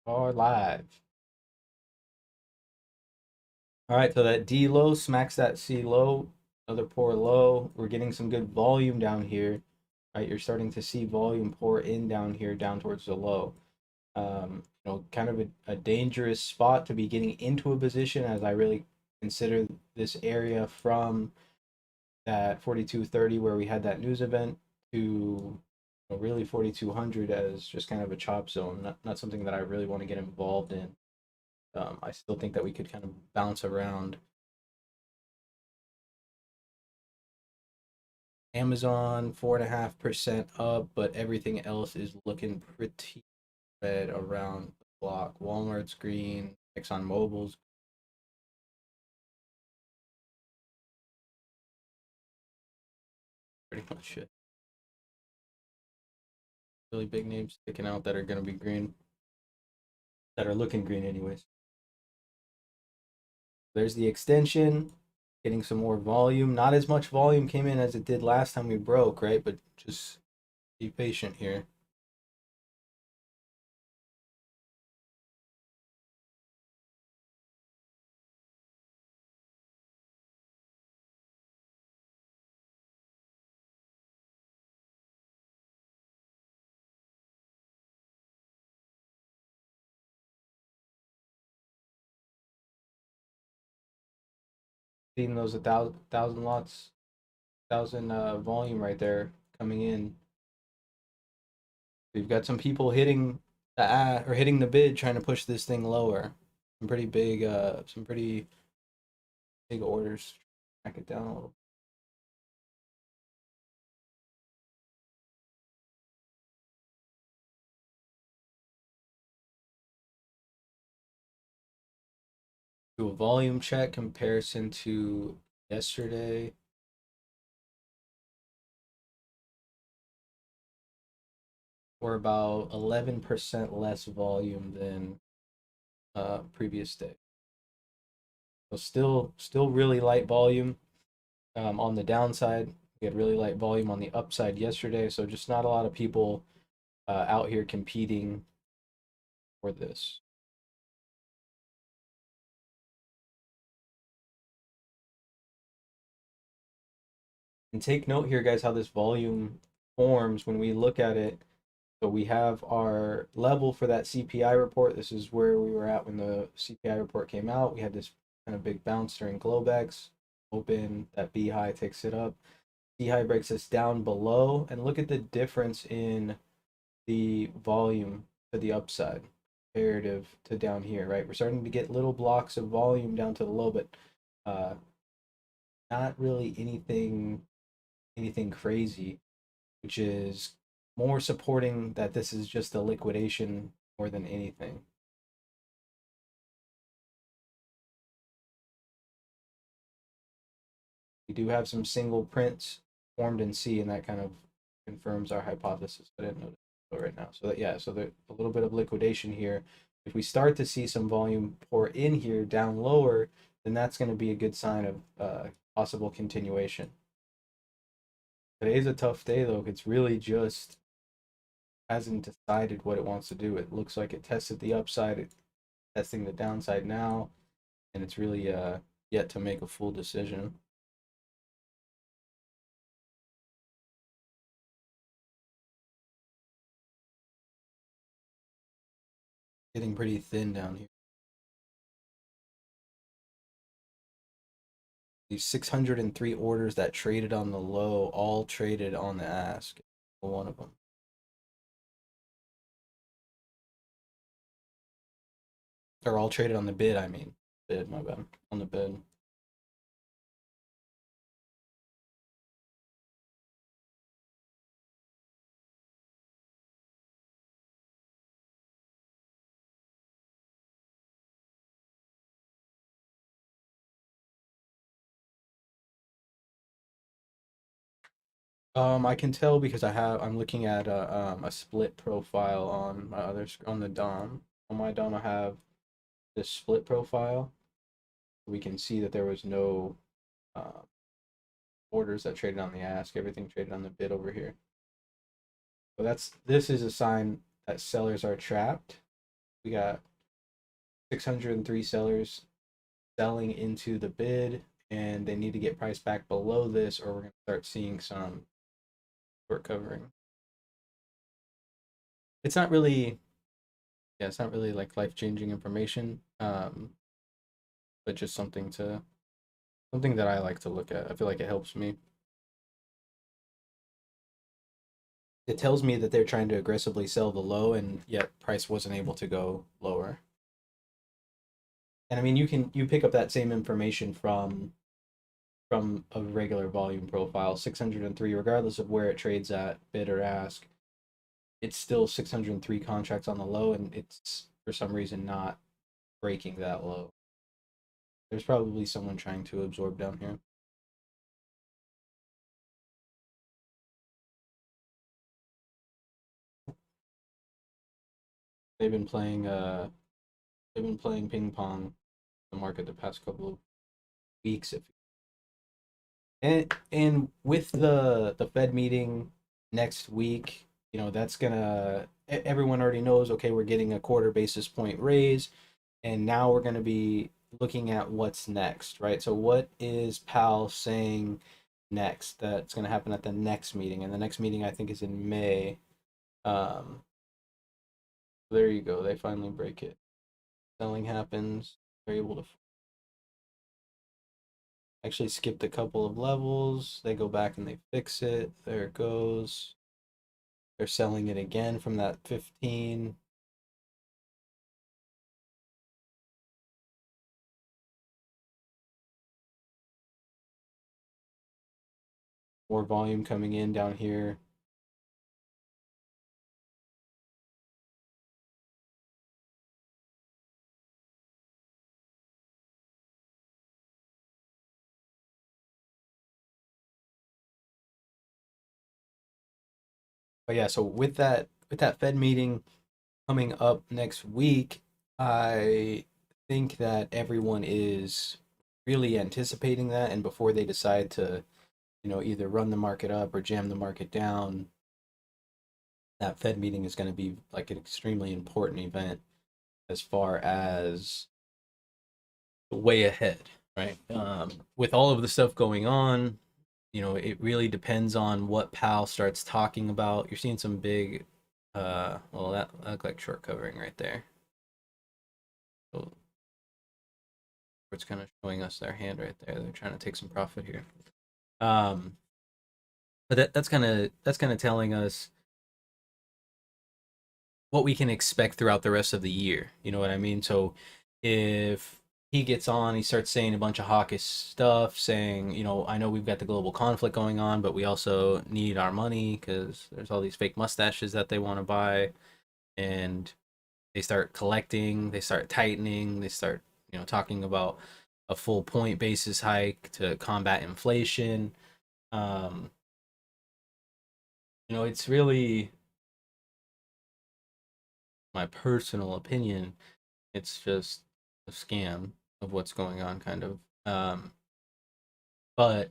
Are live. All right, so that D low smacks that C low, another pour low. We're getting some good volume down here. Right, you're starting to see volume pour in down here, down towards the low. Kind of a dangerous spot to be getting into a position, as I really consider this area from that 4230 where we had that news event to really 4200 as just kind of a chop zone, not something that I really want to get involved in. I still think that we could kind of bounce around. Amazon 4.5% up, but everything else is looking pretty red around the block. Walmart's green, ExxonMobil's pretty much it. Really big names sticking out that are going to be green, that are looking green anyways. There's the extension, getting some more volume. Not as much volume came in as it did last time we broke, right? But just be patient here. Seeing those 1,000 lots, 1,000 volume right there coming in. We've got some people hitting the or hitting the bid, trying to push this thing lower. Some pretty big orders. Back it down a little. Do a volume check comparison to yesterday. We're about 11% less volume than previous day. So still really light volume. On the downside, we had really light volume on the upside yesterday. So just not a lot of people out here competing for this. And take note here, guys, how this volume forms when we look at it. So we have our level for that CPI report. This is where we were at when the CPI report came out. We had this kind of big bounce during Globex. Open, that B high takes it up. D high breaks us down below. And look at the difference in the volume to the upside comparative to down here, right? We're starting to get little blocks of volume down to the low, but uh, not really anything crazy, which is more supporting that this is just a liquidation more than anything. We do have some single prints formed in C, and that kind of confirms our hypothesis. I didn't notice it right now. So that, yeah, so there's a little bit of liquidation here. If we start to see some volume pour in here down lower, then that's going to be a good sign of possible continuation. Today's a tough day though. It's really just hasn't decided what it wants to do. It looks like it tested the upside, it's testing the downside now, and it's really yet to make a full decision. Getting pretty thin down here. These 603 orders that traded on the low all traded on the ask. One of them. Or all traded on the bid, I mean. Bid, my bad. On the bid. I can tell because I'm looking at a split profile on my on the DOM. On my DOM I have this split profile. We can see that there was no uh, orders that traded on the ask. Everything traded on the bid over here. So this is a sign that sellers are trapped. We got 603 sellers selling into the bid, and they need to get price back below this, or we're going to start seeing some short covering. It's not really, yeah, it's not really like life-changing information, but just something that I like to look at. I feel like it helps me. It tells me that they're trying to aggressively sell the low, and yet price wasn't able to go lower. And I mean, you pick up that same information from a regular volume profile, 603, regardless of where it trades at, bid or ask. It's still 603 contracts on the low, and it's for some reason not breaking that low. There's probably someone trying to absorb down here. They've been playing ping pong in the market the past couple of weeks. And with the Fed meeting next week, that's gonna everyone already knows, okay, we're getting a quarter basis point raise, and now we're gonna be looking at what's next, right? So what is Powell saying next that's gonna happen at the next meeting? And the next meeting I think is in May. There you go. They finally break it. Selling happens. They're able to actually skipped a couple of levels. They go back and they fix it. There it goes. They're selling it again from that 15. More volume coming in down here. But yeah, so with that Fed meeting coming up next week, I think that everyone is really anticipating that, and before they decide to, either run the market up or jam the market down, that Fed meeting is going to be like an extremely important event as far as way ahead, right? With all of the stuff going on, it really depends on what Powell starts talking about. You're seeing some big, well, that looked like short covering right there. So it's kind of showing us their hand right there. They're trying to take some profit here. But that's kind of telling us what we can expect throughout the rest of the year. You know what I mean? So if he gets on, he starts saying a bunch of hawkish stuff, saying, I know we've got the global conflict going on, but we also need our money because there's all these fake mustaches that they want to buy. And they start collecting, they start tightening, they start, talking about a full point basis hike to combat inflation. Um, it's really my personal opinion. It's just a scam of what's going on, kind of. But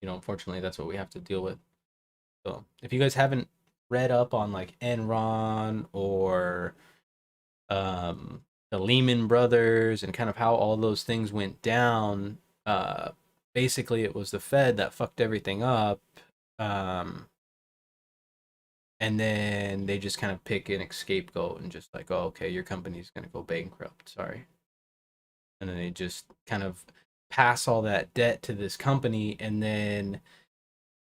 unfortunately, that's what we have to deal with. So, if you guys haven't read up on like Enron or the Lehman Brothers and kind of how all those things went down, basically it was the Fed that fucked everything up. And then they just kind of pick an scapegoat and just like, oh, okay, your company's gonna go bankrupt. Sorry. And then they just kind of pass all that debt to this company and then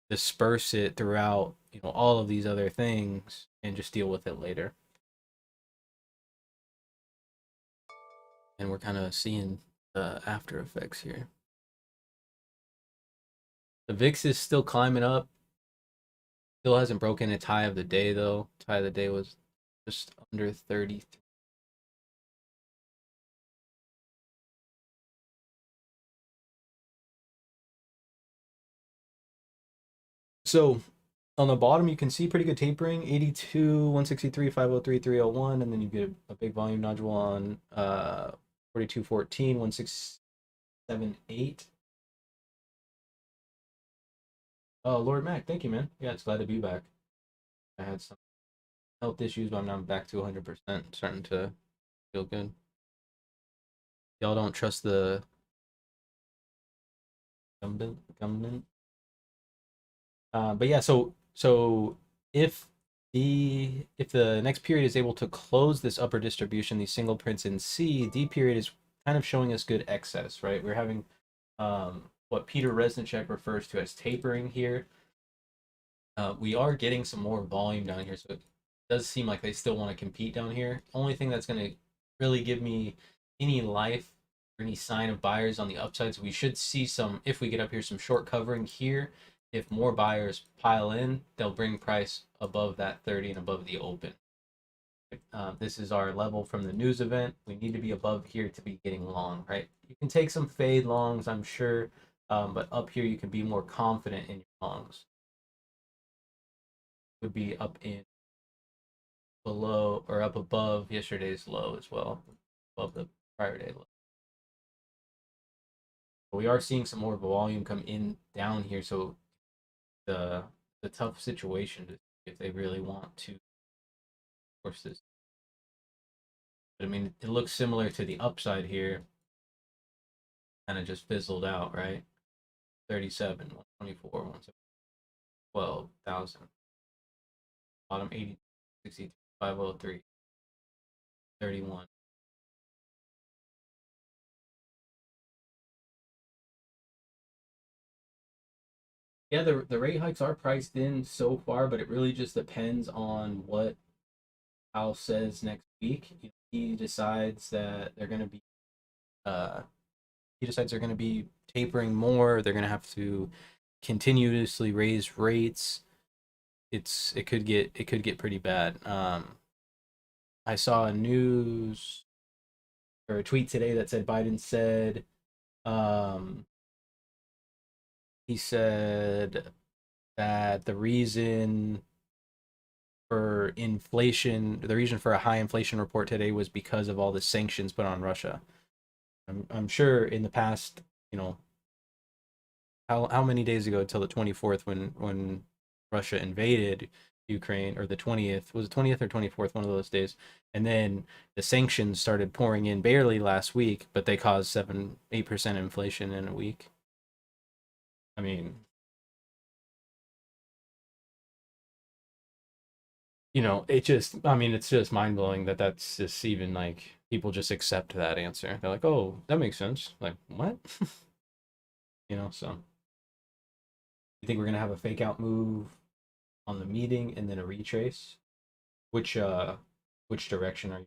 disperse it throughout, all of these other things and just deal with it later. And we're kind of seeing the after effects here. The VIX is still climbing up. Still hasn't broken its high of the day though. High of the day was just under 30. So on the bottom, you can see pretty good tapering, 82, 163, 503, 301, and then you get a big volume nodule on 42, 14, 1678. Oh, Lord Mac, thank you, man. Yeah, it's glad to be back. I had some health issues, but I'm now back to 100%, starting to Feel good. Y'all don't trust the government. But yeah, so if the next period is able to close this upper distribution, these single prints in C, D period is kind of showing us good excess, right? We're having what Peter Resnicek refers to as tapering here. We are getting some more volume down here, so it does seem like they still want to compete down here. Only thing that's going to really give me any life or any sign of buyers on the upside, so we should see some, if we get up here, some short covering here. If more buyers pile in, they'll bring price above that 30 and above the open. This is our level from the news event. We need to be above here to be getting long, right? You can take some fade longs, I'm sure, but up here you can be more confident in your longs. Would be up in below or up above yesterday's low as well, above the prior day low. But we are seeing some more volume come in down here, so the tough situation if they really want to force this. But I mean, it looks similar to the upside here, kind of just fizzled out, right? 37, 124, 12,000. Bottom 80, 60, 503, 31. Yeah, the rate hikes are priced in so far, but it really just depends on what Powell says next week. He decides that they're going to be uh, he decides they're going to be tapering more. They're going to have to continuously raise rates. It could get pretty bad. I saw a news or a tweet today that said Biden said um, he said that the reason for inflation, the reason for a high inflation report today was because of all the sanctions put on Russia. I'm sure in the past, you know, how many days ago until the 24th when Russia invaded Ukraine, or the 20th, was it 20th or 24th, one of those days, and then the sanctions started pouring in barely last week, but they caused 7-8% inflation in a week. I mean, it's just mind blowing that that's just even like people just accept that answer. They're like, oh, that makes sense. Like, what? So you think we're gonna have a fake out move on the meeting and then a retrace? Which direction are you,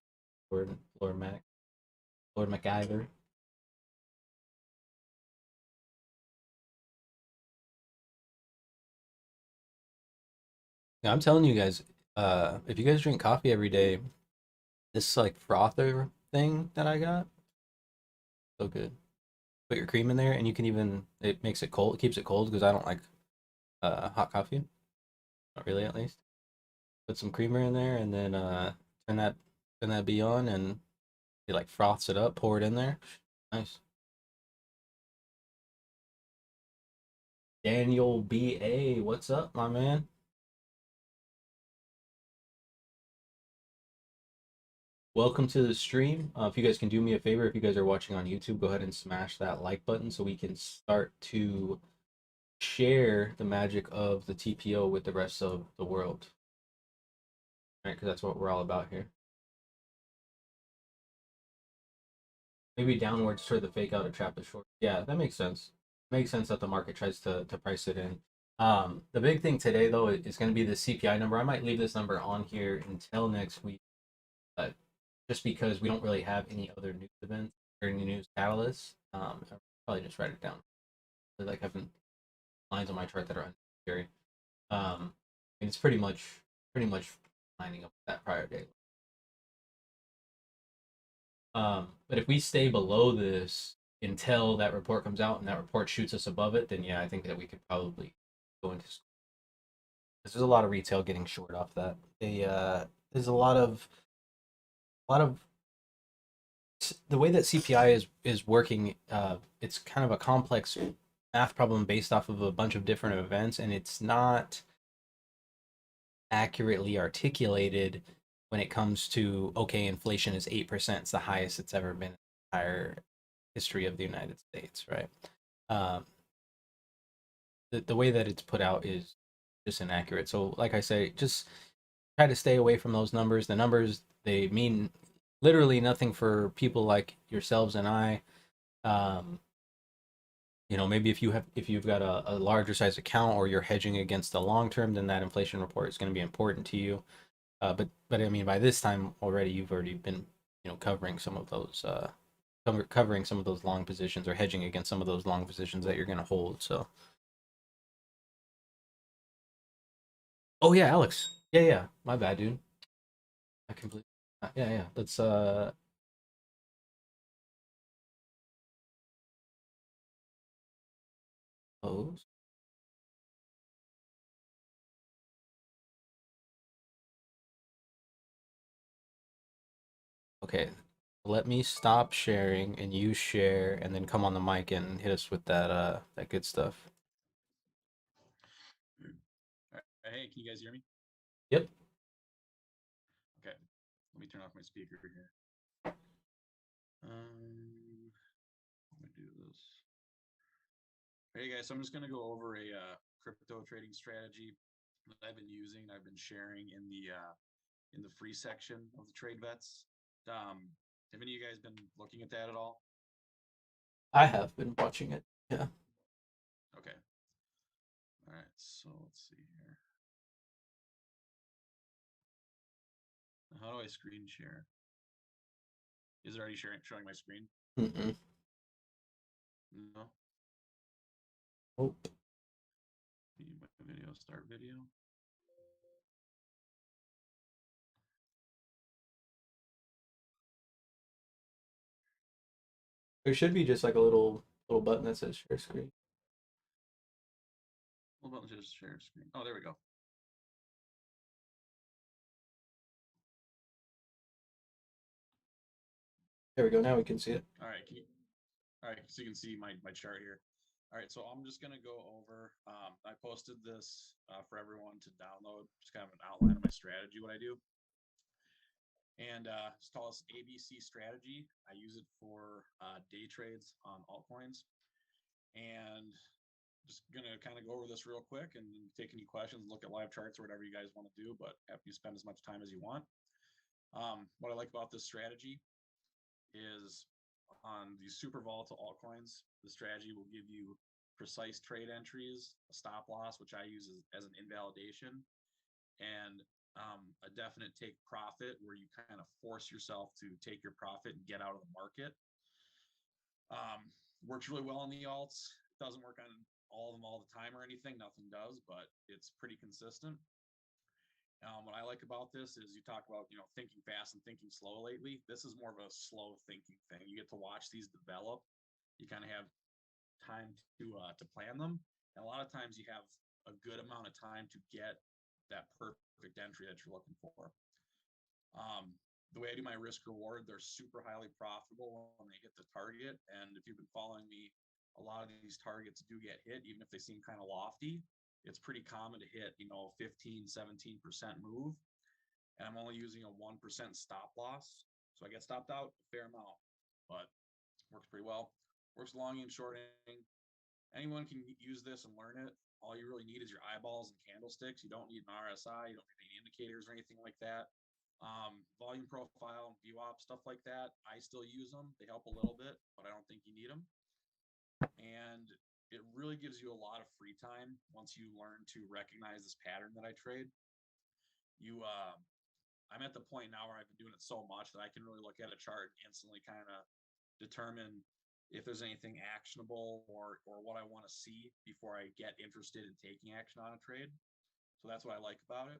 Lord MacIver? Yeah, I'm telling you guys, if you guys drink coffee every day, this like frother thing that I got, so good. Put your cream in there, and you can even it makes it cold, it keeps it cold because I don't like hot coffee, not really at least. Put some creamer in there, and then turn that turn that bee on, and it like froths it up. Pour it in there. Nice. Daniel B.A., what's up, my man? Welcome to the stream. If you guys can do me a favor, if you guys are watching on YouTube, go ahead and smash that like button so we can start to share the magic of the TPO with the rest of the world. Right, because that's what we're all about here. Maybe downwards for the fake out of trap the short. Yeah, that makes sense. Makes sense that the market tries to price it in. The big thing today though is going to be the CPI number. I might leave this number on here until next week, just because we don't really have any other news events or any news catalysts. I'll probably just write it down. I like having lines on my chart that are unnecessary. And it's pretty much lining up with that prior day. But if we stay below this until that report comes out and that report shoots us above it, then yeah, I think that we could probably go into. There's a lot of retail getting short off that. There's a lot of the way that CPI is working. It's kind of a complex math problem based off of a bunch of different events, and it's not accurately articulated when it comes to, okay, inflation is 8%, it's the highest it's ever been in the entire history of the United States, right? Um, the way that it's put out is just inaccurate. So, like I say, just try to stay away from those numbers. The numbers, they mean literally nothing for people like yourselves and I. Um, Maybe if you've got a larger size account or you're hedging against the long term, then that inflation report is going to be important to you. But I mean, by this time already, you've already been covering some of those covering some of those long positions or hedging against some of those long positions that you're going to hold. So, oh yeah, Alex, yeah, my bad, dude. I completely, yeah. Let's close. Okay, let me stop sharing and you share, and then come on the mic and hit us with that good stuff. All right. Hey, can you guys hear me? Yep. Okay. Let me turn off my speaker here. Let me do this. Hey guys, so I'm just going to go over a crypto trading strategy that I've been using. I've been sharing in the free section of the Trade Vets. Have any of you guys been looking at that at all? I have been watching it. Yeah. Okay. All right. So let's see here. How do I screen share? Is it already showing my screen? Mm-mm. No. Oh, View my video. Start video. there should be just like a little button that says share screen. What about just share screen? Oh, there we go. There we go. Now we can see it. All right. All right, so you can see my chart here. All right, so I'm just going to go over. I posted this for everyone to download, just kind of an outline of my strategy, what I do. And it's called this ABC strategy. I use it for day trades on altcoins. And just going to kind of go over this real quick and take any questions, look at live charts or whatever you guys want to do, but after you spend as much time as you want. What I like about this strategy is on these super volatile altcoins, the strategy will give you precise trade entries, a stop loss, which I use as an invalidation, and a definite take profit where you kind of force yourself to take your profit and get out of the market. Works really well on the alts. It doesn't work on all of them all the time or anything. Nothing does, but it's pretty consistent. What I like about this is you talk about, thinking fast and thinking slow lately. This is more of a slow thinking thing. You get to watch these develop. You kind of have time to plan them. And a lot of times you have a good amount of time to get that perfect entry that you're looking for. The way I do my risk reward, they're super highly profitable when they hit the target. And if you've been following me, a lot of these targets do get hit, even if they seem kind of lofty. It's pretty common to hit, 15, 17% move. And I'm only using a 1% stop loss. So I get stopped out a fair amount, but works pretty well. Works longing and shorting. Anyone can use this and learn it. All you really need is your eyeballs and candlesticks. You don't need an RSI. You don't need any indicators or anything like that. Volume profile, VWAP, stuff like that. I still use them. They help a little bit, but I don't think you need them. And it really gives you a lot of free time once you learn to recognize this pattern that I trade. I'm at the point now where I've been doing it so much that I can really look at a chart and instantly kind of determine if there's anything actionable or what I want to see before I get interested in taking action on a trade. So that's what I like about it.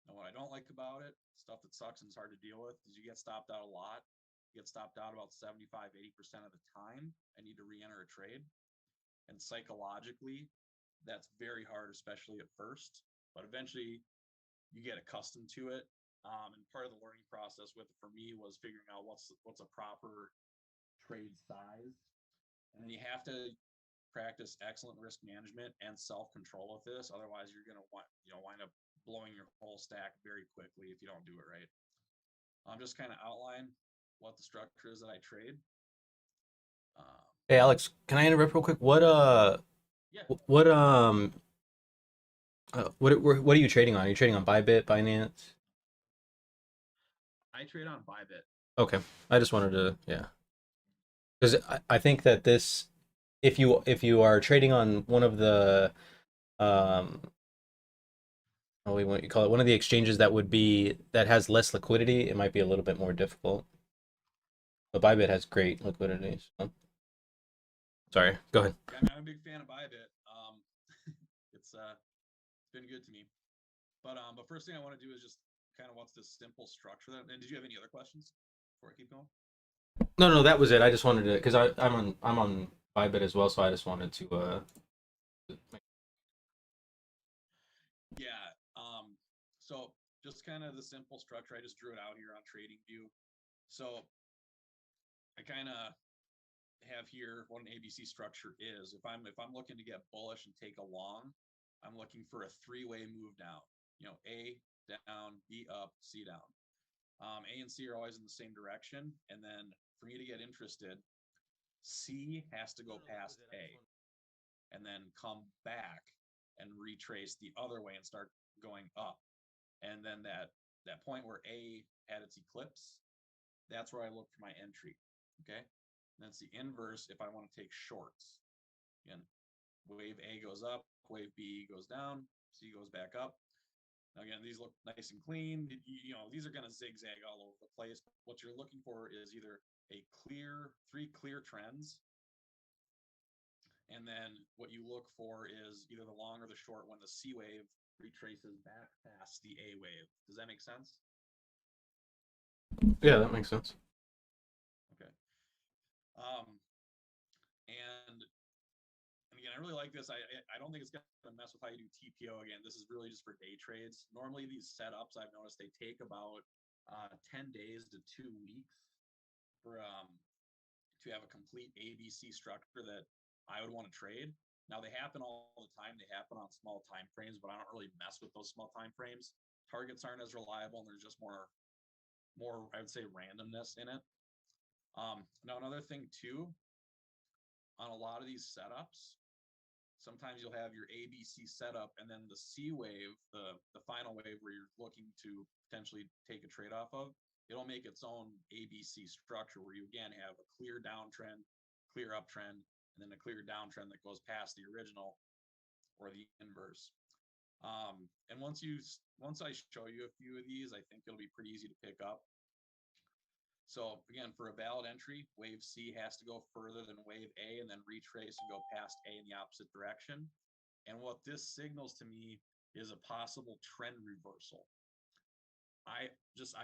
And what I don't like about it, stuff that sucks and is hard to deal with, is you get stopped out a lot. You get stopped out about 75, 80% of the time. I need to re-enter a trade. And psychologically, that's very hard, especially at first. But eventually, you get accustomed to it. And part of the learning process with it for me was figuring out what's a proper trade size. And then you have to practice excellent risk management and self-control with this. Otherwise, you're going to wind up blowing your whole stack very quickly if you don't do it right. Just kind of outline what the structure is that I trade. Um, Hey Alex, can I interrupt real quick? yeah, What what are you trading on? Are you trading on Bybit, Binance? I trade on Bybit. Okay, I just wanted to, yeah, because I think that this, if you are trading on one of the um what you call it, one of the exchanges that has less liquidity, it might be a little bit more difficult. But Bybit has great liquidity. So. Sorry, go ahead. Yeah, I mean, I'm a big fan of Bybit. It's been good to me. But first thing I want to do is just kind of what's this simple structure that. And did you have any other questions before I keep going? No, no, that was it. I just wanted to, because I'm on Bybit as well, so I just wanted to Yeah. So just kind of the simple structure. I just drew it out here on TradingView. So I kind of have here what an ABC structure is. If I'm looking to get bullish and take a long, I'm looking for a three-way move down. A down, B up, C down. A and C are always in the same direction, and then for me to get interested, C has to go past A, and then come back and retrace the other way and start going up. And then that point where A had its eclipse, that's where I look for my entry. Okay. And that's the inverse if I want to take shorts. Again, wave A goes up, wave B goes down, C goes back up. Now again, these look nice and clean. These are going to zigzag all over the place. What you're looking for is either three clear trends. And then what you look for is either the long or the short when the C wave retraces back past the A wave. Does that make sense? yeah, that makes sense. Okay. Um, and again, I really like this. I don't think it's going to mess with how you do TPO. Again, this is really just for day trades. Normally, these setups I've noticed they take about 10 days to 2 weeks for to have a complete ABC structure that I would want to trade. Now they happen all the time. They happen on small time frames, but I don't really mess with those small time frames. Targets aren't as reliable, and there's just more I would say randomness in it. Now another thing too, on a lot of these setups, sometimes you'll have your ABC setup and then the C wave, the final wave where you're looking to potentially take a trade off of, it'll make its own ABC structure where you again have a clear downtrend, clear uptrend, and then a clear downtrend that goes past the original or the inverse. And once I show you a few of these, I think it'll be pretty easy to pick up. So again, for a valid entry, wave C has to go further than wave A and then retrace and go past A in the opposite direction. And what this signals to me is a possible trend reversal. I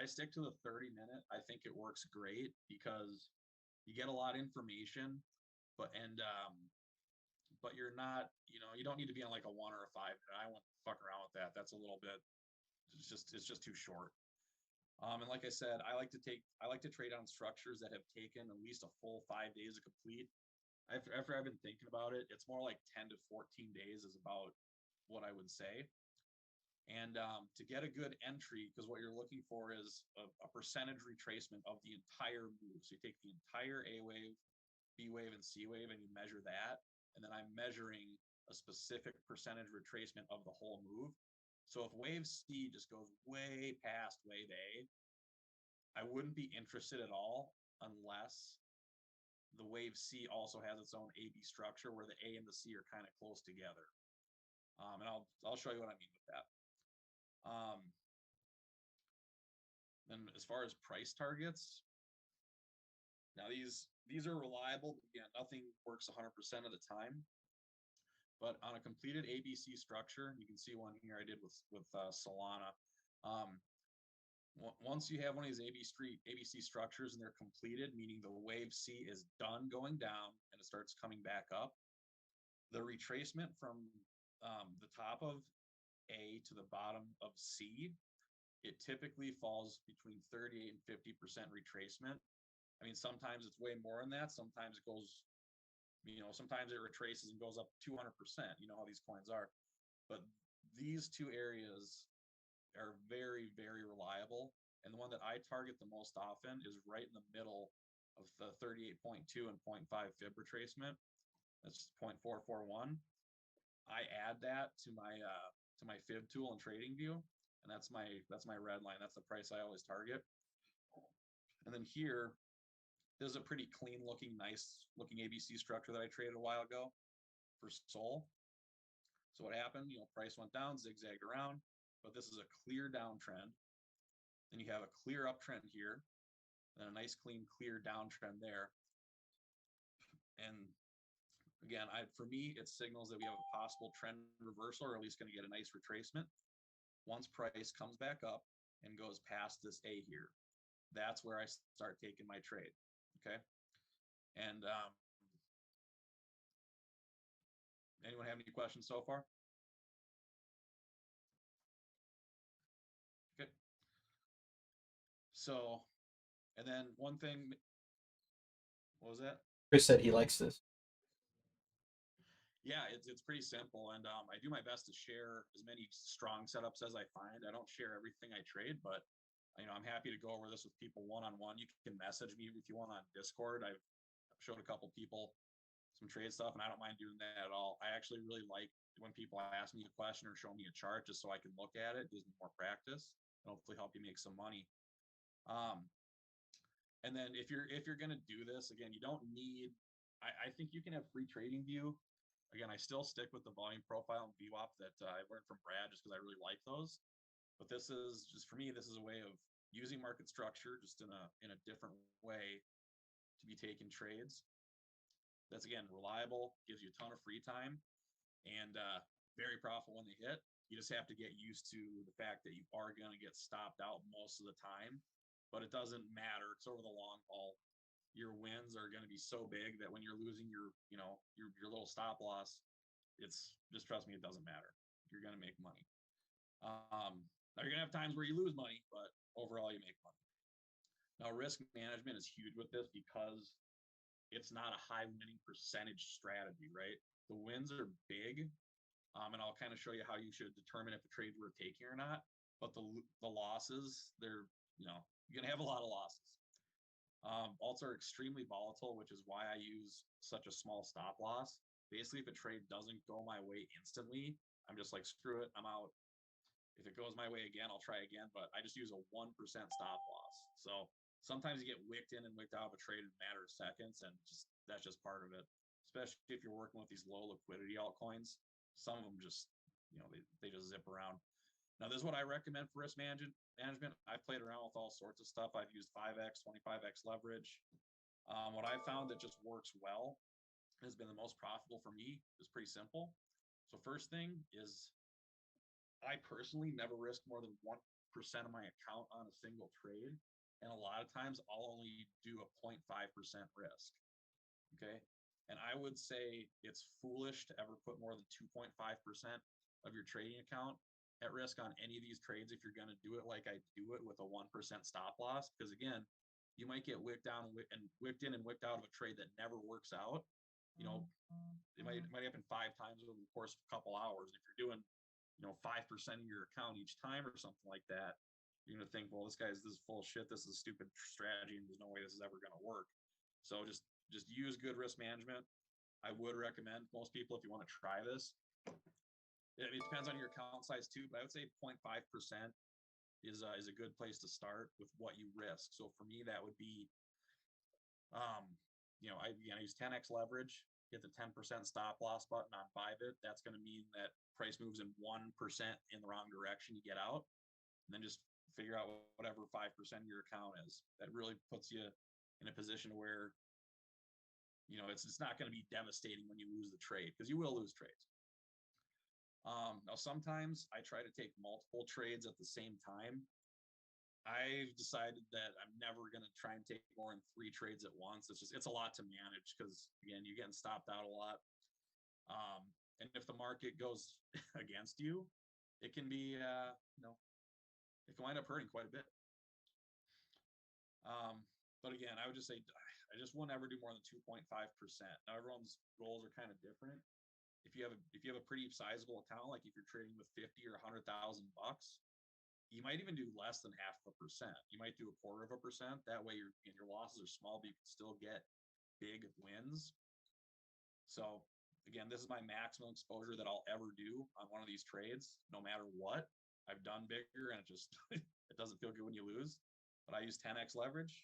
stick to the 30-minute. I think it works great because you get a lot of information, but you're not, you don't need to be on like a 1 or a 5. I won't fuck around with that. That's a little bit, it's just too short. And like I said, I like to trade on structures that have taken at least a full 5 days to complete. After I've been thinking about it, it's more like 10 to 14 days is about what I would say. And to get a good entry, because what you're looking for is a percentage retracement of the entire move. So you take the entire A wave, B wave, and C wave, and you measure that. And then I'm measuring a specific percentage retracement of the whole move. So if wave C just goes way past wave A, I wouldn't be interested at all unless the wave C also has its own AB structure where the A and the C are kind of close together. And I'll show you what I mean with that. Then as far as price targets, now these are reliable, but again, nothing works 100% of the time. But on a completed ABC structure, you can see one here I did with Solana. Once you have one of these ABC structures and they're completed, meaning the wave C is done going down and it starts coming back up, the retracement from the top of A to the bottom of C, it typically falls between 38 and 50% retracement. I mean, sometimes it's way more than that. Sometimes it goes, sometimes it retraces and goes up 200%. You know how these coins are. But these two areas are very, very reliable. And the one that I target the most often is right in the middle of the 38.2 and 0.5 fib retracement. That's 0.441. I add that to my fib tool in TradingView, and that's my red line. That's the price I always target. And then here, this is a pretty clean looking, nice looking ABC structure that I traded a while ago for Sol. So what happened? Price went down, zigzagged around, but this is a clear downtrend. Then you have a clear uptrend here, and a nice clean clear downtrend there. And again, for me, it signals that we have a possible trend reversal, or at least going to get a nice retracement. Once price comes back up and goes past this A here, that's where I start taking my trade. Okay. And anyone have any questions so far? Okay. So, and then one thing, what was that? Chris said he likes this. Yeah, it's pretty simple, and I do my best to share as many strong setups as I find. I don't share everything I trade, but I'm happy to go over this with people one-on-one. You can message me if you want on Discord. I've showed a couple people some trade stuff, and I don't mind doing that at all. I actually really like when people ask me a question or show me a chart just so I can look at it. It gives me more practice and hopefully help you make some money. And then if you're gonna do this, again, you don't need. I think you can have free TradingView. Again, I still stick with the volume profile and VWAP that I learned from Brad just because I really like those. But this is just, for me, this is a way of using market structure just in a different way to be taking trades. That's, again, reliable, gives you a ton of free time, and very profitable when they hit. You just have to get used to the fact that you are going to get stopped out most of the time, but it doesn't matter. It's over the long haul. Your wins are going to be so big that when you're losing your little stop loss, it's just, trust me, it doesn't matter. You're going to make money. Now you're going to have times where you lose money, but overall you make money. Now risk management is huge with this because it's not a high winning percentage strategy, right? The wins are big, and I'll kind of show you how you should determine if the trade's worth taking or not. But the losses, you're going to have a lot of losses. Alts are extremely volatile, which is why I use such a small stop loss. Basically, if a trade doesn't go my way instantly, I'm just like, screw it, I'm out. If it goes my way again, I'll try again, but I just use a 1% stop loss. So sometimes you get wicked in and wicked out of a trade in a matter of seconds, and that's just part of it. Especially if you're working with these low liquidity altcoins, some of them just, they just zip around. Now, this is what I recommend for risk management. I've played around with all sorts of stuff. I've used 5x, 25x leverage. What I've found that just works well, has been the most profitable for me, is pretty simple. So first thing is, I personally never risk more than 1% of my account on a single trade. And a lot of times I'll only do a 0.5% risk. Okay. And I would say it's foolish to ever put more than 2.5% of your trading account at risk on any of these trades if you're going to do it like I do it with a 1% stop loss. Because again, you might get wicked in and wicked out of a trade that never works out. It might happen 5 times over the course of a couple hours. If you're doing 5% of your account each time or something like that, you're going to think, well, this is full of shit. This is a stupid strategy and there's no way this is ever going to work. So just use good risk management. I would recommend most people, if you want to try this, it depends on your account size too, but I would say 0.5% is a good place to start with what you risk. So for me, that would be, I use 10x leverage, hit the 10% stop loss button on Bybit. That's going to mean that price moves in 1% in the wrong direction, you get out, and then just figure out whatever 5% of your account is. That really puts you in a position where, it's not going to be devastating when you lose the trade, because you will lose trades. Now, sometimes I try to take multiple trades at the same time. I've decided that I'm never going to try and take more than 3 trades at once. It's a lot to manage because, again, you're getting stopped out a lot. And if the market goes against you, it can be, it can wind up hurting quite a bit. But again, I would just say, I just won't ever do more than 2.5%. Now, everyone's goals are kind of different. If you have a pretty sizable account, like if you're trading with 50 or 100,000 bucks, you might even do less than 0.5%. You might do 0.25%. That way your losses are small, but you can still get big wins. So again, this is my maximum exposure that I'll ever do on one of these trades, no matter what. I've done bigger and it just it doesn't feel good when you lose. But I use 10x leverage.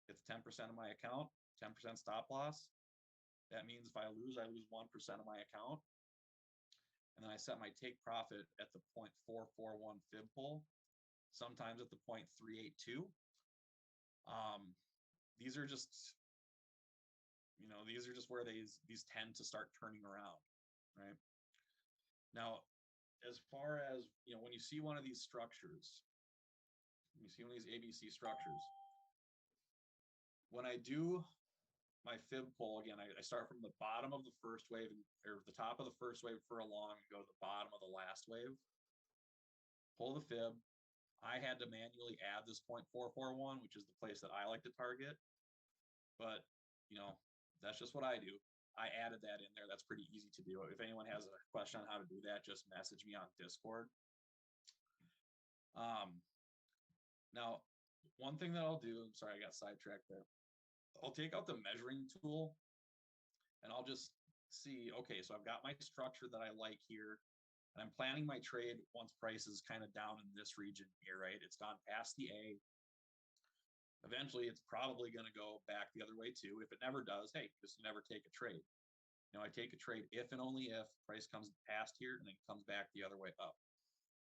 It's 10% of my account, 10% stop loss. That means if I lose 1% of my account. And then I set my take profit at the 0.441 fib pull, sometimes at the 0.382. These are just, these are just where these tend to start turning around, right? Now, as far as, when you see one of these structures, when you see one of these ABC structures, when I do my fib pull, again, I start from the bottom of the first wave, or the top of the first wave for a long, and go to the bottom of the last wave, pull the fib. I had to manually add this 0.441, which is the place that I like to target. But, that's just what I do. I added that in there. That's pretty easy to do. If anyone has a question on how to do that, just message me on Discord. Now, one thing that I'll do, I'm sorry, I got sidetracked there. I'll take out the measuring tool and I'll just see, okay, so I've got my structure that I like here, and I'm planning my trade once price is kind of down in this region here, right? It's gone past the A. Eventually, it's probably going to go back the other way too. If it never does, hey, just never take a trade. I take a trade if and only if price comes past here and then comes back the other way up.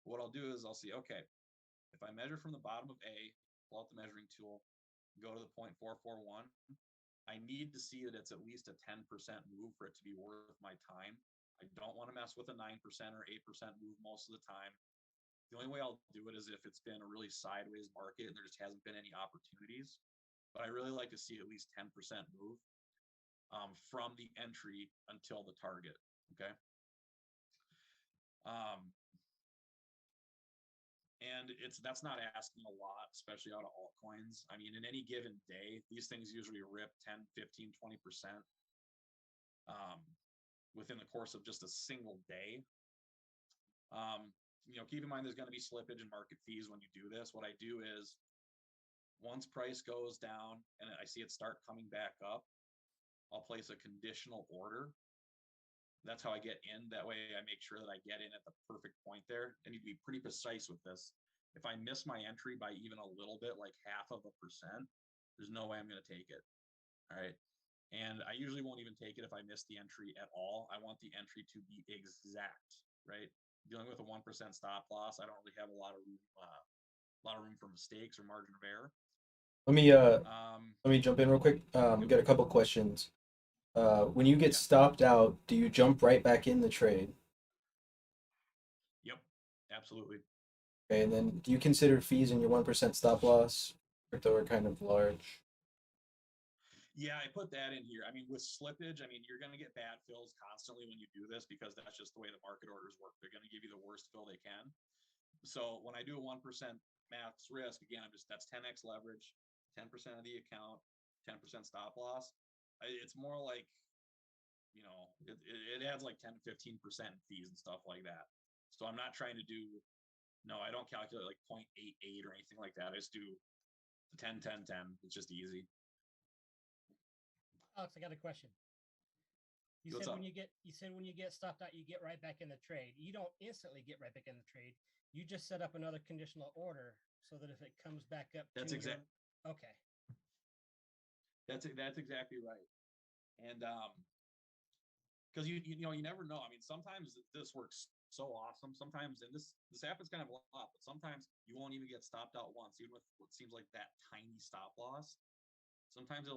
What I'll do is I'll see, okay, if I measure from the bottom of A, pull out the measuring tool, go to the 0.441, I need to see that it's at least a 10% move for it to be worth my time. I don't want to mess with a 9% or 8% move most of the time. The only way I'll do it is if it's been a really sideways market and there just hasn't been any opportunities. But I really like to see at least 10% move from the entry until the target, okay? And that's not asking a lot, especially out of altcoins. I mean, in any given day, these things usually rip 10, 15, 20% within the course of just a single day. Keep in mind there's going to be slippage and market fees when you do this. What I do is once price goes down and I see it start coming back up, I'll place a conditional order. That's how I get in. That way I make sure that I get in at the perfect point there. I need to be pretty precise with this. If I miss my entry by even a little bit, like 0.5%, there's no way I'm going to take it. All right. And I usually won't even take it if I miss the entry at all. I want the entry to be exact, right? Dealing with a 1% stop loss, I don't really have a lot of room for mistakes or margin of error. Let me jump in real quick. Got a couple questions. When you get stopped out, do you jump right back in the trade? Yep, absolutely. Okay, and then do you consider fees in your 1% stop loss? Crypto are kind of large. Yeah, I put that in here. I mean, with slippage, you're going to get bad fills constantly when you do this because that's just the way the market orders work. They're going to give you the worst fill they can. So when I do a 1% max risk, again, that's 10x leverage, 10% of the account, 10% stop loss. It's more like, it adds like 10 to 15% fees and stuff like that. So I'm not trying to do, no, I don't calculate like 0.88 or anything like that. I just do the 10, 10, 10. It's just easy. Alex, I got a question. You said when you get stopped out, you get right back in the trade. You don't instantly get right back in the trade. You just set up another conditional order so that if it comes back up, that's exactly okay. That's exactly right. And because you never know. Sometimes this works so awesome. Sometimes, and this happens kind of a lot, but sometimes you won't even get stopped out once, even with what seems like that tiny stop loss. Sometimes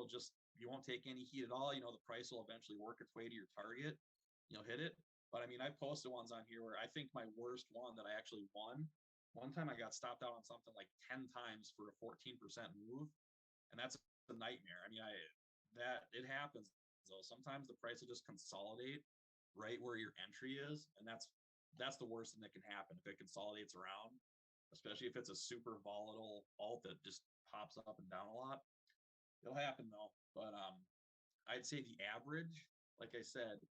you won't take any heat at all. The price will eventually work its way to your target. You'll hit it. But I've posted ones on here where I think my worst one that I actually won. One time I got stopped out on something like 10 times for a 14% move. And that's a nightmare. It happens though. Sometimes the price will just consolidate right where your entry is. And that's the worst thing that can happen if it consolidates around, especially if it's a super volatile alt that just pops up and down a lot. It'll happen though, but I'd say the average, like I said,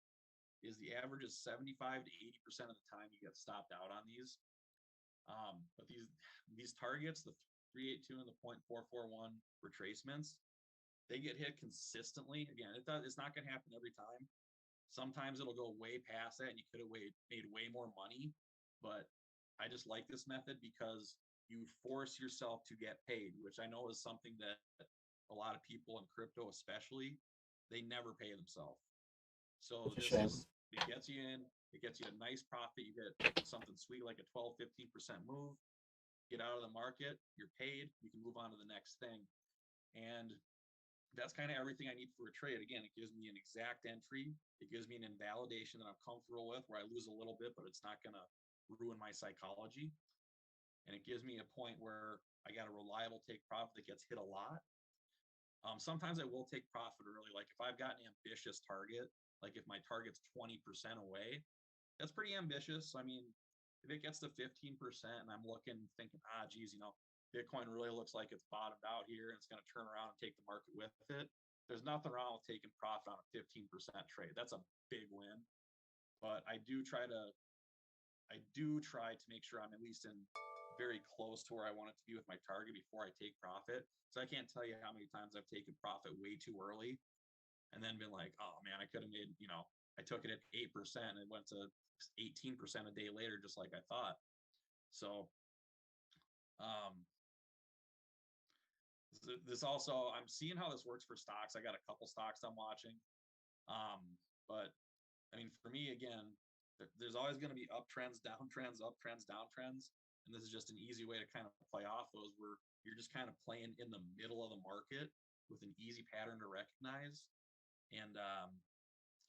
is 75 to 80% of the time you get stopped out on these. But these targets, the 382 and the 0.441 retracements, they get hit consistently. Again, it's not going to happen every time. Sometimes it'll go way past that and you could have made way more money. But I just like this method because you force yourself to get paid, which I know is something that a lot of people in crypto, especially, they never pay themselves. So It's a shame. it gets you in, it gets you a nice profit. You get something sweet like a 12, 15% move, get out of the market, you're paid, you can move on to the next thing. And that's kind of everything I need for a trade. Again, it gives me an exact entry. It gives me an invalidation that I'm comfortable with where I lose a little bit, but it's not going to ruin my psychology. And it gives me a point where I got a reliable take profit that gets hit a lot. Sometimes I will take profit early. Like if I've got an ambitious target, like if my target's 20% away, that's pretty ambitious. I mean, if it gets to 15% and I'm thinking, geez, Bitcoin really looks like it's bottomed out here and it's going to turn around and take the market with it. There's nothing wrong with taking profit on a 15% trade. That's a big win. But I do try to make sure I'm at least in very close to where I want it to be with my target before I take profit. So I can't tell you how many times I've taken profit way too early and then been like, oh man, I could have made, I took it at 8% and it went to 18% a day later, just like I thought. So, this also, I'm seeing how this works for stocks. I got a couple stocks I'm watching. But I mean, for me, again, there's always going to be uptrends, downtrends, uptrends, downtrends. And this is just an easy way to kind of play off those where you're just kind of playing in the middle of the market with an easy pattern to recognize. And I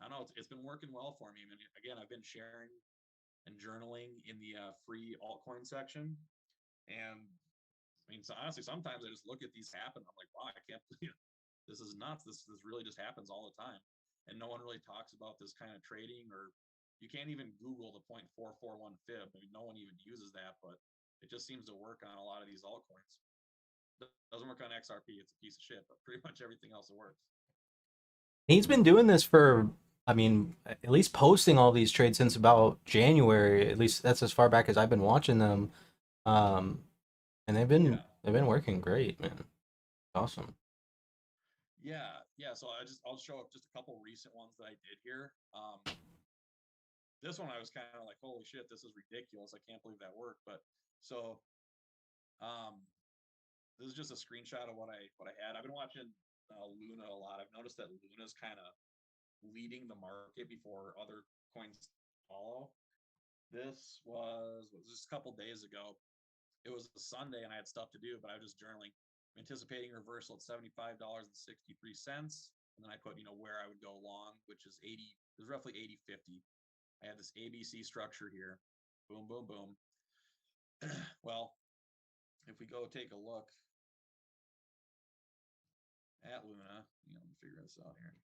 don't know, it's been working well for me. I mean, again, I've been sharing and journaling in the free altcoin section. And I mean, so honestly, sometimes I just look at these happen. I'm like, wow, I can't believe it. This is nuts. This really just happens all the time. And no one really talks about this kind of trading, or you can't even Google the 0.441 fib. I mean, no one even uses that, but it just seems to work on a lot of these altcoins. It doesn't work on XRP. It's a piece of shit, but pretty much everything else it works. He's been doing this for, I mean, at least posting all these trades since about January. At least that's as far back as I've been watching them. And they've been working great, man. Awesome. Yeah. So I'll show up just a couple recent ones that I did here. This one I was kind of like, holy shit, this is ridiculous. I can't believe that worked. But so this is just a screenshot of what I had. I've been watching Luna a lot. I've noticed that Luna's kind of leading the market before other coins follow. This was just a couple days ago. It was a Sunday and I had stuff to do, but I was just journaling, anticipating reversal at $75.63. And then I put, where I would go long, which is 80, it was roughly 80.50. I had this ABC structure here. Boom, boom, boom. Well, if we go take a look at Luna, let me figure this out here.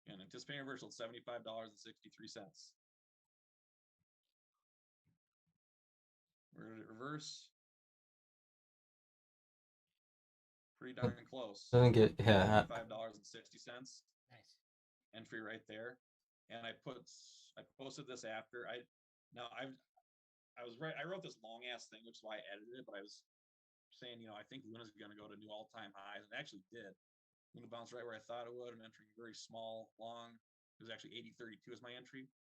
Again, anticipating reversal at $75.63. Where did it reverse? Pretty darn close. Doesn't get $5.60. Nice. Entry right there. And I posted this after. I was right. I wrote this long ass thing, which is why I edited it, but I was saying, I think Luna's going to go to new all-time highs, and it actually did. Luna bounced right where I thought it would. I'm entering very small, long. It was actually 80.32 is my entry.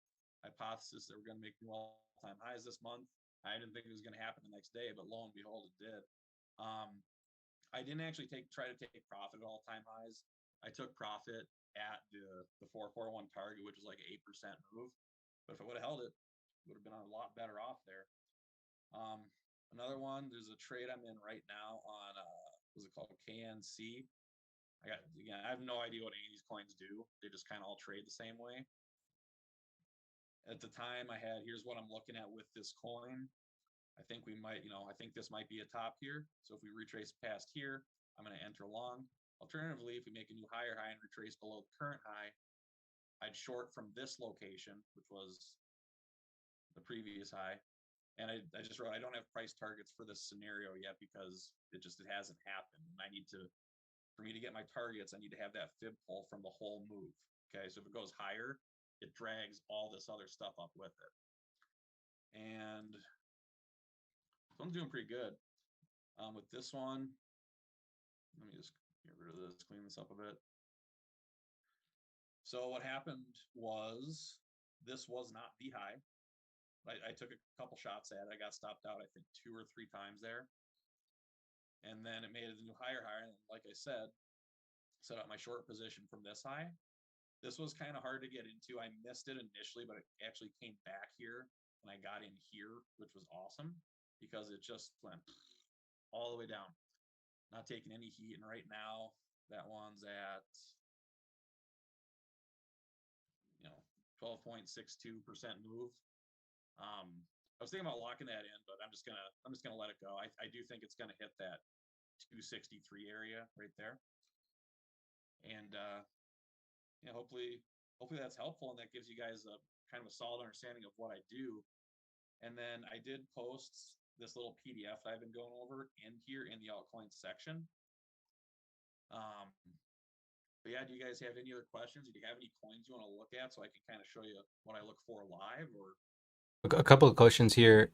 Hypothesis that we're going to make new all-time highs this month. I didn't think it was going to happen the next day, but lo and behold, it did. I didn't actually try to take profit at all-time highs. I took profit at the 441 target, which is like an 8% move. But if I would have held it, would have been a lot better off there. Another one, there's a trade I'm in right now on what's it called, KNC. I have no idea what any of these coins do. They just kind of all trade the same way. At the time here's what I'm looking at with this coin. I think we might, I think this might be a top here. So if we retrace past here, I'm going to enter long. Alternatively, if we make a new higher high and retrace below the current high, I'd short from this location, which was the previous high. And I just wrote, I don't have price targets for this scenario yet because it hasn't happened. And I need to for me to get my targets, I need to have that fib pull from the whole move. Okay, so if it goes higher, it drags all this other stuff up with it. And this one's doing pretty good. With this one, let me just get rid of this, clean this up a bit. So what happened was, this was not the high. I took a couple shots at it. I got stopped out, I think 2 or 3 times there. And then it made it a new higher. And like I said, set up my short position from this high. This was kind of hard to get into. I missed it initially, but it actually came back here and I got in here, which was awesome because it just went all the way down. Not taking any heat. And right now that one's at, 12.62% move. I was thinking about locking that in, but I'm just gonna let it go. I do think it's gonna hit that 263 area right there. And hopefully that's helpful and that gives you guys a kind of a solid understanding of what I do. And then I did post this little PDF that I've been going over in here in the altcoins section. But yeah, do you guys have any other questions? Do you have any coins you want to look at so I can kind of show you what I look for live? Or a couple of questions here.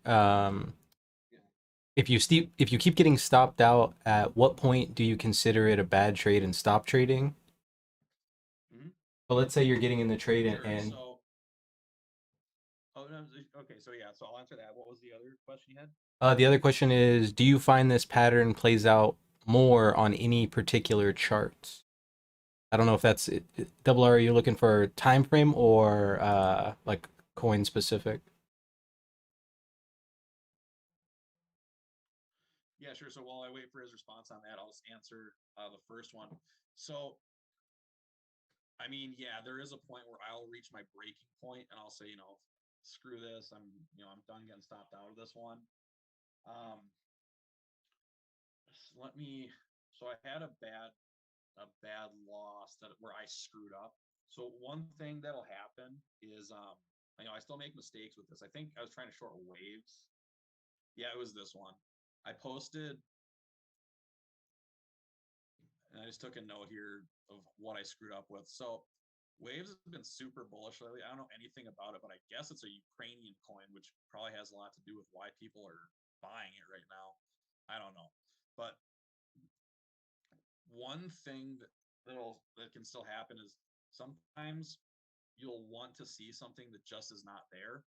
If you keep getting stopped out, at what point do you consider it a bad trade and stop trading? Well, let's say you're getting in the trade and so, okay, so yeah, so I'll answer that. What was the other question you had? The other question is, do you find this pattern plays out more on any particular charts? I don't know if that's it. Double R, are you looking for time frame or like coin specific? Yeah, sure. So while I wait for his response on that, I'll just answer the first one. So, I mean, yeah, there is a point where I'll reach my breaking point and I'll say, screw this. I'm done getting stopped out of this one. So I had a bad loss where I screwed up. So one thing that'll happen is, I still make mistakes with this. I think I was trying to short waves. Yeah, it was this one. I posted, and I just took a note here of what I screwed up with. So waves has been super bullish lately. I don't know anything about it, but I guess it's a Ukrainian coin, which probably has a lot to do with why people are buying it right now. I don't know. But one thing that can still happen is sometimes you'll want to see something that just is not there.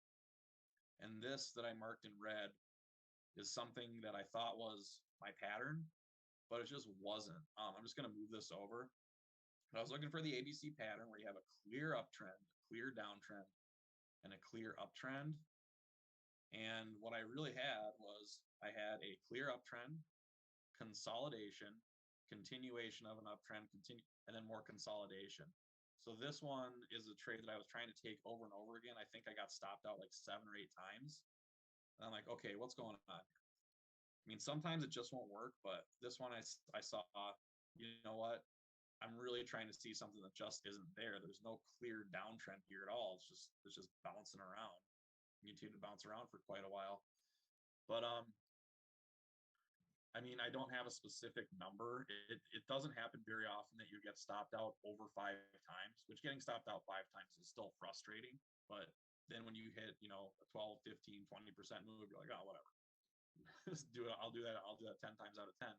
And this that I marked in red is something that I thought was my pattern, but it just wasn't. I'm just going to move this over. I was looking for the ABC pattern where you have a clear uptrend, clear downtrend, and a clear uptrend. And what I really had was I had a clear uptrend, consolidation, continuation of an uptrend, and then more consolidation. So this one is a trade that I was trying to take over and over again. I think I got stopped out like 7 or 8 times. And I'm like, okay, what's going on here? I mean, sometimes it just won't work, but this one I saw, you know what? I'm really trying to see something that just isn't there. There's no clear downtrend here at all. It's just bouncing around. You continue to bounce around for quite a while. But I mean, I don't have a specific number. It doesn't happen very often that you get stopped out over 5 times, which getting stopped out 5 times is still frustrating. But then when you hit, a 12, 15, 20% move, you're like, oh, whatever. Just do it. I'll do that 10 times out of 10.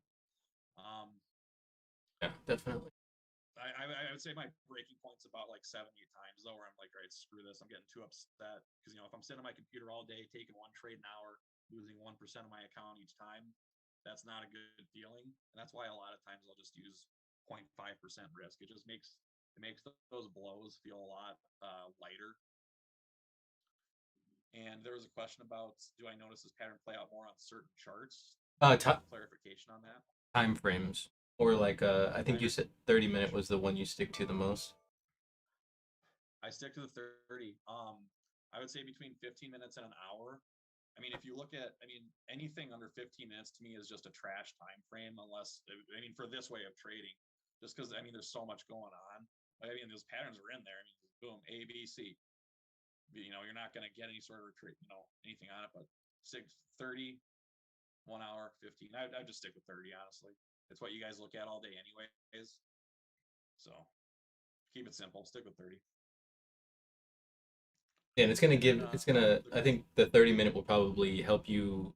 Yeah, definitely. I would say my breaking point's about like 7, 8 times though, where I'm like, all right, screw this. I'm getting too upset because if I'm sitting on my computer all day, taking one trade an hour, losing 1% of my account each time, that's not a good feeling. And that's why a lot of times I'll just use 0.5% risk. It just makes those blows feel a lot lighter. And there was a question about, do I notice this pattern play out more on certain charts? Clarification on that. Time frames, or like I think you said 30-minute was the one you stick to the most. I stick to the 30. I would say between 15 minutes and an hour. I mean, if you look at, anything under 15 minutes to me is just a trash time frame, unless, for this way of trading, just because, there's so much going on. Those patterns are in there. Boom, A, B, C. You're not going to get any sort of retreat, anything on it, but 30, 1 hour, 15. I'd just stick with 30, honestly. It's what you guys look at all day anyways. So keep it simple. Stick with 30. Yeah, and I think the 30-minute will probably help you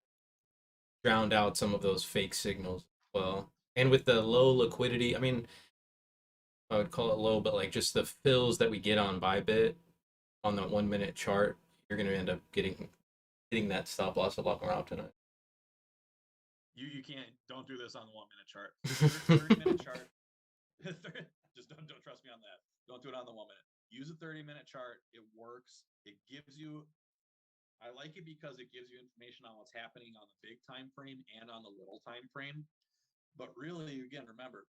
drown out some of those fake signals as well. And with the low liquidity, I mean, I would call it low, but like just the fills that we get on Bybit on the 1-minute chart, you're going to end up getting that stop loss a lot more often. You don't do this on the 1-minute chart. 30-minute chart. Just don't trust me on that. Don't do it on the 1 minute. Use a 30-minute chart. It works. It gives you, I like it because it gives you information on what's happening on the big time frame and on the little time frame. But really, again, remember,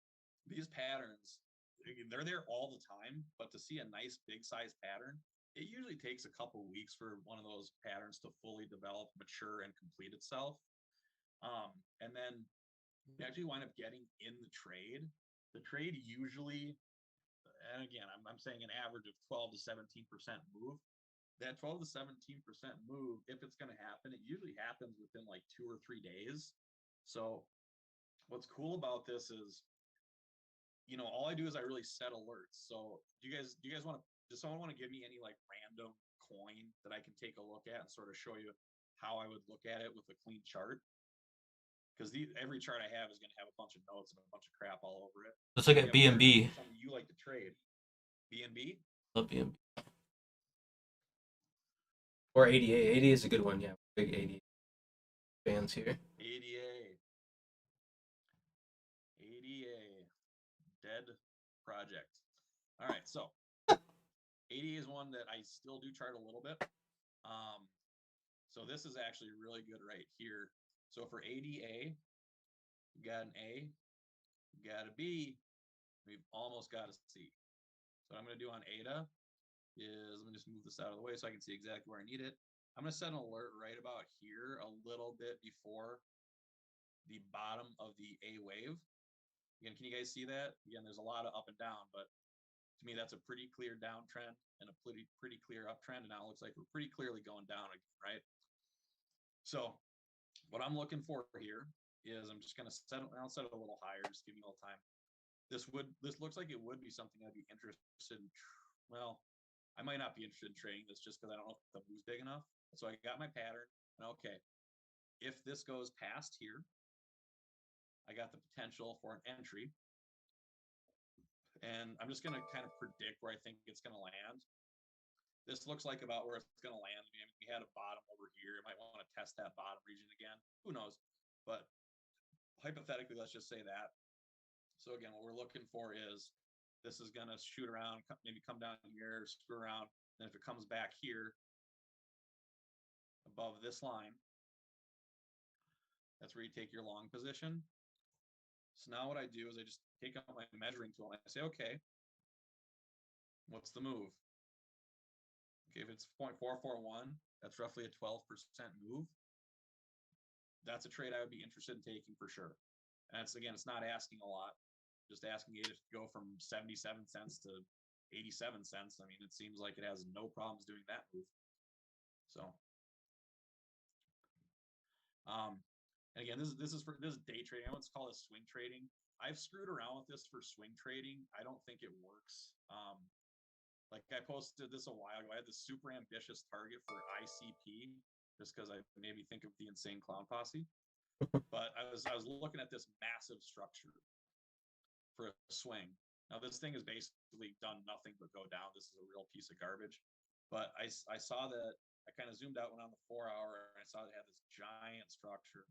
these patterns, they're there all the time, but to see a nice big size pattern, it usually takes a couple weeks for one of those patterns to fully develop, mature, and complete itself. And then you actually wind up getting in the trade. The trade usually, and again, I'm saying an average of 12 to 17% move. That 12 to 17% move, if it's going to happen, it usually happens within like 2 or 3 days. So what's cool about this is, all I do is I really set alerts. So do you guys want to, does someone want to give me any like random coin that I can take a look at and sort of show you how I would look at it with a clean chart? Because every chart I have is going to have a bunch of notes and a bunch of crap all over it. Let's look at BNB. Something you like to trade. BNB? Love BNB. Or ADA. ADA is a good one, yeah. Big ADA fans here. ADA. ADA. Dead project. All right, so ADA is one that I still do chart a little bit. So this is actually really good right here. So for ADA, you got an A, you got a B, we've almost got a C. So what I'm going to do on ADA is, let me just move this out of the way so I can see exactly where I need it. I'm going to set an alert right about here, a little bit before the bottom of the A wave. Again, can you guys see that? Again, there's a lot of up and down, but to me, that's a pretty clear downtrend and a pretty clear uptrend. And now it looks like we're pretty clearly going down again, right? So what I'm looking for here is, I'm just going to I'll set it a little higher, just give me a little time. This looks like it would be something I'd be interested in. Well, I might not be interested in trading this just because I don't know if the move's big enough. So I got my pattern, and okay, if this goes past here, I got the potential for an entry. And I'm just going to kind of predict where I think it's going to land. This looks like about where it's going to land. I mean, we had a bottom over here. I might want to test that bottom region again. Who knows? But hypothetically, let's just say that. So again, what we're looking for is, this is going to shoot around, maybe come down here, screw around. And if it comes back here above this line, that's where you take your long position. So now what I do is I just take out my measuring tool and I say, okay, what's the move? Okay, if it's 0.441, that's roughly a 12% move. That's a trade I would be interested in taking for sure. And it's not asking a lot. Just asking it to go from 77 cents to 87 cents. I mean, it seems like it has no problems doing that move. So, and again, this is day trading. I wouldn't call this swing trading. I've screwed around with this for swing trading. I don't think it works. Like I posted this a while ago. I had this super ambitious target for ICP just because I made me think of the Insane Clown Posse. But I was looking at this massive structure for a swing. Now this thing has basically done nothing but go down. This is a real piece of garbage. But I saw that, I kind of zoomed out, went on the 4 hour, and I saw it had this giant structure.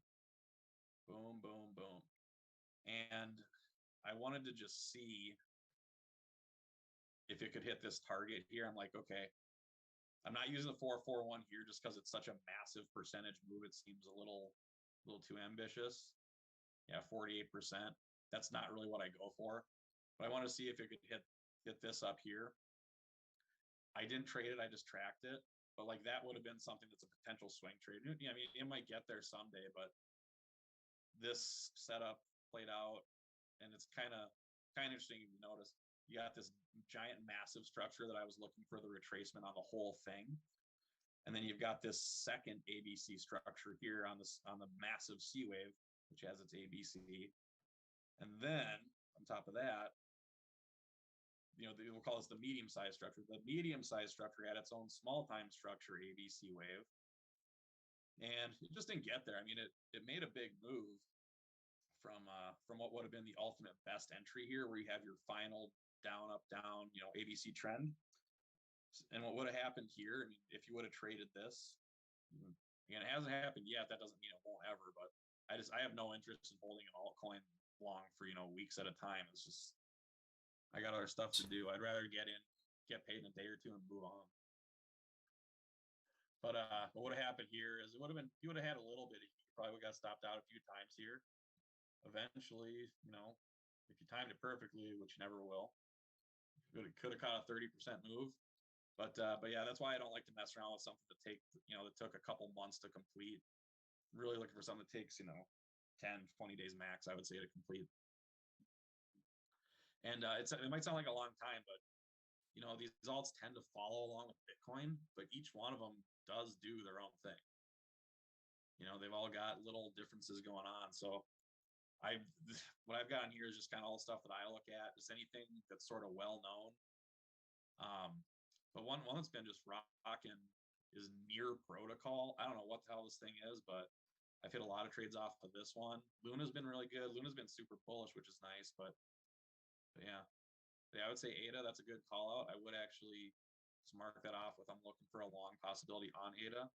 Boom, boom, boom. And I wanted to just see if it could hit this target here. I'm like, okay, I'm not using the 441 here just because it's such a massive percentage move. It seems a little too ambitious. Yeah, 48%. That's not really what I go for. But I want to see if it could hit this up here. I didn't trade it. I just tracked it. But like that would have been something that's a potential swing trade. I mean, it might get there someday, but this setup played out, and it's kind of interesting if you notice. You got this giant, massive structure that I was looking for the retracement on the whole thing. And then you've got this second ABC structure here on the massive C wave, which has its ABC. And then on top of that, we'll call this the medium size structure. The medium size structure had its own small time structure ABC wave. And it just didn't get there. I mean, it made a big move from what would have been the ultimate best entry here, where you have your final down, up, down, ABC trend. And what would have happened here, I mean, if you would have traded this, again, it hasn't happened yet. That doesn't mean it won't ever, but I have no interest in holding an altcoin long for, weeks at a time. It's just, I got other stuff to do. I'd rather get paid in a day or two and move on. But what would have happened here is you would have had a little bit. You probably would have got stopped out a few times here. Eventually, if you timed it perfectly, which you never will, could have caught a 30% move. But yeah, that's why I don't like to mess around with something that took a couple months to complete. Really looking for something that takes 10, 20 days max, I would say, to complete. And it might sound like a long time, but these alts tend to follow along with Bitcoin, but each one of them does do their own thing. They've all got little differences going on. So what I've got in here is just kind of all the stuff that I look at, just anything that's sort of well known. But one that's been just rocking is Near Protocol. I don't know what the hell this thing is, but I've hit a lot of trades off of this one. Luna's been really good. Luna's been super bullish, which is nice, but yeah, I would say ADA, that's a good call out. I would actually just mark that off with I'm looking for a long possibility on ADA.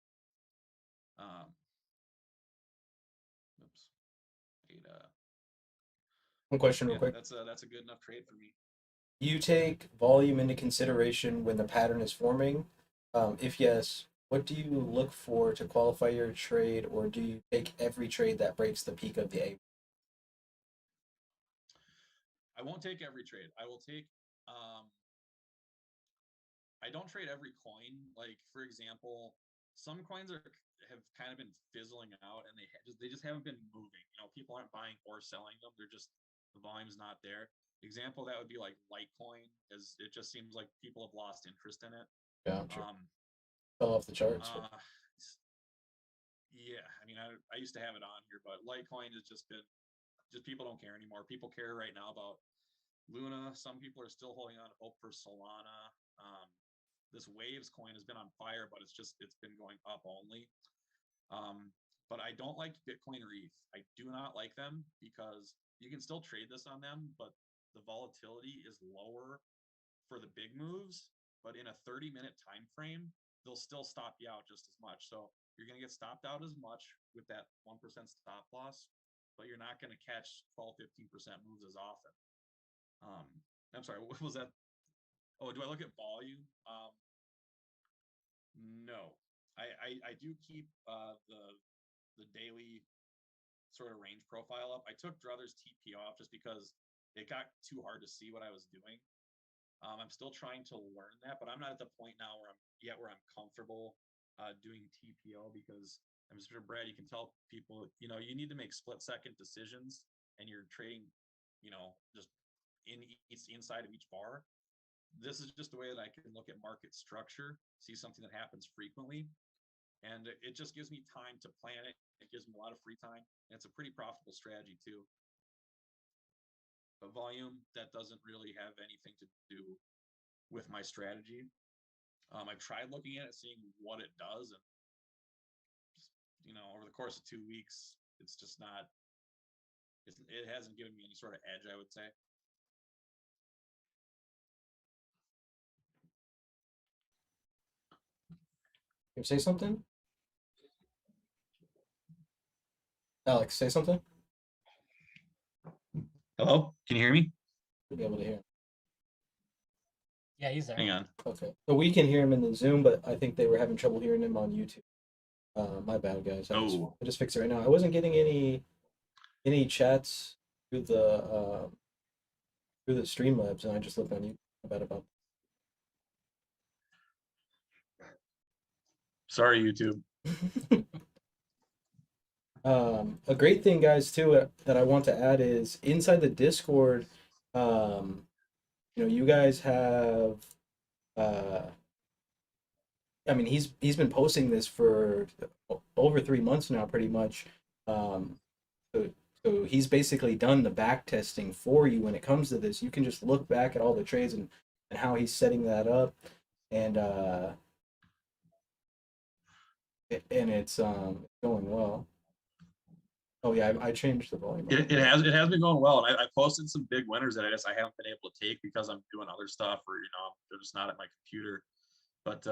Oops, ADA. One question real quick. That's a good enough trade for me. You take volume into consideration when the pattern is forming? If yes, what do you look for to qualify your trade, or do you take every trade that breaks the peak of the A? I won't take every trade. I will take, I don't trade every coin. Like, for example, some coins have kind of been fizzling out, and they just haven't been moving. People aren't buying or selling them. They're just, the volume's not there. Example, that would be like Litecoin, as it just seems like people have lost interest in it. Gotcha. Fell off the charts. Yeah, I mean, I used to have it on here, but Litecoin has just people don't care anymore. People care right now about Luna. Some people are still holding on to hope for Solana. This Waves coin has been on fire, but it's been going up only. But I don't like Bitcoin or ETH. I do not like them because you can still trade this on them, but the volatility is lower for the big moves. But in a 30-minute time frame, they'll still stop you out just as much. So you're going to get stopped out as much with that 1% stop loss, but you're not going to catch 12-15% moves as often. I'm sorry, what was that? Oh, do I look at volume? No, I do keep the daily sort of range profile up. I took Druthers TP off just because it got too hard to see what I was doing. I'm still trying to learn that, but I'm not at the point now where I'm comfortable doing TPO, because I'm sure, Brad, you can tell people, you need to make split-second decisions, and you're trading, just inside of each bar. This is just a way that I can look at market structure, see something that happens frequently, and it just gives me time to plan it. It gives me a lot of free time, and it's a pretty profitable strategy too. But volume, that doesn't really have anything to do with my strategy. I've tried looking at it, seeing what it does, and just, over the course of 2 weeks, it's just not. It hasn't given me any sort of edge, I would say. Can you say something? Alex, say something. Hello? Can you hear me? You'll be able to hear. Yeah, he's there. Hang on. Okay. So we can hear him in the Zoom, but I think they were having trouble hearing him on YouTube. My bad, guys. I just fixed it right now. I wasn't getting any chats through the Streamlabs, and I just looked on YouTube. About. Sorry, YouTube. A great thing, guys, too, that I want to add is inside the Discord. You guys have. I mean, he's been posting this for over 3 months now, pretty much. So So he's basically done the back testing for you when it comes to this. You can just look back at all the trades and how he's setting that up, and it's going well. Oh yeah, I changed the volume. It has been going well, and I posted some big winners that I haven't been able to take because I'm doing other stuff, or they're just not at my computer. But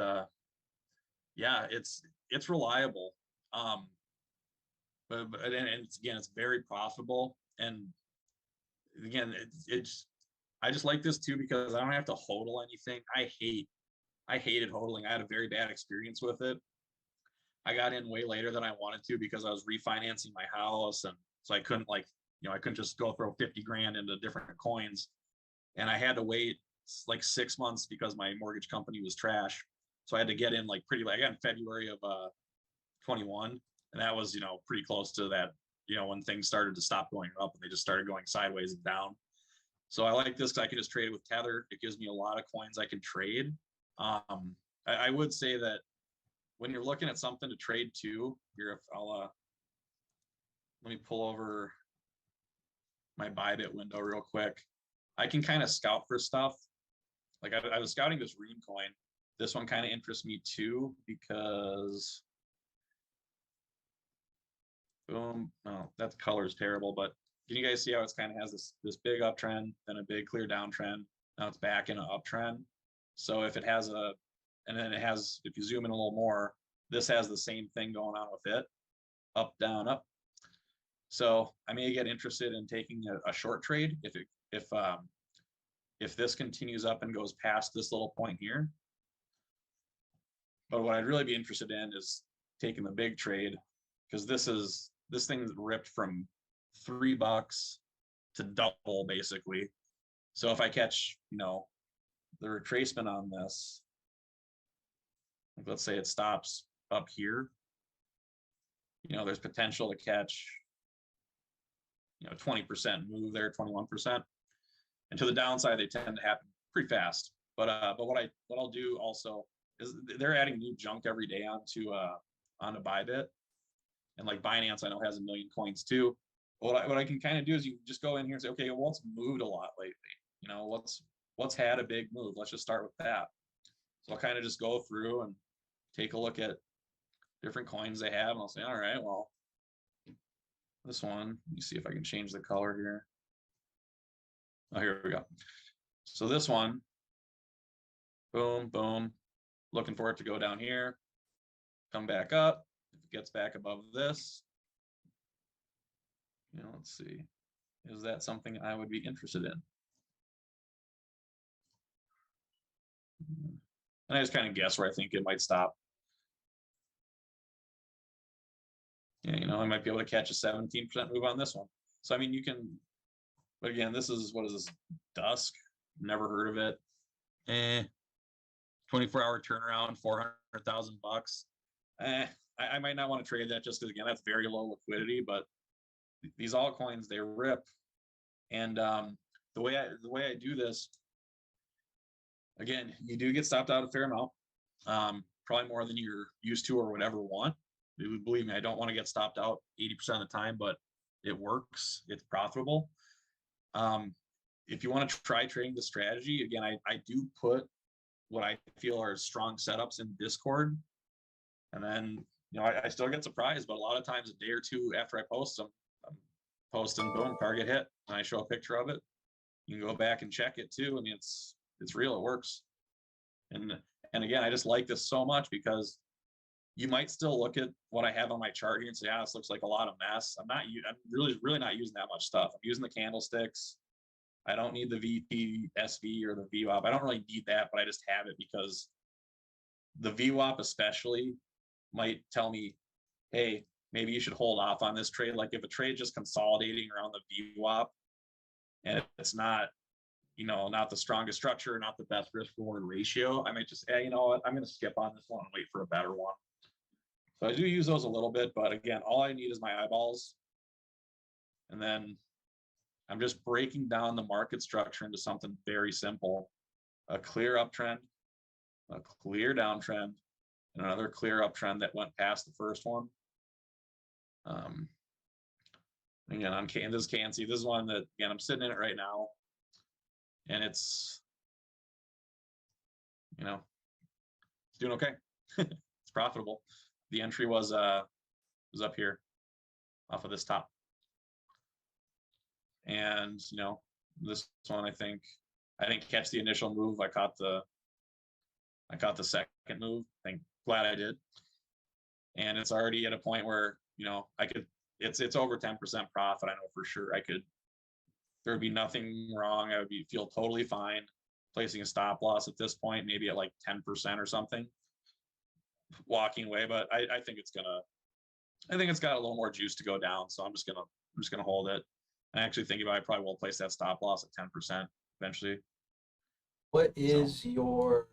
yeah, it's reliable. But and it's very profitable, and again, I just like this too because I don't have to hodl anything. I hated hodling. I had a very bad experience with it. I got in way later than I wanted to because I was refinancing my house, and so I couldn't I couldn't just go throw 50 grand into different coins, and I had to wait like 6 months because my mortgage company was trash. So I had to get in like pretty late. I got in February of 21, and that was pretty close to that when things started to stop going up and they just started going sideways and down. So I like this because I can just trade it with Tether. It gives me a lot of coins I can trade. I would say that when you're looking at something to trade to, let me pull over my Bybit window real quick. I can kind of scout for stuff. Like I was scouting this Ream coin. This one kind of interests me too because boom. No, that color is terrible, but can you guys see how it's kind of has this big uptrend, then a big clear downtrend? Now it's back in an uptrend. So if it has and then it has, if you zoom in a little more, this has the same thing going on with it, up, down, up. So I may get interested in taking a short trade if this continues up and goes past this little point here. But what I'd really be interested in is taking the big trade, because this thing ripped from $3 to double basically. So if I catch, the retracement on this, like let's say it stops up here, there's potential to catch, 20% move there, 21%. And to the downside, they tend to happen pretty fast. But what I'll do also is they're adding new junk every day onto Bybit, and like Binance I know has 1 million coins too. What I can kind of do is you just go in here and say, okay, what's moved a lot lately? What's had a big move? Let's just start with that. So I'll kind of just go through and take a look at different coins they have, and I'll say, all right, well, this one, let me see if I can change the color here. Oh, here we go. So this one, boom, boom, looking for it to go down here, come back up. If it gets back above this, let's see, is that something I would be interested in? And I just kind of guess where I think it might stop. Yeah, I might be able to catch a 17% move on this one. So, I mean, you can, but again, what is this? Dusk? Never heard of it. 24-hour turnaround, $400,000. I might not want to trade that just because, again, that's very low liquidity, but these altcoins, they rip. And the way I do this, again, you do get stopped out a fair amount, probably more than you're used to or would ever want. Believe me, I don't want to get stopped out 80% of the time, but it works. It's profitable. If you want to try trading the strategy, again, I do put what I feel are strong setups in Discord. And then, I still get surprised, but a lot of times a day or two after I post them, I'm posting, boom, target hit, and I show a picture of it. You can go back and check it too. I mean, it's real, it works. And again, I just like this so much because you might still look at what I have on my chart here and say, this looks like a lot of mess. I'm really not using that much stuff. I'm using the candlesticks. I don't need the VP-SV or the VWAP. I don't really need that, but I just have it because the VWAP especially might tell me, hey, maybe you should hold off on this trade. Like if a trade is just consolidating around the VWAP and it's not, not the strongest structure, not the best risk reward ratio, I might just, you know what, I'm going to skip on this one and wait for a better one. So I do use those a little bit, but again, all I need is my eyeballs. And then I'm just breaking down the market structure into something very simple: a clear uptrend, a clear downtrend, and another clear uptrend that went past the first one. Again, on Kansas Cancy, this is one that, again, I'm sitting in it right now, and it's, you know, it's doing okay. It's profitable. The entry was up here off of this top, and you know, this one I didn't catch the initial move. I caught the second move. Glad I did. And it's already at a point where, you know, it's over 10% profit. I know for sure there'd be nothing wrong. I would feel totally fine placing a stop loss at this point, maybe at like 10% or something, walking away. But I think it's got a little more juice to go down. So I'm just gonna hold it. And actually thinking about it, I probably will place that stop loss at 10% eventually. What is your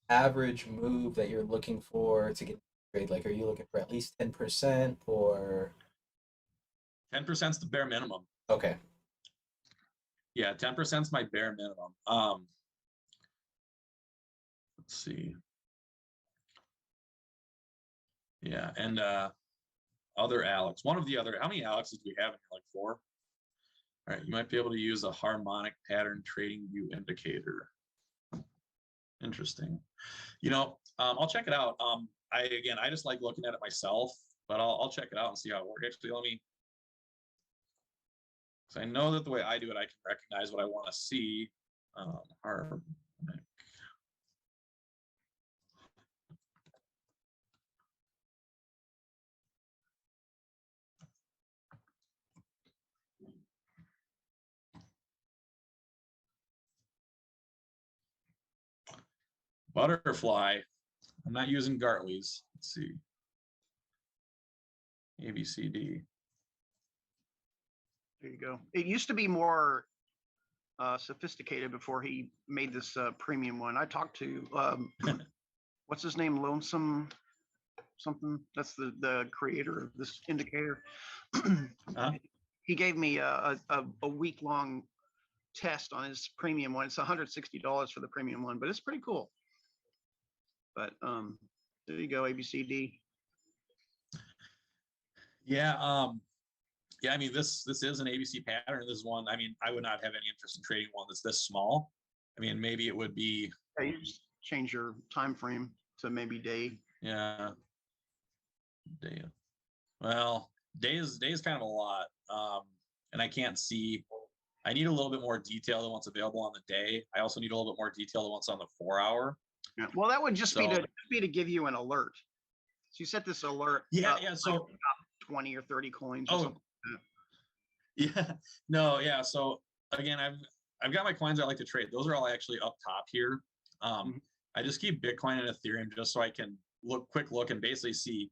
average move that you're looking for to get trade? Like, are you looking for at least 10% or 10% is the bare minimum? Okay. Yeah, 10% is my bare minimum. Let's see. Yeah, and other Alex. One of the other, how many Alexes do we have in here? Like 4? All right, you might be able to use a harmonic pattern trading view indicator. Interesting. You know, I'll check it out. I just like looking at it myself, but I'll check it out and see how it works. Actually, let me, because I know that the way I do it, I can recognize what I want to see. Harmonic. Butterfly. I'm not using Gartley's. Let's see. ABCD. There you go. It used to be more sophisticated before he made this premium one. I talked to what's his name, Lonesome something. That's the creator of this indicator. He gave me a week-long test on his premium one. It's $160 for the premium one, but it's pretty cool. But there you go, ABCD. Yeah, yeah. I mean, this is an ABC pattern. This is one. I mean, I would not have any interest in trading one that's this small. I mean, maybe it would be. Yeah, you just change your time frame to maybe day. Yeah. Day. Well, day is kind of a lot, and I can't see. I need a little bit more detail than what's available on the day. I also need a little bit more detail than what's on the 4-hour. Yeah. Well, that would just be to give you an alert. So you set this alert. Yeah, yeah. So 20 or 30 coins. Or something like that. Yeah. No. Yeah. So again, I've got my coins I like to trade. Those are all actually up top here. I just keep Bitcoin and Ethereum just so I can quick look and basically see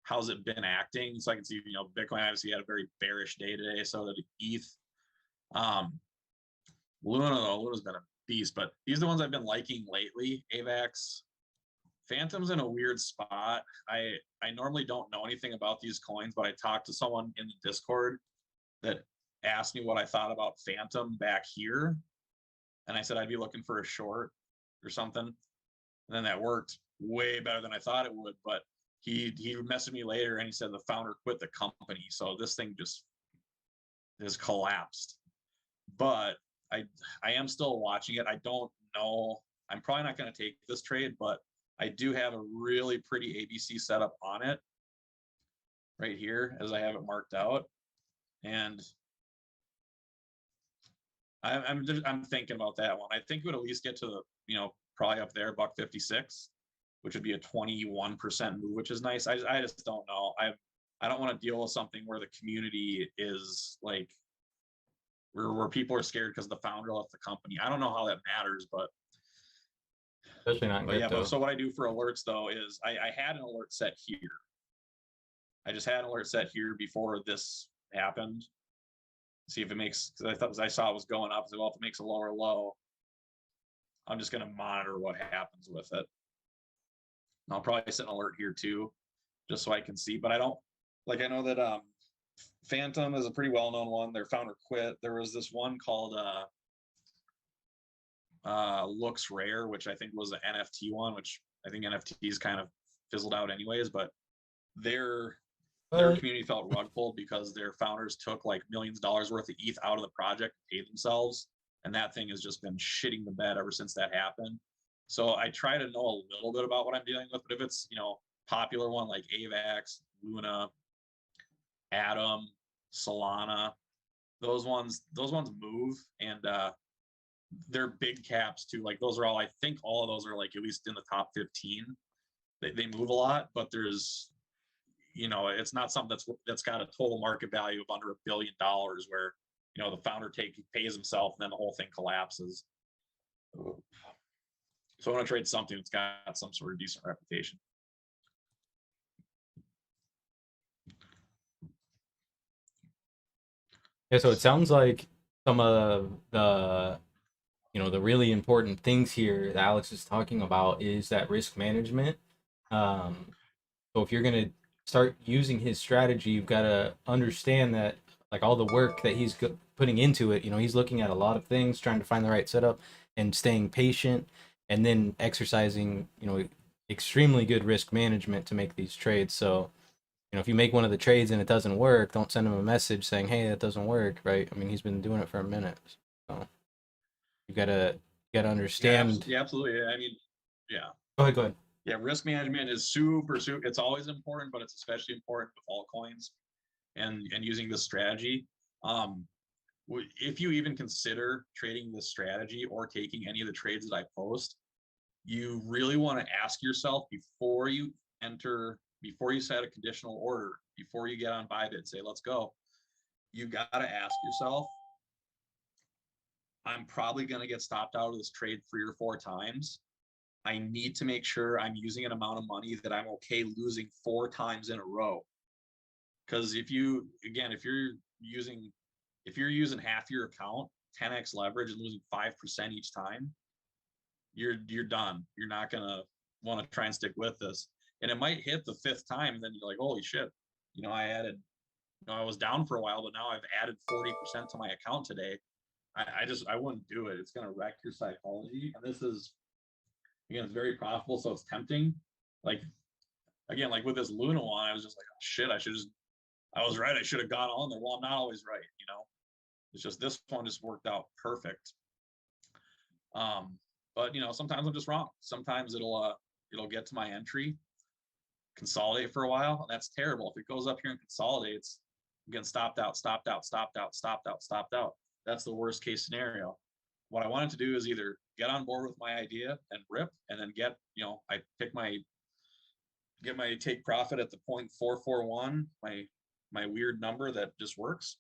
how's it been acting. So I can see, you know, Bitcoin obviously had a very bearish day today. So did ETH. Luna's been a beast, but these are the ones I've been liking lately. AVAX. Phantom's in a weird spot. I normally don't know anything about these coins, but I talked to someone in the Discord that asked me what I thought about Phantom back here. And I said I'd be looking for a short or something. And then that worked way better than I thought it would. But he messaged me later and he said the founder quit the company. So this thing just has collapsed. But I am still watching it. I don't know. I'm probably not going to take this trade, but I do have a really pretty ABC setup on it right here as I have it marked out. And I'm thinking about that one. I think it would at least get to the, you know, probably up there, $1.56, which would be a 21% move, which is nice. I just don't know. I don't want to deal with something where the community is like, where people are scared because the founder left the company. I don't know how that matters, but especially not in crypto. Yeah. So what I do for alerts though is I had an alert set here. I just had an alert set here before this happened. See if it makes, because I saw it was going up. So well, if it makes a lower low, I'm just going to monitor what happens with it. And I'll probably set an alert here too, just so I can see. But I don't, like, I know that Phantom is a pretty well-known one. Their founder quit. There was this one called Looks Rare, which I think was an NFT one, which I think NFTs kind of fizzled out anyways, but their But community felt rug pulled because their founders took like millions of dollars worth of ETH out of the project, paid themselves, and that thing has just been shitting the bed ever since that happened. So I try to know a little bit about what I'm dealing with, but if it's, you know, popular one like AVAX, Luna, Atom, Solana, those ones move, and they're big caps too. Like those are all, I think all of those are like at least in the top 15. They move a lot, but there's, you know, it's not something that's got a total market value of under $1 billion where, you know, the founder pays himself and then the whole thing collapses. So I want to trade something that's got some sort of decent reputation. yeah, so it sounds like some of the, you know, the really important things here that Alex is talking about is that risk management. So if you're gonna start using his strategy, you've got to understand that, like, all the work that he's putting into it. You know, he's looking at a lot of things, trying to find the right setup, and staying patient, and then exercising, you know, extremely good risk management to make these trades. So, you know, if you make one of the trades and it doesn't work, don't send him a message saying, "Hey, that doesn't work," right? I mean, he's been doing it for a minute, so you gotta understand. Yeah, absolutely. I mean, yeah. Go ahead. Go ahead. Yeah, risk management is super. It's always important, but it's especially important with altcoins and using this strategy. If you even consider trading this strategy or taking any of the trades that I post, you really want to ask yourself before you set a conditional order, before you get on Bybit, say, let's go. You got to ask yourself, I'm probably going to get stopped out of this trade 3 or 4 times. I need to make sure I'm using an amount of money that I'm okay losing 4 times in a row. Because if you're using half your account, 10x leverage and losing 5% each time, you're done. You're not gonna want to try and stick with this. And it might hit the 5th time, and then you're like, holy shit, you know, I was down for a while, but now I've added 40% to my account today. I wouldn't do it. It's gonna wreck your psychology. And this is, again, it's very profitable, so it's tempting. Like, again, like with this Luna one, I was just like, oh, shit, I was right. I should have gone on there. Well, I'm not always right, you know. It's just this one just worked out perfect. But you know, sometimes I'm just wrong. Sometimes it'll get to my entry, consolidate for a while, and that's terrible. If it goes up here and consolidates, again, stopped out. That's the worst case scenario. What I wanted to do is either get on board with my idea and rip, and then get my take profit at the 0.441, my weird number that just works,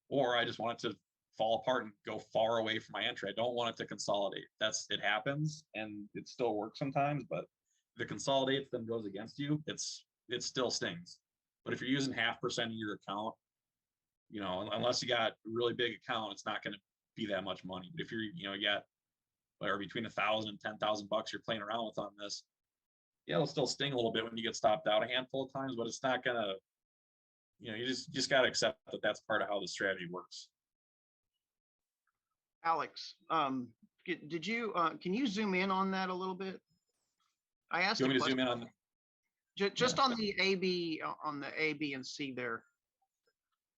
or I just want it to fall apart and go far away from my entry. I don't want it to consolidate. It happens, and it still works sometimes, but if it consolidates then goes against you, it still stings. But if you're using 0.5% of your account, you know, unless you got a really big account, it's not going to be that much money. But if you got whatever between $1,000 and $10,000 you're playing around with on this, yeah, it'll still sting a little bit when you get stopped out a handful of times, but it's not gonna, you just got to accept that that's part of how the strategy works. Alex, did you can you zoom in on that a little bit? I asked You a want me to question. zoom in on Just on the A, B, and C there.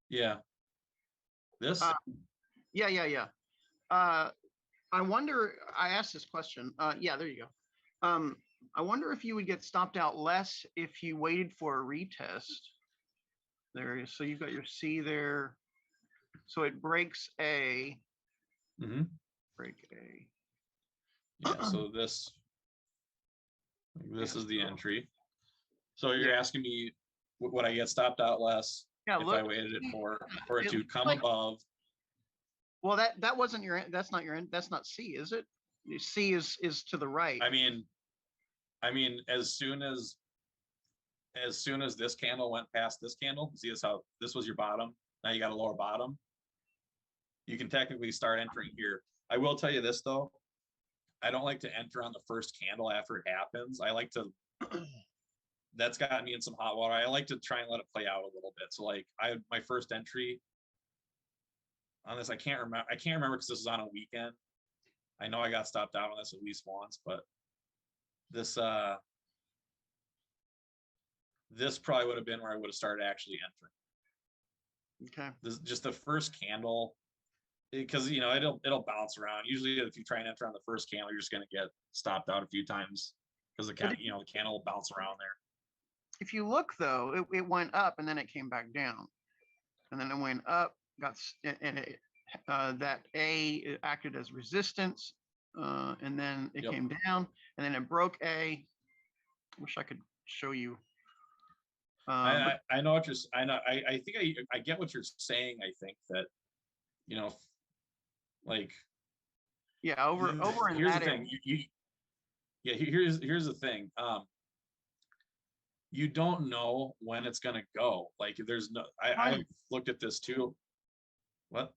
Yeah. This? Yeah. I wonder, I asked this question. Yeah, there you go. I wonder if you would get stopped out less if you waited for a retest. There, so you've got your C there. So it breaks A. Mm-hmm. Break A. Yeah, so this is the entry. So you're asking me, would I get stopped out less if I waited it for it to come above? Well, that wasn't your, that's not your, that's not C, is it? C is to the right. I mean, as soon as this candle went past this candle, see this, how this was your bottom. Now you got a lower bottom. You can technically start entering here. I will tell you this though, I don't like to enter on the first candle after it happens. I like to, that's gotten me in some hot water. I like to try and let it play out a little bit. So like my first entry on this, I can't remember because this is on a weekend. I know I got stopped out on this at least once, but this this probably would have been where I would have started actually entering. Okay. This just the first candle, because it'll bounce around. Usually, if you try and enter on the first candle, you're just going to get stopped out a few times because the candle will bounce around there. If you look though, it went up and then it came back down, and then it went up, that A acted as resistance, and then it came down, and then it broke A. Wish I could show you. I know what you're. I think I get what you're saying. I think that, like. Yeah, over in here's that the thing. Here's the thing. You don't know when it's gonna go. Like there's no. I've looked at this too. What?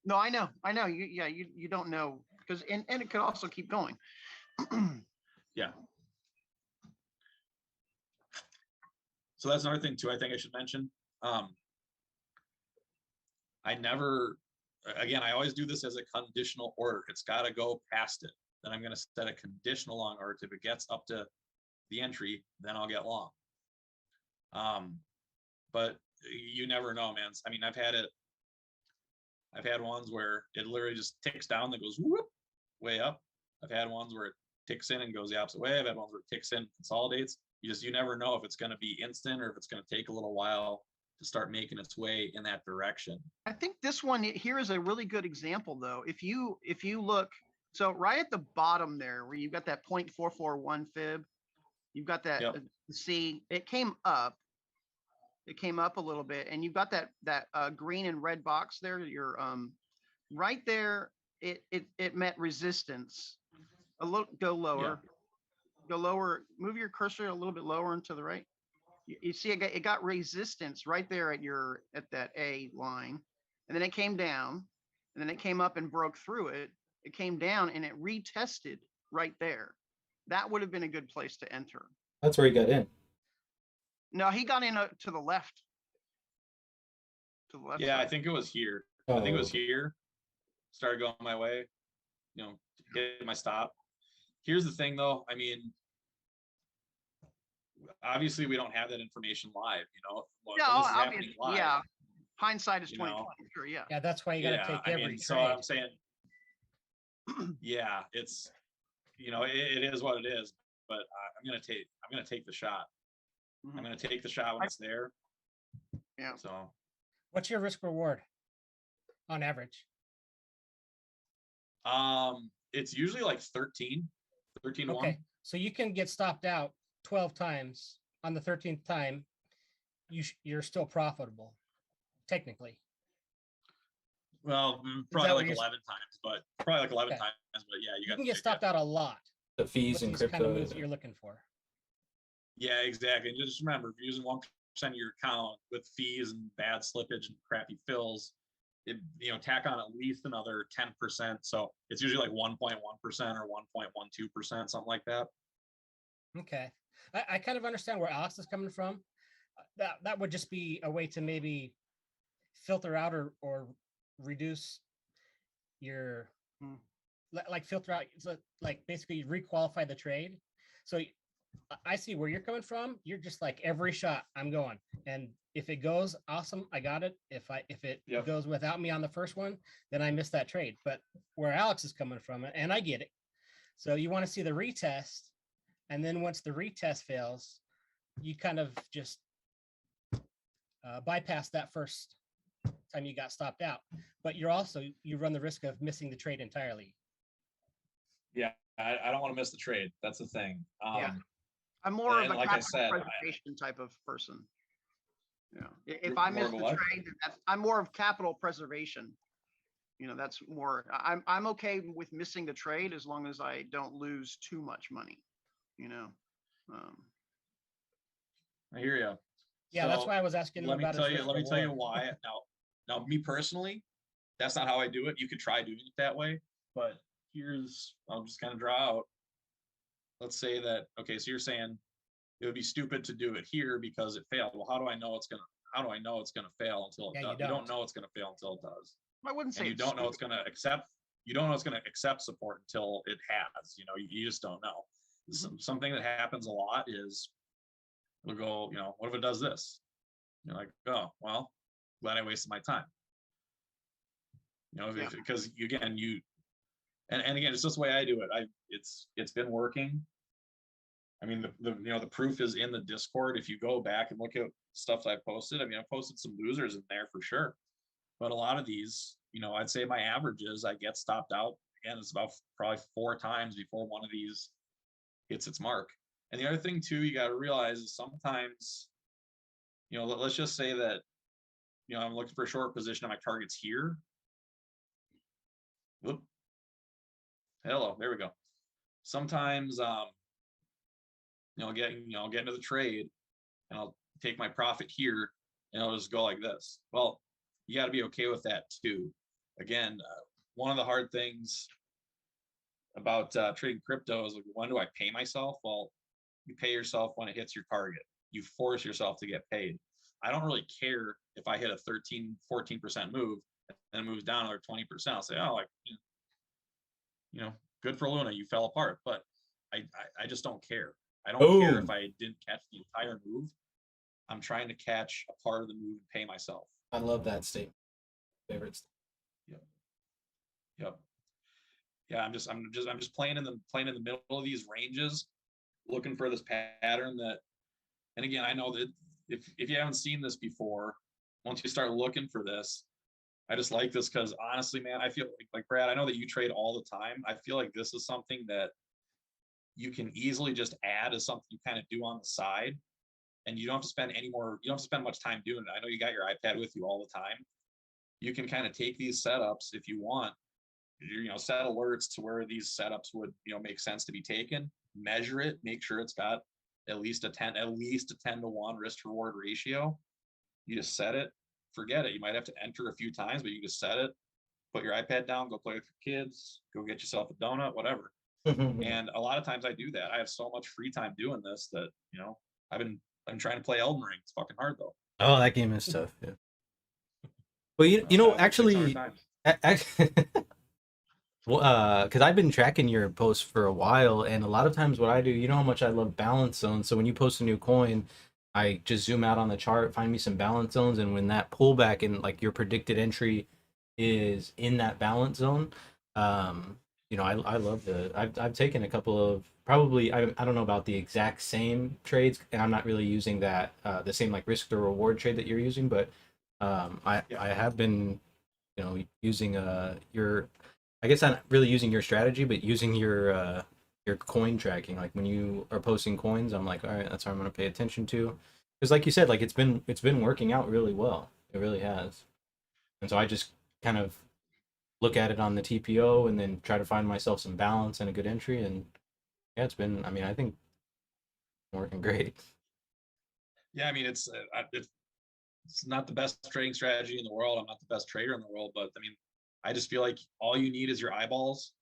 No, I know. You don't know because and it could also keep going. Yeah. So that's another thing too. I think I should mention. I always do this as a conditional order. It's got to go past it. Then I'm going to set a conditional long order. If it gets up to the entry, then I'll get long. But you never know, man. I mean, I've had ones where it literally just ticks down, that goes whoop, way up. I've had ones where it ticks in and goes the opposite way. I've had ones where it ticks in, consolidates. You never know if it's going to be instant or if it's going to take a little while to start making its way in that direction. I think this one here is a really good example though. If you look, so right at the bottom there where you've got that 0.441 fib, you've got that, see, it came up a little bit, and you've got that green and red box there. You're right there. It met resistance. A little, go lower, move your cursor a little bit lower and to the right. You see it got resistance right there at that A line, and then it came down, and then it came up and broke through it. It came down and it retested right there. That would have been a good place to enter. That's where he got in. No, he got in to the left. To the left. Yeah, side. I think it was here. I think it was here. Started going my way, hit my stop. Here's the thing though. I mean, obviously we don't have that information live, live. Yeah. Hindsight is 20/20. Sure, yeah. Yeah, that's why you got to take every trade. So I'm saying, yeah, it's, it is what it is. But I'm gonna take the shot. Mm-hmm. I'm gonna take the shot when it's there. Yeah. So, what's your risk reward on average? It's usually like 13 to 1. So you can get stopped out 12 times. On the 13th time, you're still profitable, technically. Well, probably like 11 times, but yeah, you can get stopped out a lot. The fees and crypto kind of moves that you're looking for. Yeah, exactly. And just remember, if you're using 1% of your account with fees and bad slippage and crappy fills, tack on at least another 10%. So it's usually like 1.1% or 1.12%, something like that. Okay. I kind of understand where Alex is coming from. That would just be a way to maybe filter out or reduce your filter out, like basically requalify the trade. So I see where you're coming from. You're just like, every shot I'm going, and if it goes, awesome, I got it. If it goes without me on the first one, then I missed that trade. But where Alex is coming from, and I get it. So you want to see the retest, and then once the retest fails, you kind of just bypass that first time you got stopped out. But you run the risk of missing the trade entirely. Yeah, I don't want to miss the trade. That's the thing. I'm more of a capital preservation type of person. Yeah. If I miss the trade, I'm more of capital preservation. That's more. I'm okay with missing the trade as long as I don't lose too much money. I hear you. Yeah, so that's why I was asking. Let me tell you why. Now, me personally, that's not how I do it. You could try doing it that way, but I'll just kind of draw out. Let's say that, okay, so you're saying it would be stupid to do it here because it failed. Well, how do I know it's gonna fail until it does? You don't know it's gonna fail until it does. I wouldn't say you don't know it's gonna accept. You don't know it's gonna accept support until it has. You just don't know. Mm-hmm. Something that happens a lot is It'll go, you know, what if it does this? You're like, oh, well, glad I wasted my time. You know, because again, and again, it's just the way I do it. It's been working. I mean, the proof is in the Discord. If you go back and look at stuff that I posted, I mean, I posted some losers in there for sure. But a lot of these, you know, I'd say my average is I get stopped out. Again, it's about probably 4 times before one of these hits its mark. And the other thing too, you got to realize is sometimes, you know, let's just say that, you know, I'm looking for a short position and my target's here. Whoop. Hello, there we go. Sometimes, you know, I'll get into the trade and I'll take my profit here and I'll just go like this. Well, you got to be okay with that too. Again, one of the hard things about trading crypto is like, when do I pay myself? Well, you pay yourself when it hits your target. You force yourself to get paid. I don't really care if I hit a 13-14% move and it moves down another 20%. I'll say, oh, like, you know, good for Luna, you fell apart. But I just don't care. I don't care if I didn't catch the entire move. I'm trying to catch a part of the move and pay myself. I love that statement. Favorites. Yep. Yeah, I'm just playing in the middle of these ranges, looking for this pattern that, and again, I know that if you haven't seen this before, once you start looking for this, I just like this because honestly, man, I feel like Brad, I know that you trade all the time. I feel like this is something that you can easily just add as something you kind of do on the side, and you don't have to spend you don't have to spend much time doing it. I know you got your iPad with you all the time. You can kind of take these setups if you want, you know, set alerts to where these setups would, you know, make sense to be taken, measure it, make sure it's got at least a 10 to 1 risk to reward ratio. You just set it, forget it. You might have to enter a few times, but you just set it, put your iPad down, go play with your kids, go get yourself a donut, whatever. And a lot of times I do that. I have so much free time doing this that, you know, I'm trying to play Elden Ring. It's fucking hard though. Oh, that game is tough. Yeah. Well, you know, actually, well, because I've been tracking your posts for a while, and a lot of times what I do, you know how much I love balance zones. So when you post a new coin, I just zoom out on the chart, find me some balance zones, and when that pullback and like your predicted entry is in that balance zone, you know, I love I've taken a couple of probably I don't know about the exact same trades, and I'm not really using that the same like risk to reward trade that you're using, but I have been, you know, using your, I guess I'm not really using your strategy, but using your coin tracking. Like when you are posting coins, I'm like, all right, that's what I'm gonna pay attention to, because like you said, like it's been working out really well. It really has, and so I just kind of look at it on the TPO and then try to find myself some balance and a good entry. And yeah, it's been, I mean, I think working great. Yeah, I mean, it's not the best trading strategy in the world. I'm not the best trader in the world, but I mean, I just feel like all you need is your eyeballs,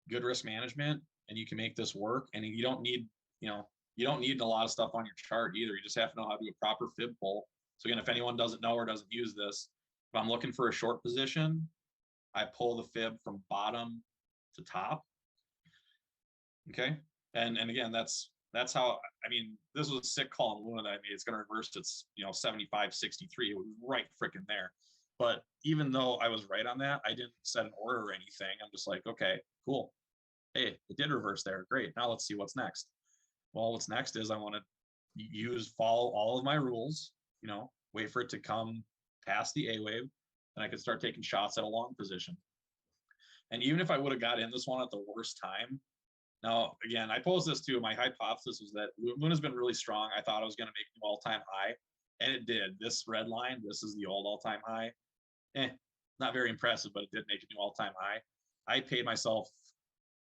good risk management, and you can make this work. And you don't need, you know, you don't need a lot of stuff on your chart either. You just have to know how to do a proper fib pull. So again, if anyone doesn't know or doesn't use this, if I'm looking for a short position, I pull the fib from bottom to top. Okay. And again, that's how, I mean, this was a sick call on Luna that I made. It's going to reverse its, you know, 75.63. It was right freaking there. But even though I was right on that, I didn't set an order or anything. I'm just like, okay, cool. Hey, it did reverse there. Great. Now let's see what's next. Well, what's next is I want to follow all of my rules, you know, wait for it to come past the A wave, and I could start taking shots at a long position. And even if I would have got in this one at the worst time, now, again, I posed this too. My hypothesis was that Luna's been really strong. I thought I was going to make a new all-time high, and it did. This red line, this is the old all-time high. Not very impressive, but it did make a new all-time high. I paid myself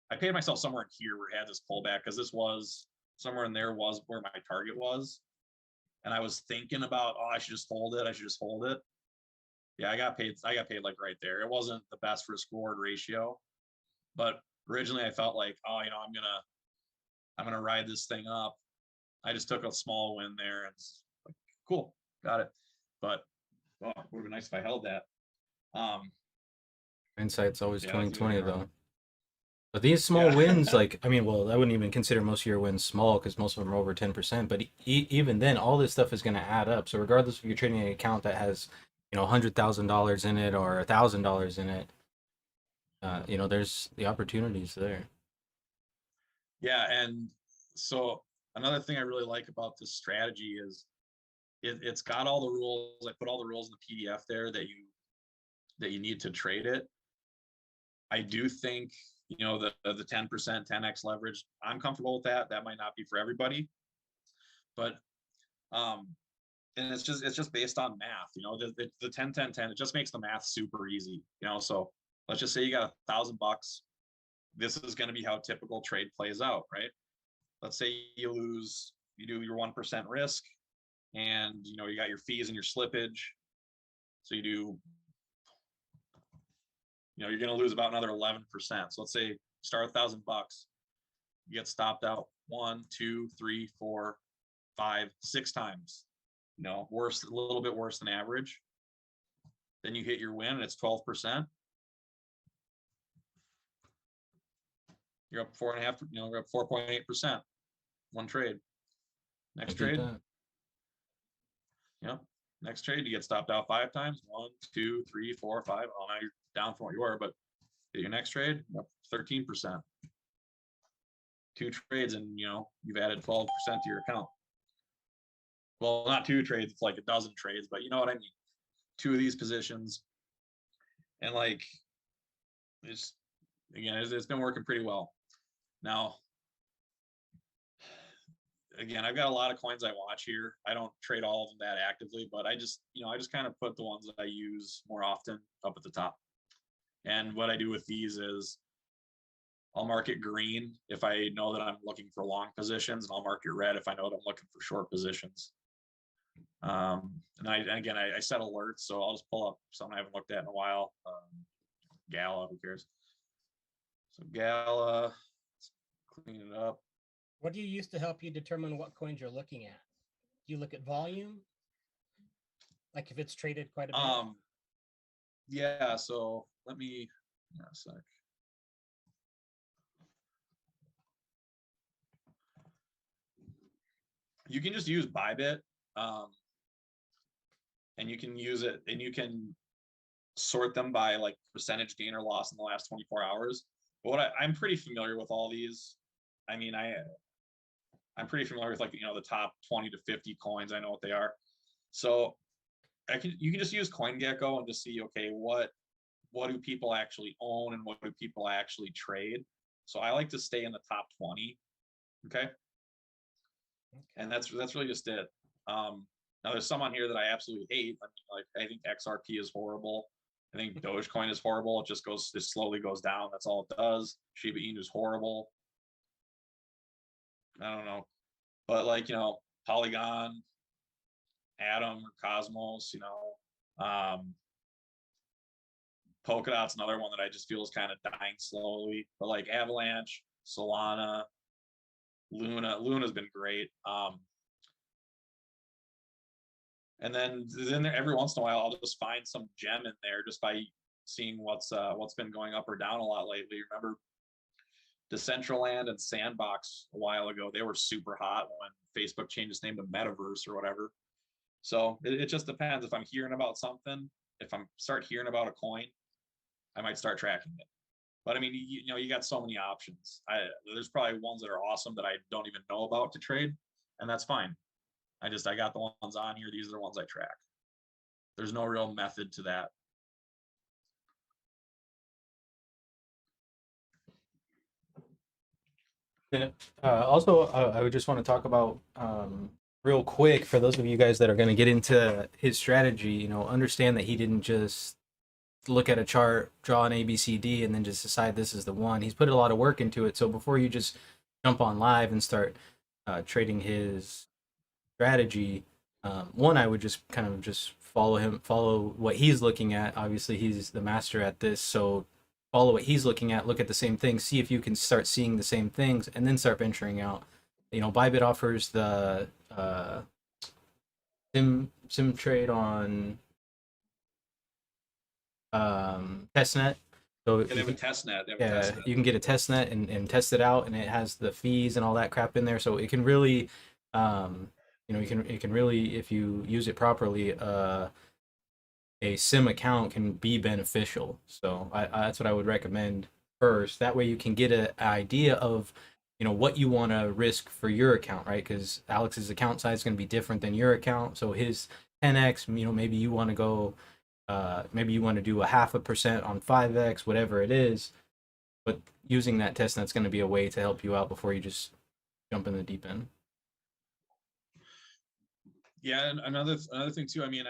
somewhere in here where it had this pullback, because this was somewhere in there was where my target was. And I was thinking about, oh, I should just hold it. I should just hold it. Yeah, I got paid like right there. It wasn't the best risk reward ratio, but originally I felt like, oh, you know, I'm gonna ride this thing up. I just took a small win there, and it's like, cool, got it. But oh, it would have been nice if I held that. Hindsight's always 2020 though. But these small Yeah. wins, like, I mean, well, I wouldn't even consider most of your wins small because most of them are over 10%. But even then, all this stuff is going to add up. So regardless if you're trading an account that has, $100,000 in it or $1,000 in it, there's the opportunities there. Yeah, and so another thing I really like about this strategy is it's got all the rules. I put all the rules in the PDF there that you need to trade it. I do think, the 10%, 10x leverage, I'm comfortable with that. That might not be for everybody, but and it's just based on math, the 10, 10, 10, it just makes the math super easy, so let's just say you got $1,000. This is going to be how a typical trade plays out, right? Let's say you do your 1% risk, and you got your fees and your slippage. So you're going to lose about another 11%. So let's say start $1,000, you get stopped out 1, 2, 3, 4, 5, 6 times. A little bit worse than average. Then you hit your win, and it's 12%. You're up 4.5. You're up 4.8%. One trade. Next trade. Yep. Next trade, you get stopped out 5 times. 1, 2, 3, 4, 5. Oh, now you're down from what you were, but your next trade, up 13%. 2 trades, and you've added 12% to your account. Well, not 2 trades, it's like a dozen trades, but you know what I mean. 2 of these positions, and it's been working pretty well. Now, again, I've got a lot of coins I watch here. I don't trade all of them that actively, but I just kind of put the ones that I use more often up at the top. And what I do with these is I'll mark it green if I know that I'm looking for long positions, and I'll mark it red if I know that I'm looking for short positions. And I set alerts, so I'll just pull up something I haven't looked at in a while. Gala, who cares? So Gala, let's clean it up. What do you use to help you determine what coins you're looking at? Do you look at volume? Like if it's traded quite a bit? Yeah, so let me, a sec. You can just use Bybit, and you can use it, and you can sort them by like percentage gain or loss in the last 24 hours. But I'm pretty familiar with all these. I mean, I'm pretty familiar with the top 20 to 50 coins. I know what they are. So you can just use CoinGecko and just see, okay, what do people actually own and what do people actually trade? So I like to stay in the top 20. Okay. And that's really just it. Now there's some on here that I absolutely hate. I think XRP is horrible. I think Dogecoin is horrible. It slowly goes down. That's all it does. Shiba Inu is horrible. I don't know. But Polygon, Atom, or Cosmos, Polkadot's another one that I just feel is kind of dying slowly. But like Avalanche, Solana, Luna's been great. And then every once in a while, I'll just find some gem in there just by seeing what's been going up or down a lot lately. Remember Decentraland and Sandbox a while ago? They were super hot when Facebook changed its name to Metaverse or whatever. So it just depends. If I'm hearing about something, if I'm start hearing about a coin, I might start tracking it. But I mean, you got so many options. There's probably ones that are awesome that I don't even know about to trade, and that's fine. I got the ones on here. These are the ones I track. There's no real method to that. Yeah. Also, I would just want to talk about real quick for those of you guys that are going to get into his strategy. Understand that he didn't just look at a chart, draw an ABCD, and then just decide this is the one. He's put a lot of work into it. So before you just jump on live and start trading his strategy, one, I would just kind of just follow what he's looking at. Obviously, he's the master at this, so follow what he's looking at, look at the same things, see if you can start seeing the same things, and then start venturing out. Bybit offers the sim trade on testnet. So Yeah, they have a test net. They have a yeah, test net. you can get a test net and test it out, and it has the fees and all that crap in there. So it can really, it can really, if you use it properly, a sim account can be beneficial. So that's what I would recommend first. That way you can get an idea of, what you want to risk for your account, right? Because Alex's account size is going to be different than your account. So his 10x, maybe you want to go, maybe you want to do 0.5% on 5x, whatever it is. But using that test net's going to be a way to help you out before you just jump in the deep end. Yeah, and another thing too. I mean,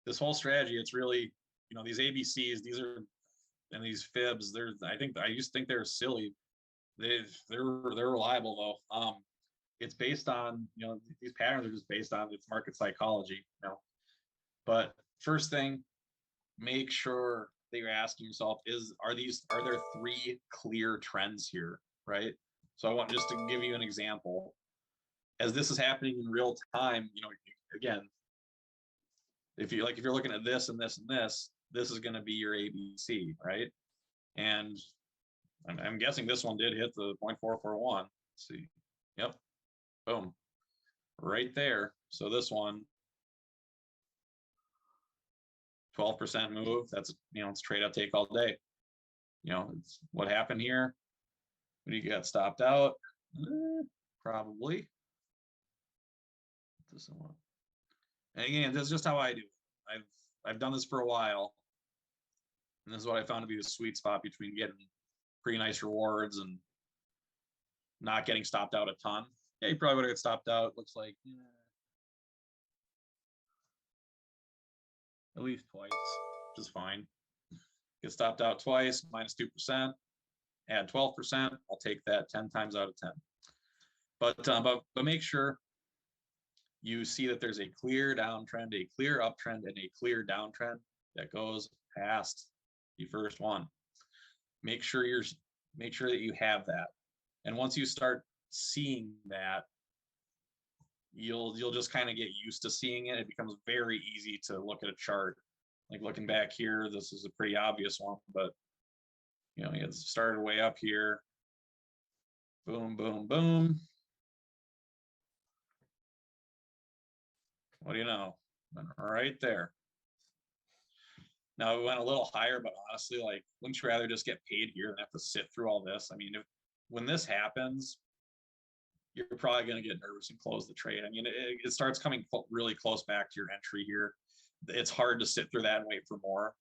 this whole strategy, it's really, these ABCs, and these fibs, I used to think they're silly. They're reliable though. It's based on, these patterns are just based on its market psychology, But first thing, make sure that you're asking yourself are there 3 clear trends here, right? So I want just to give you an example. As this is happening in real time, again, if you're looking at this and this and this is going to be your ABC, right? And I'm guessing this one did hit the 0.441. Let's see. Yep. Boom. Right there. So this one, 12% move. That's, it's trade out, take all day. It's what happened here. When you got stopped out, probably. And again, this is just how I do it. I've done this for a while, and this is what I found to be the sweet spot between getting pretty nice rewards and not getting stopped out a ton. Yeah, you probably would have got stopped out. Looks like at least twice, which is fine. Get stopped out twice, minus 2%. Add 12%. I'll take that 10 times out of 10. But make sure you see that there's a clear downtrend, a clear uptrend, and a clear downtrend that goes past the first one. Make sure that you have that. And once you start seeing that, you'll just kind of get used to seeing it. It becomes very easy to look at a chart. Like looking back here, this is a pretty obvious one, but it started way up here. Boom, boom, boom. What do you know? Right there. Now we went a little higher, but honestly, wouldn't you rather just get paid here than have to sit through all this? I mean, when this happens, you're probably going to get nervous and close the trade. I mean, it starts coming really close back to your entry here. It's hard to sit through that and wait for more.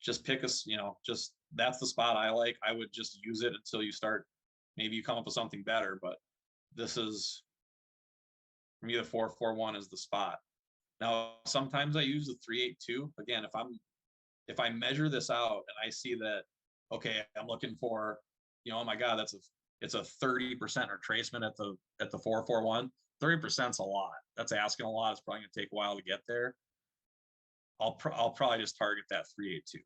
Just pick that's the spot I like. I would just use it until you start, maybe you come up with something better, but this is, for me, the 441 is the spot. Now, sometimes I use the 382. Again, if I measure this out and I see that, okay, I'm looking for, oh my God, it's a 30% retracement at the 441. 30%'s a lot. That's asking a lot. It's probably gonna take a while to get there. I'll probably just target that 382,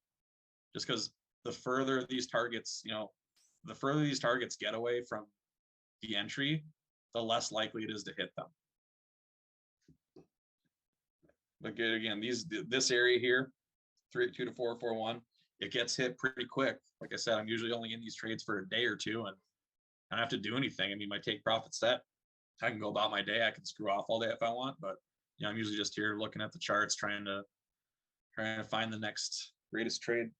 just because the further these targets get away from the entry, the less likely it is to hit them. But again, this area here, 382 to 441, it gets hit pretty quick. Like I said, I'm usually only in these trades for a day or two, and I don't have to do anything. I mean, my take profit set, I can go about my day. I can screw off all day if I want, but I'm usually just here looking at the charts, trying to find the next greatest trade.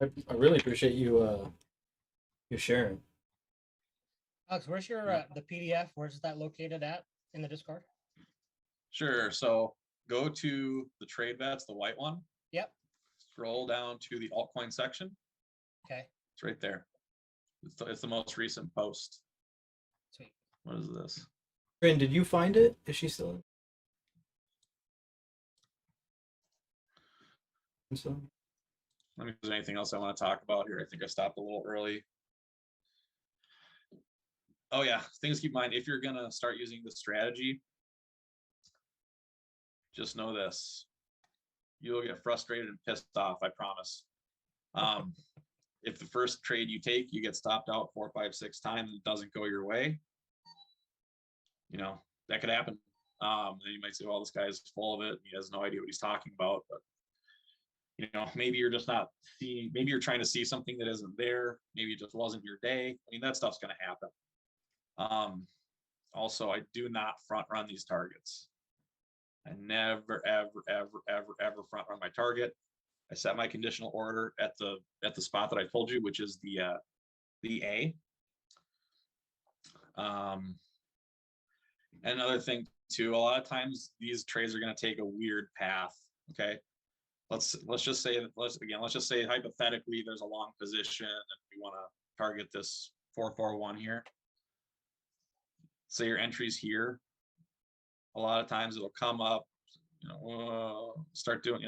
I really appreciate you sharing. Alex, where's your the PDF? Where's that located at in the Discord? Sure. So go to the trade bets, the white one. Yep. Scroll down to the altcoin section. Okay. It's right there. It's the most recent post. Sweet. What is this? Bryn, did you find it? Is she still in? So, Let me know if there's anything else I want to talk about here. I think I stopped a little early. Oh yeah, things to keep in mind if you're gonna start using this strategy. Just know this: you'll get frustrated and pissed off. I promise. If the first trade you take, you get stopped out 4, 5, 6 times, and it doesn't go your way, you know, that could happen. And you might say, well, this guy's full of it. He has no idea what he's talking about. But, you know, maybe you're just not seeing, maybe you're trying to see something that isn't there. Maybe it just wasn't your day. I mean, that stuff's going to happen. Also, I do not front run these targets. I never, ever, ever, ever, ever front run my target. I set my conditional order at the spot that I told you, which is the A. Another thing too, a lot of times these trades are going to take a weird path. Okay, let's just say hypothetically there's a long position and we want to target this 441 here. Say your entry's here. A lot of times it'll come up, you know, start doing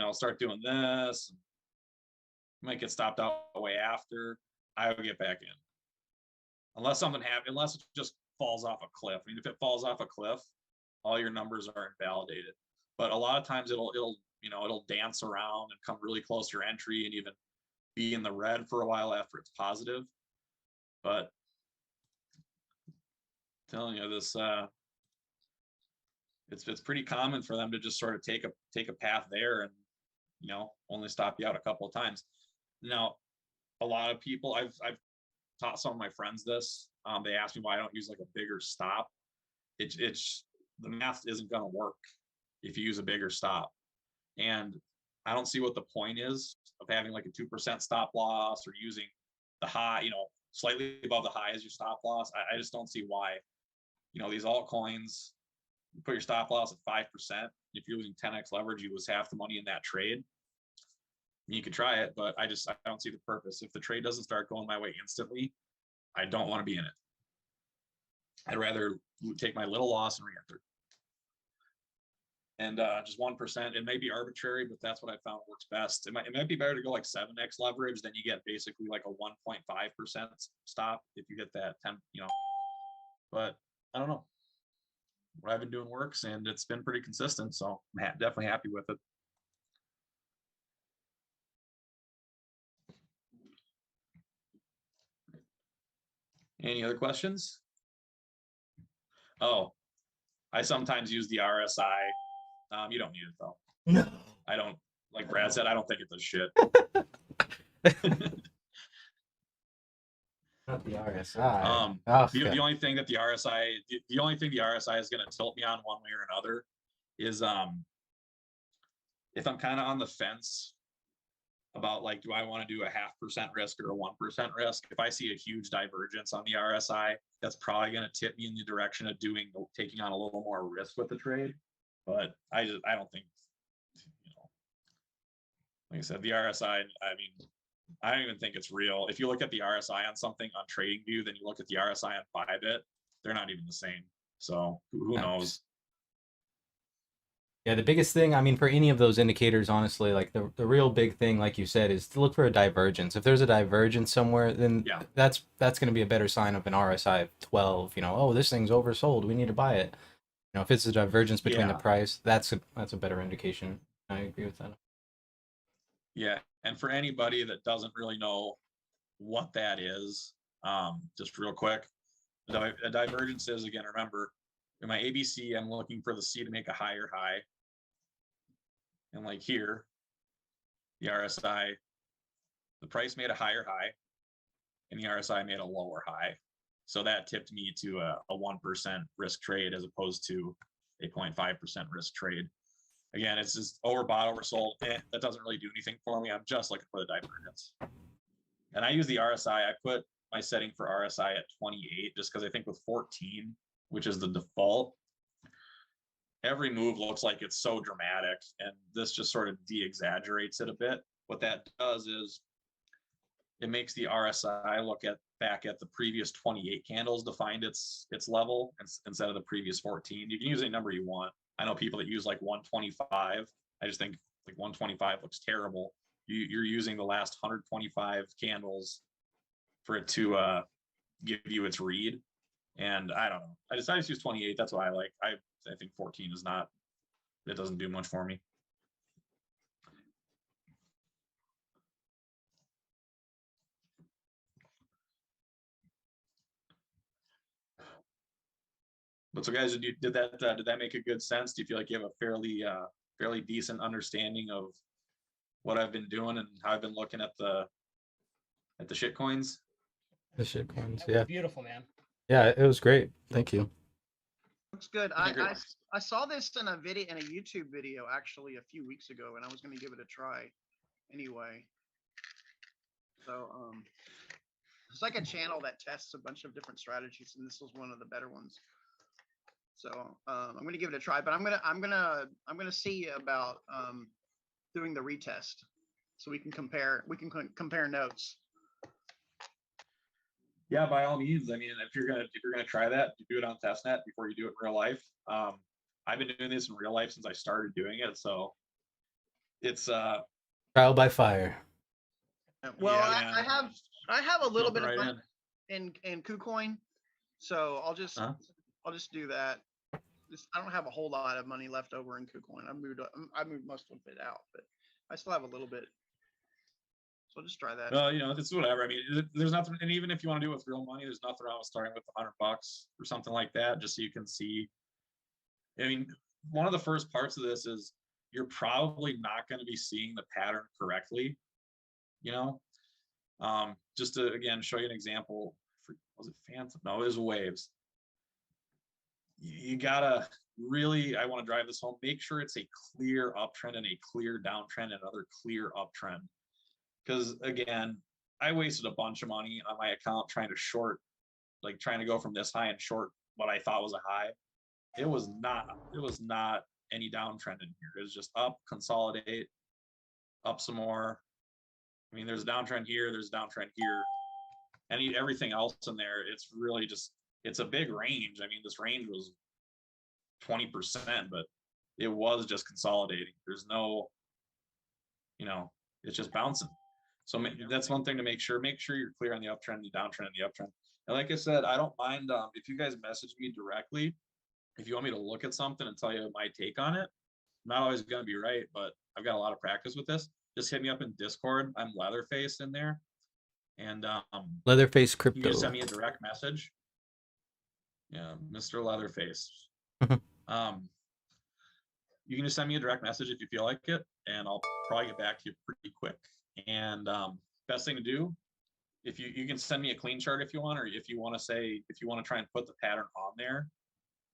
this. You might get stopped out way after. I will get back in. Unless something happens, unless it just falls off a cliff. I mean, if it falls off a cliff, all your numbers are invalidated. But a lot of times it'll dance around and come really close to your entry and even be in the red for a while after it's positive. But I'm telling you, this it's pretty common for them to just sort of take a path there and, you know, only stop you out a couple of times. Now, a lot of people, I've taught some of my friends this. They asked me why I don't use like a bigger stop. It's the math isn't going to work if you use a bigger stop. And I don't see what the point is of having like a 2% stop loss or using the high, you know, slightly above the high as your stop loss. I just don't see why. You know, these altcoins, you put your stop loss at 5%. If you're losing 10x leverage, you lose half the money in that trade. You could try it, but I don't see the purpose. If the trade doesn't start going my way instantly, I don't want to be in it. I'd rather take my little loss and re-enter. And just 1%, it may be arbitrary, but that's what I found works best. It might be better to go like 7x leverage, then you get basically like a 1.5% stop if you hit that 10, you know. But I don't know. What I've been doing works, and it's been pretty consistent, so I'm definitely happy with it. Any other questions? Oh, I sometimes use the RSI. You don't need it though. No. I don't, like Brad said, I don't think it does shit. Not the RSI. The only thing that the RSI, the only thing the RSI is going to tilt me on one way or another is if I'm kind of on the fence about like, do I want to do a 0.5% risk or a 1% risk? If I see a huge divergence on the RSI, that's probably going to tip me in the direction of taking on a little more risk with the trade. But I don't think, you know, like I said, the RSI, I mean, I don't even think it's real. If you look at the RSI on something on TradingView, then you look at the RSI on Bybit, they're not even the same. So who knows? Yeah, the biggest thing, I mean, for any of those indicators, honestly, like the real big thing, like you said, is to look for a divergence. If there's a divergence somewhere, then Yeah. that's going to be a better sign of an RSI of 12. You know, oh, this thing's oversold. We need to buy it. You know, if it's a divergence between the price, that's a better indication. I agree with that. Yeah, and for anybody that doesn't really know what that is, just real quick, a divergence is, again, remember, in my ABC, I'm looking for the C to make a higher high. And like here, the RSI, the price made a higher high and the RSI made a lower high. So that tipped me to a 1% risk trade as opposed to a 0.5% risk trade. Again, it's just overbought, oversold. That doesn't really do anything for me. I'm just looking for the divergence. And I use the RSI. I put my setting for RSI at 28 just because I think with 14, which is the default, every move looks like it's so dramatic, and this just sort of de-exaggerates it a bit. What that does is it makes the RSI look back at the previous 28 candles to find its level instead of the previous 14. You can use any number you want. I know people that use like 125. I just think like 125 looks terrible. You're using the last 125 candles for it to give you its read. And I don't know. I decided to use 28. That's why I like. I think 14 is not. It doesn't do much for me. But so guys, did that make a good sense? Do you feel like you have a fairly decent understanding of what I've been doing and how I've been looking at the shit coins? The shit coins. That was Yeah. beautiful, man. Yeah, it was great. Thank you. Looks good. Okay, great. I saw this in a YouTube video actually a few weeks ago, and I was going to give it a try anyway. So it's like a channel that tests a bunch of different strategies, and this was one of the better ones. So I'm going to give it a try, but I'm gonna see about doing the retest, so we can compare notes. Yeah, by all means. I mean, if you're gonna try that, you do it on testnet before you do it in real life. I've been doing this in real life since I started doing it, so it's Trial by fire. Well, yeah, I have a little bit jumping of right money in KuCoin, so I'll just do that. I don't have a whole lot of money left over in KuCoin. I moved most of it out, but I still have a little bit. So I'll just try that. Well, it's whatever. I mean, there's nothing, and even if you want to do it with real money, there's nothing wrong with starting with $100 or something like that, just so you can see. I mean, one of the first parts of this is you're probably not going to be seeing the pattern correctly. Just to again show you an example. Was it Phantom? No, it was Waves. You gotta really, I want to drive this home. Make sure it's a clear uptrend and a clear downtrend and another clear uptrend. Because again, I wasted a bunch of money on my account trying to short, like trying to go from this high and short what I thought was a high. It was not any downtrend in here. It was just up, consolidate, up some more. I mean, there's a downtrend here, there's a downtrend here. And everything else in there, it's really just, it's a big range. I mean, this range was 20%, but it was just consolidating. There's no, it's just bouncing. So that's one thing to make sure you're clear on the uptrend, the downtrend, and the uptrend. And like I said, I don't mind if you guys message me directly, if you want me to look at something and tell you my take on it. I'm not always going to be right, but I've got a lot of practice with this. Just hit me up in Discord. I'm Leatherface in there. And Leatherface Crypto. You can just send me a direct message. Yeah, Mr. Leatherface. You can just send me a direct message if you feel like it, and I'll probably get back to you pretty quick. And best thing to do, if you can send me a clean chart if you want, or if you want to try and put the pattern on there,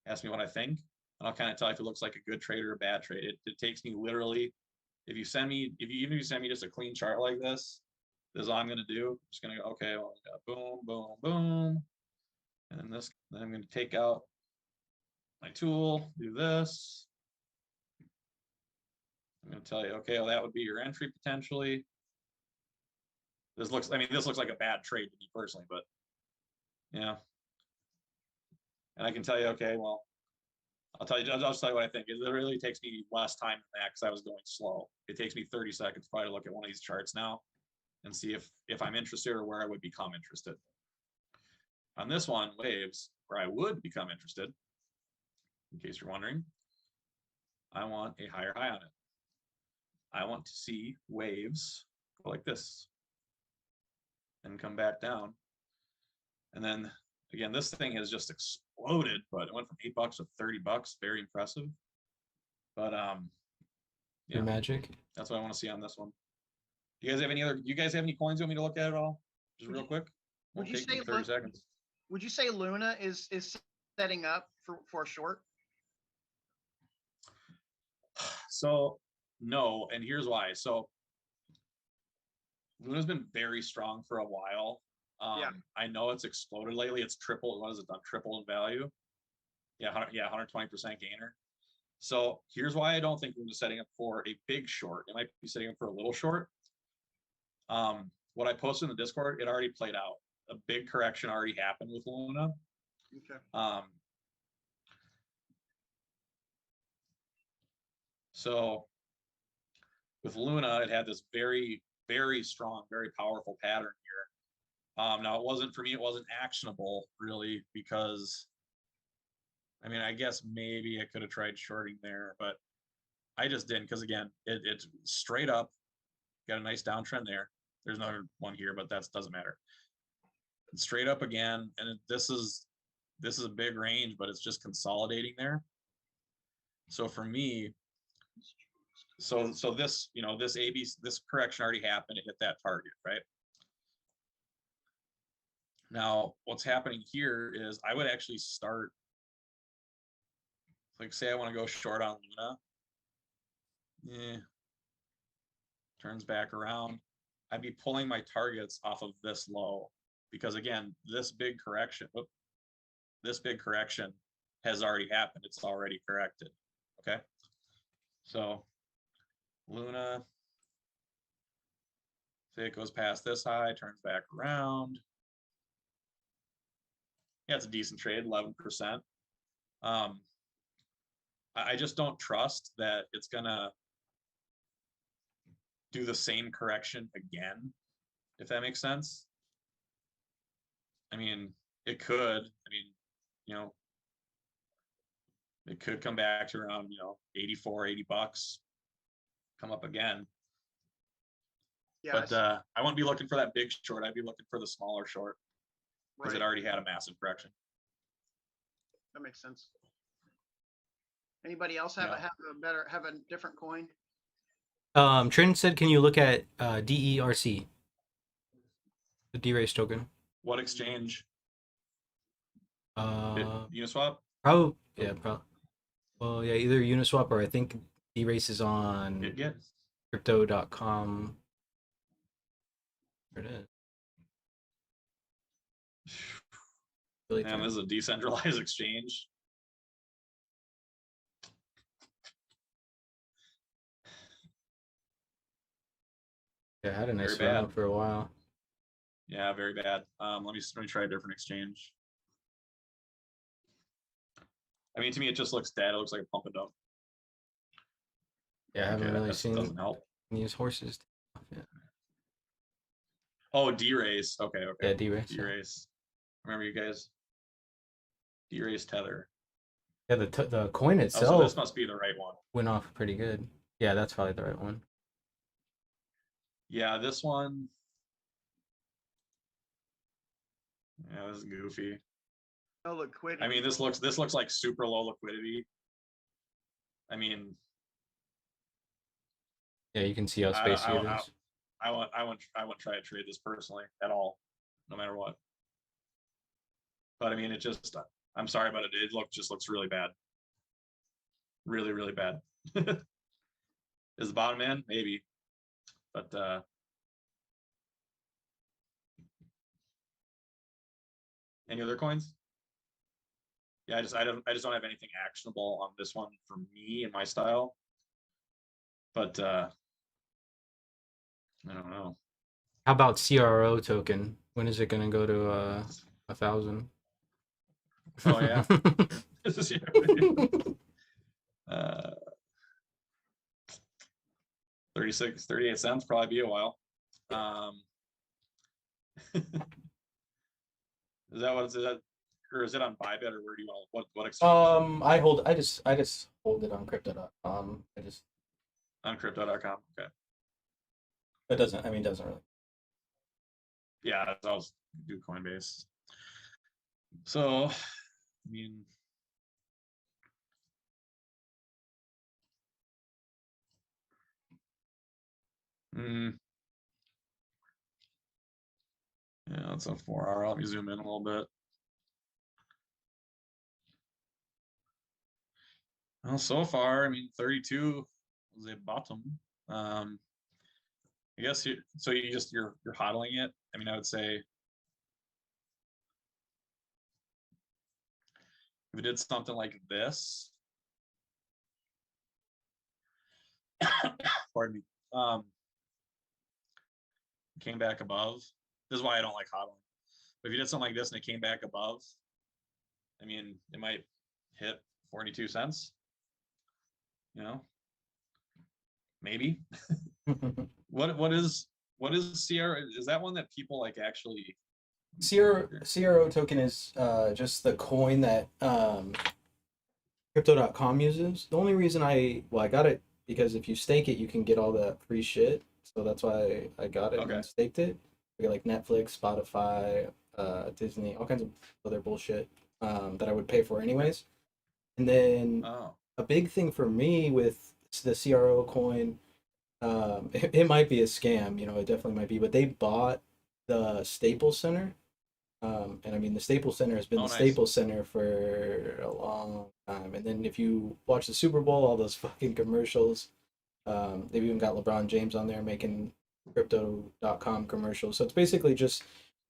ask me what I think, and I'll kind of tell you if it looks like a good trade or a bad trade. It takes me literally, if you send me just a clean chart like this is all I'm going to do. I'm just going to go, okay, well, boom, boom, boom. And then then I'm going to take out my tool, do this. I'm going to tell you, okay, well, that would be your entry potentially. This looks like a bad trade to me personally, but yeah. And I can tell you, okay, well, I'll just tell you what I think. It literally takes me less time than that because I was going slow. It takes me 30 seconds probably to look at one of these charts now and see if I'm interested or where I would become interested. On this one, Waves, where I would become interested, in case you're wondering, I want a higher high on it. I want to see Waves go like this and come back down. And then again, this thing has just exploded, but it went from $8 to $30. Very impressive. But yeah, magic. That's what I want to see on this one. You guys have any coins you want me to look at at all? Just real quick. Would you say 30 seconds. Would you say Luna is setting up for a short? So no, and here's why. So Luna's been very strong for a while. I know it's exploded lately. It's tripled. What has it done? Triple in value. Yeah, 120% gainer. So here's why I don't think Luna's setting up for a big short. It might be setting up for a little short. What I posted in the Discord, it already played out. A big correction already happened with Luna. Okay. So with Luna, it had this very, very strong, very powerful pattern here. Now it wasn't actionable really because, I mean, I guess maybe I could have tried shorting there, but I just didn't because again, it's straight up, got a nice downtrend there. There's another one here, but that doesn't matter. It's straight up again, and this is this is a big range, but it's just consolidating there. So for me, so this, you know, this this correction already happened. It hit that target, right? Now, what's happening here is I would actually start, like, say I want to go short on Luna. Turns back around. I'd be pulling my targets off of this low because, again, this big correction has already happened. It's already corrected. Okay. So Luna, say it goes past this high, turns back around. Yeah, it's a decent trade, 11%. I just don't trust that it's gonna do the same correction again, if that makes sense. I mean, it could. I mean, you know, it could come back to around, you know, 84, 80 bucks, come up again. Yeah, But I wouldn't be looking for that big short. I'd be looking for the smaller short because right. it already had a massive correction. That makes sense. Anybody else have a different coin? Trent said, can you look at DERC, the D-Race token? What exchange? Uh, Uniswap? probably, yeah, probably. Well, yeah, either Uniswap or I think D-Race is on BitGet? crypto.com. There it is. Really Man, this is a decentralized exchange. Yeah, I had a nice Very run bad. up for a while. Yeah, very bad. Let me try a different exchange. I mean, to me, it just looks dead. It looks like a pump and dump. Yeah, I haven't really seen doesn't help. these horses. Yeah. Oh, D-Race. Okay. Yeah, D-Race. D-Race. Remember you guys? D-Race Tether. Yeah, the coin itself. So this must be the right one. Went off pretty good. Yeah, that's probably the right one. Yeah, this one. Yeah, this is goofy. No liquidity. I mean, this looks like super low liquidity. I mean, yeah, you can see how spacey it is. I wouldn't try to trade this personally at all, no matter what. But I mean, it just, I'm sorry, but it just looks really bad. Really, really bad. Is the bottom in? Maybe. But any other coins? Yeah, I just don't have anything actionable on this one for me and my style. But I don't know. How about CRO token? When is it gonna go to 1,000? Oh yeah. 38 cents, probably be a while. Is that what is that, or is it on Bybit, or where do you want what exchange? I just hold it on crypto.com. I just on crypto.com. Okay. It doesn't really. Yeah, that's all do Coinbase. So, I mean, yeah, that's a 4 hour. Let me zoom in a little bit. Well, so far, I mean, 32 was a bottom. I guess you're hodling it. I mean, I would say if it did something like this, pardon me, came back above. This is why I don't like hodling. But if you did something like this and it came back above, I mean, it might hit 42 cents. You know, maybe. What is CRO? Is that one that people like actually? CRO token is just the coin that crypto.com uses. The only reason I got it because if you stake it, you can get all that free shit. So that's why I got it and staked it. We get like Netflix, Spotify, Disney, all kinds of other bullshit. that I would pay for anyways. And then Oh, a big thing for me with the CRO coin, it might be a scam, it definitely might be, but they bought the Staples Center. And I mean, the Staples Center has been oh, the nice. Staples Center for a long time. And then if you watch the Super Bowl, all those fucking commercials, they've even got LeBron James on there making crypto.com commercials. So it's basically just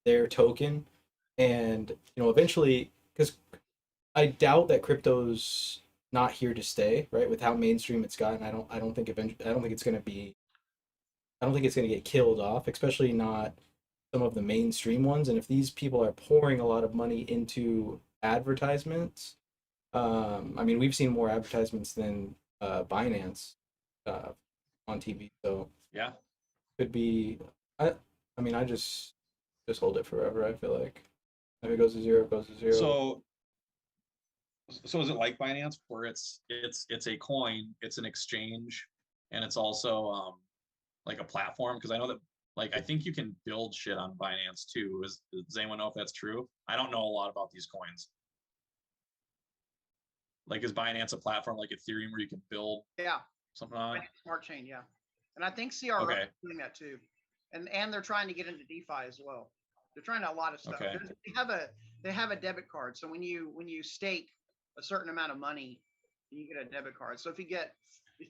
their token. And, eventually, because I doubt that crypto's not here to stay, right? With how mainstream it's gotten, I don't think it's gonna be, I don't think it's gonna get killed off, especially not some of the mainstream ones. And if these people are pouring a lot of money into advertisements, I mean, we've seen more advertisements than Binance uh, on TV, so Yeah. could be. I, I mean, I just hold it forever. I feel like if it goes to zero, it goes to zero. So so is it like Binance where it's a coin, it's an exchange, and it's also like a platform? Because I know that like I think you can build shit on Binance too. Does anyone know if that's true? I don't know a lot about these coins. Like is Binance a platform like Ethereum where you can build Yeah, something on? smart chain, yeah. And I think CRO Okay. is doing that too. And they're trying to get into DeFi as well. They're trying to a lot of stuff. Okay. They have a debit card. So when you stake a certain amount of money, you get a debit card. So if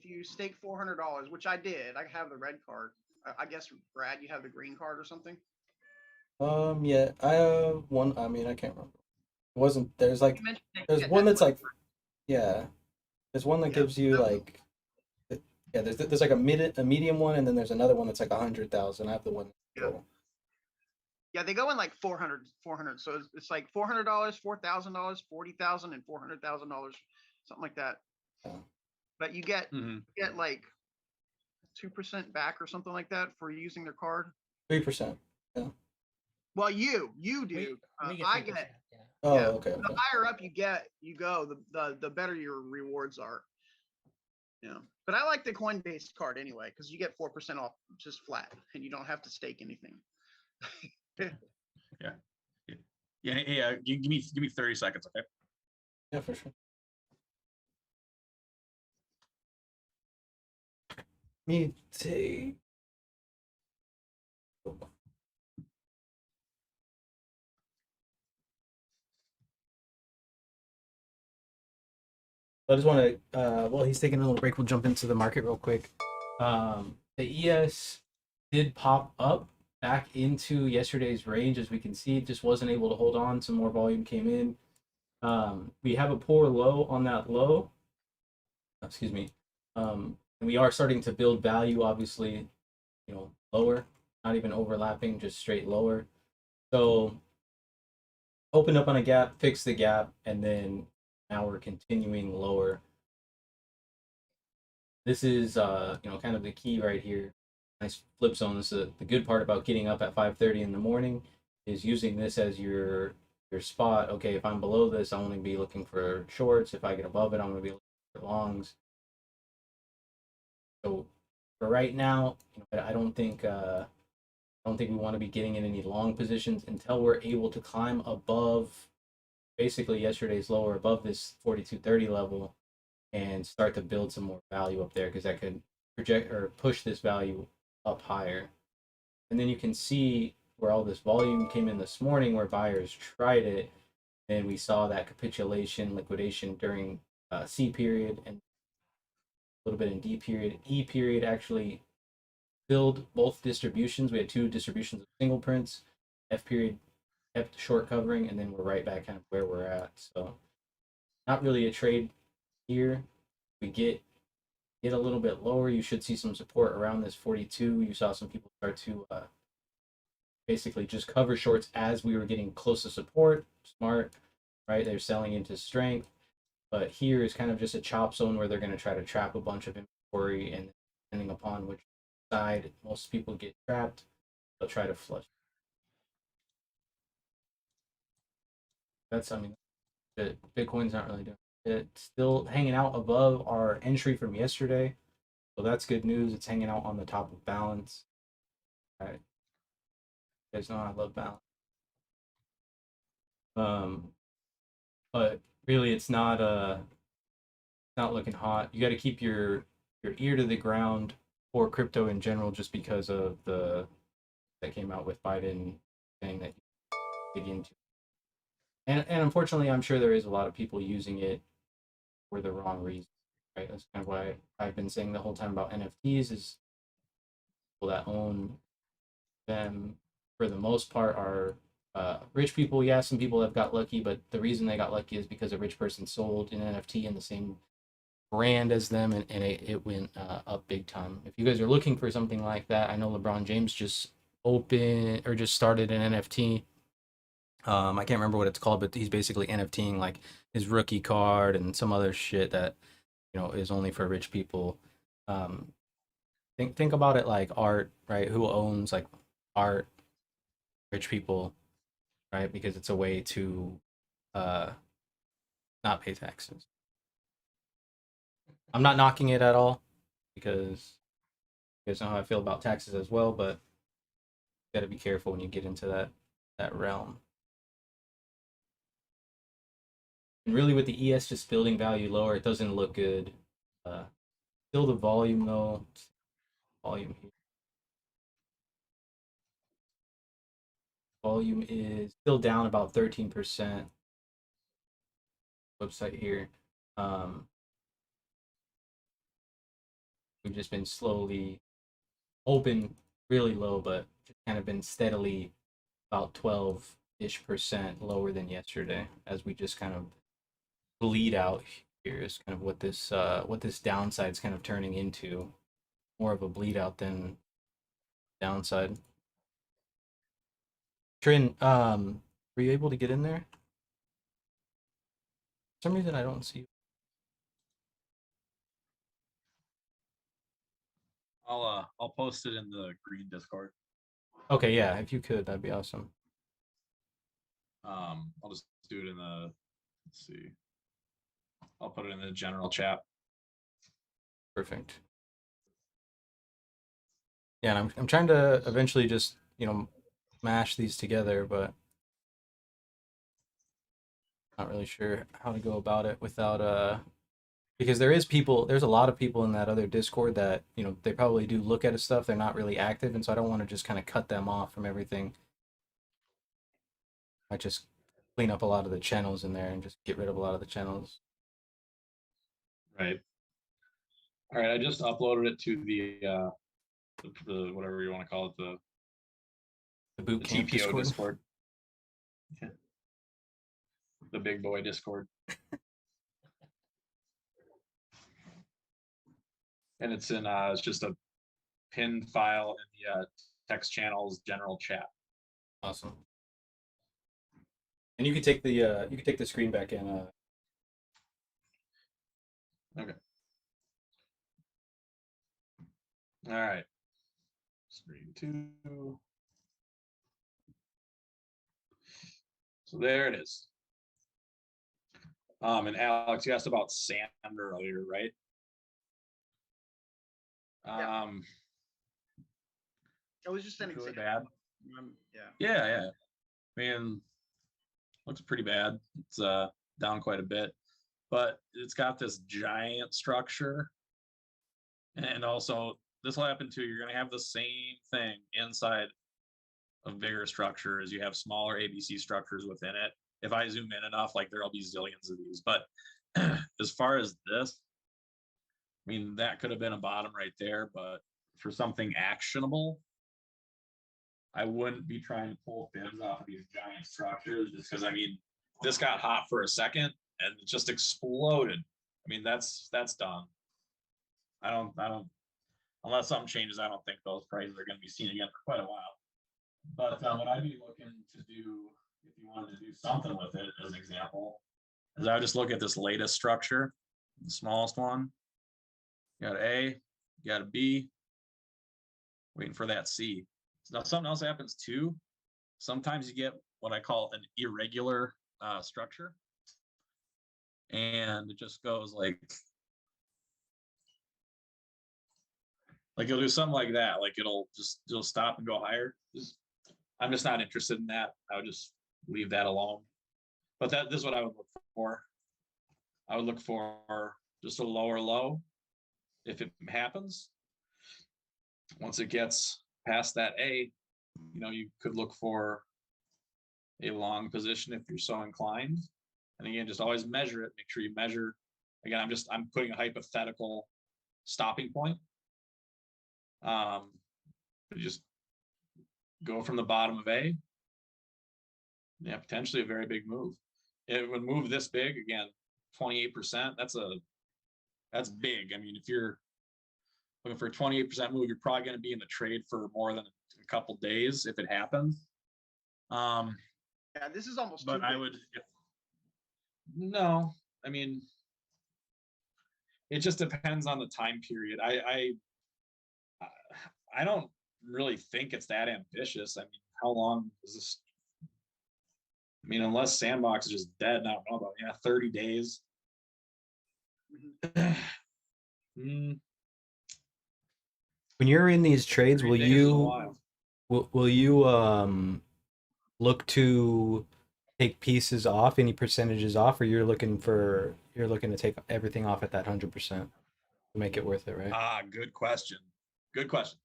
you stake $400, which I did, I have the red card. I guess Brad, you have the green card or something. Yeah, I have one. I mean, I can't remember. It wasn't. There's You like, mentioned that you there's get one debit that's like, card. yeah, there's one that Yeah. gives you like, yeah, there's like a medium one, and then there's another one that's like 100,000. I have the one. Yeah. Yeah, they go in like 400. So it's like $400, $4,000, 40,000, and $400,000, something like that. Yeah. But you get Mm-hmm. like 2% back or something like that for using their card. 3%. Yeah. Well, you do. We get I 3%, get yeah. Oh, yeah. okay, The okay. higher up you go, the better your rewards are. Yeah. But I like the Coinbase card anyway because you get 4% off just flat, and you don't have to stake anything. Yeah. Yeah. Hey, give me 30 seconds, okay? Yeah, for sure. Me too. I just want to, while he's taking a little break, we'll jump into the market real quick. The ES did pop up back into yesterday's range. As we can see, it just wasn't able to hold on. Some more volume came in. We have a poor low on that low. Excuse me. And we are starting to build value, obviously, lower, not even overlapping, just straight lower. So opened up on a gap, fixed the gap, and then now we're continuing lower. This is kind of the key right here. Nice flip zone. This is the good part about getting up at 5:30 in the morning is using this as your spot. Okay, if I'm below this, I want to be looking for shorts. If I get above it, I'm going to be looking for longs. So for right now, I don't think we want to be getting in any long positions until we're able to climb above basically yesterday's lower, above this 4230 level, and start to build some more value up there, because that could project or push this value up higher. And then you can see where all this volume came in this morning, where buyers tried it, and we saw that capitulation, liquidation during C period and a little bit in D period. E period actually filled both distributions. We had two distributions of single prints. F period kept short covering, and then we're right back kind of where we're at. So not really a trade here. We get a little bit lower, you should see some support around this 42. You saw some people start to basically just cover shorts as we were getting close to support. Smart, right? They're selling into strength. But here is kind of just a chop zone where they're going to try to trap a bunch of inventory, and depending upon which side most people get trapped, they'll try to flush. I mean, the Bitcoin's not really doing it. It's still hanging out above our entry from yesterday. So that's good news. It's hanging out on the top of balance. All right. You guys know I love balance. but really it's not looking hot. You got to keep your ear to the ground for crypto in general, just because of the that came out with Biden saying that you dig into. And unfortunately, I'm sure there is a lot of people using it for the wrong reasons. Right, that's kind of why I've been saying the whole time about NFTs is people that own them for the most part are rich people. Yeah, some people have got lucky, but the reason they got lucky is because a rich person sold an NFT in the same brand as them, and it went up big time. If you guys are looking for something like that, I know LeBron James just just started an NFT. I can't remember what it's called, but he's basically NFTing like his rookie card and some other shit that is only for rich people. Um, think about it like art, right? Who owns like art? Rich people, right? Because it's a way to uh, not pay taxes. I'm not knocking it at all because you guys know how I feel about taxes as well, but you got to be careful when you get into that realm. And really, with the ES just building value lower, it doesn't look good. Still, the volume though, volume here. Volume is still down about 13%. Website here. We've just been slowly open really low, but just kind of been steadily about 12-ish% lower than yesterday as we just kind of bleed out here is kind of what this downside is kind of turning into, more of a bleed out than downside. Trin, were you able to get in there? For some reason I don't see you. I'll post it in the green Discord. Okay, yeah, if you could, that'd be awesome. I'll just do it in the, let's see. I'll put it in the general chat. Perfect. Yeah, and I'm trying to eventually just, mash these together, but not really sure how to go about it without because there's a lot of people in that other Discord that, they probably do look at his stuff, they're not really active, and so I don't want to just kind of cut them off from everything. I just clean up a lot of the channels in there and just get rid of a lot of the channels. Right. All right, I just uploaded it to the whatever you want to call it, The boot the camp TPO Discord. Yeah. The big boy Discord. And it's just a pinned file in the text channels general chat. Awesome. And you can take the screen back in. Okay. All right. Screen 2. So there it is. And Alex, you asked about sand earlier, right? Yeah. It was just an really example. bad. Yeah. Yeah. I mean, looks pretty bad. It's down quite a bit, but it's got this giant structure, and also this will happen too. You're going to have the same thing inside of bigger structures. You have smaller ABC structures within it. If I zoom in enough, like there'll be zillions of these. But as far as this, I mean, that could have been a bottom right there, but for something actionable, I wouldn't be trying to pull fins off of these giant structures just because, I mean, this got hot for a second and it just exploded. I mean, that's done. I don't, unless something changes, I don't think those prices are going to be seen again for quite a while. But what I'd be looking to do, if you wanted to do something with it, as an example, is I would just look at this latest structure, the smallest one. You got A, you got a B, waiting for that C. Now, something else happens too. Sometimes you get what I call an irregular structure. And it just goes like you'll do something like that. Like it'll stop and go higher. I'm just not interested in that. I would just leave that alone. But this is what I would look for. I would look for just a lower low if it happens. Once it gets past that A, you could look for a long position if you're so inclined. And again, just always measure it. Make sure you measure. Again, I'm putting a hypothetical stopping point. But just go from the bottom of A. Yeah, potentially a very big move. It would move this big, again, 28%. That's big. I mean, if you're looking for a 28% move, you're probably going to be in the trade for more than a couple days if it happens. Yeah, this is almost. But I would. No, I mean, it just depends on the time period. I don't really think it's that ambitious. I mean, how long is this? I mean, unless Sandbox is just dead, I don't know about 30 days. When you're in these trades, will you look to take pieces off, any percentages off, or you're looking to take everything off at that 100% to make it worth it, right? Good question. Good question.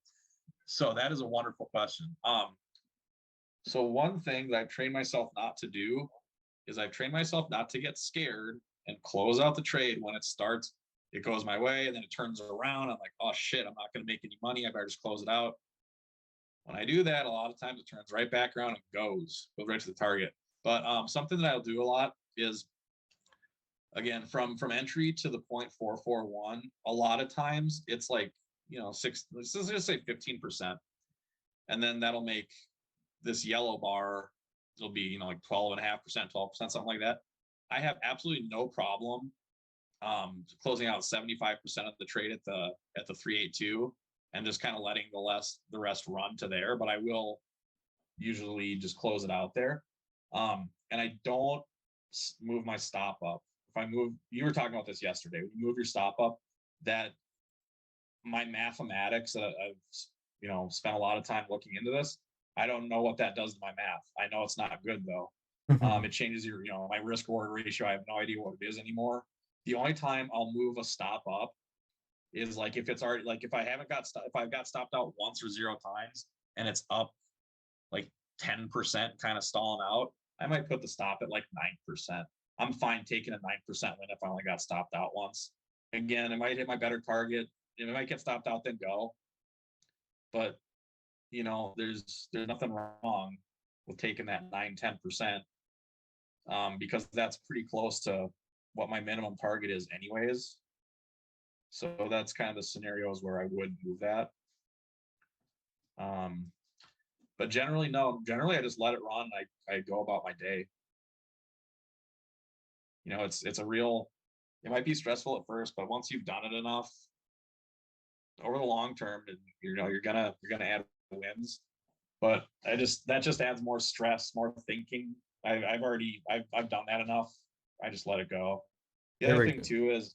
So that is a wonderful question. So one thing that I've trained myself not to do is I've trained myself not to get scared and close out the trade when it starts. It goes my way and then it turns around. I'm like, oh shit, I'm not going to make any money. I better just close it out. When I do that, a lot of times it turns right back around and goes right to the target. But something that I'll do a lot is, again, from entry to the 0.441, a lot of times it's like, let's just say 15%. And then that'll make this yellow bar, it'll be, like 12.5%, 12%, something like that. I have absolutely no problem closing out 75% of the trade at the 382 and just kind of letting the rest run to there. But I will usually just close it out there. And I don't move my stop up. If I move, you were talking about this yesterday, when you move your stop up, that my mathematics that I've spent a lot of time looking into this, I don't know what that does to my math. I know it's not good though. It changes my risk reward ratio. I have no idea what it is anymore. The only time I'll move a stop up is like if it's already, like if I've got stopped out once or 0 times and it's up like 10% kind of stalling out, I might put the stop at like 9%. I'm fine taking a 9% win if I only got stopped out once. Again, it might hit my better target. It might get stopped out, then go. But there's nothing wrong with taking that 9-10%, because that's pretty close to what my minimum target is anyways. So that's kind of the scenarios where I would move that. But generally, no. Generally, I just let it run. I go about my day. It's a real. It might be stressful at first, but once you've done it enough, over the long term, you're gonna add wins. But that just adds more stress, more thinking. I've done that enough. I just let it go. The other thing too is